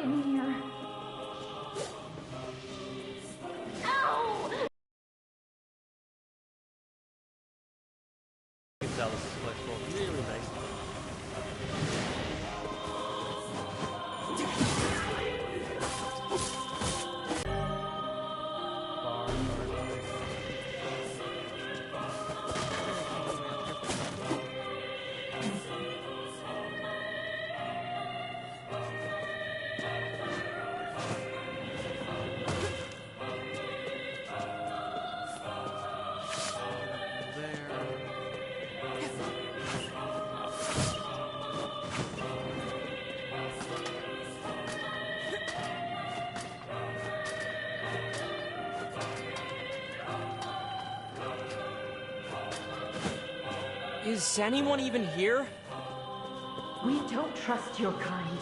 in here. Ow! You can tell this is flexible really nicely. Is anyone even here? We don't trust your kind.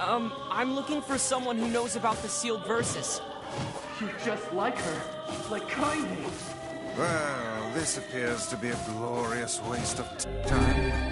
I'm looking for someone who knows about the sealed verses. You're just like her. Like Kaine. Well, this appears to be a glorious waste of time.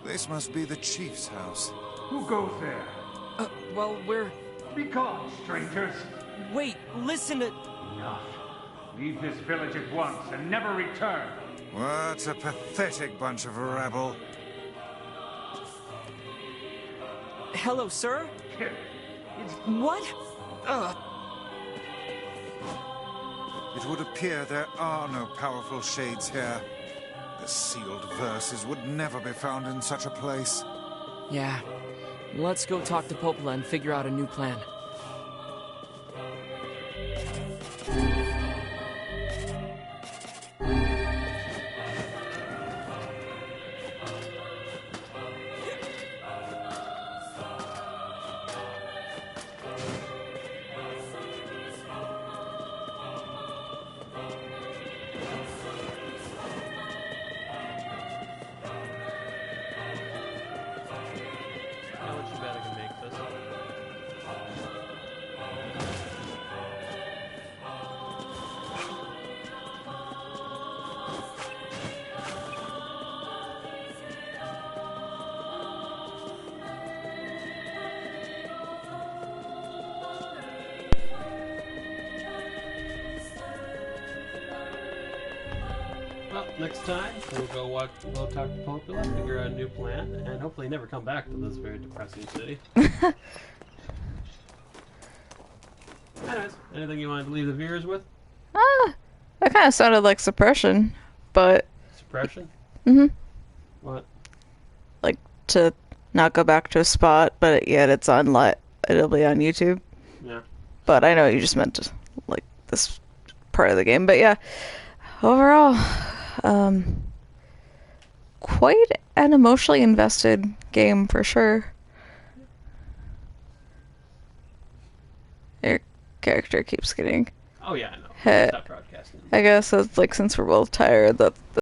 This must be the chief's house. Who goes there? Well, we're... Be gone, strangers. Wait, listen to... Enough. Leave this village at once and never return. What a pathetic bunch of rabble. Hello, sir? It's... What? It would appear there are no powerful shades here. The sealed verses would never be found in such a place. Yeah. Let's go talk to Popola and figure out a new plan. Well, next time we'll we'll talk to Popula, figure out a new plan, and hopefully never come back to this very depressing city. Anyways, anything you wanted to leave the viewers with? That kind of sounded like suppression, but... Suppression? Mm-hmm. What? Like, to not go back to a spot, but yet it's on it'll be on YouTube. Yeah. But I know you just meant, like, this part of the game. But yeah, overall, quite an emotionally invested game for sure. Your character keeps getting Oh yeah, I know. hit. Stop broadcasting. I guess it's like, since we're both tired, that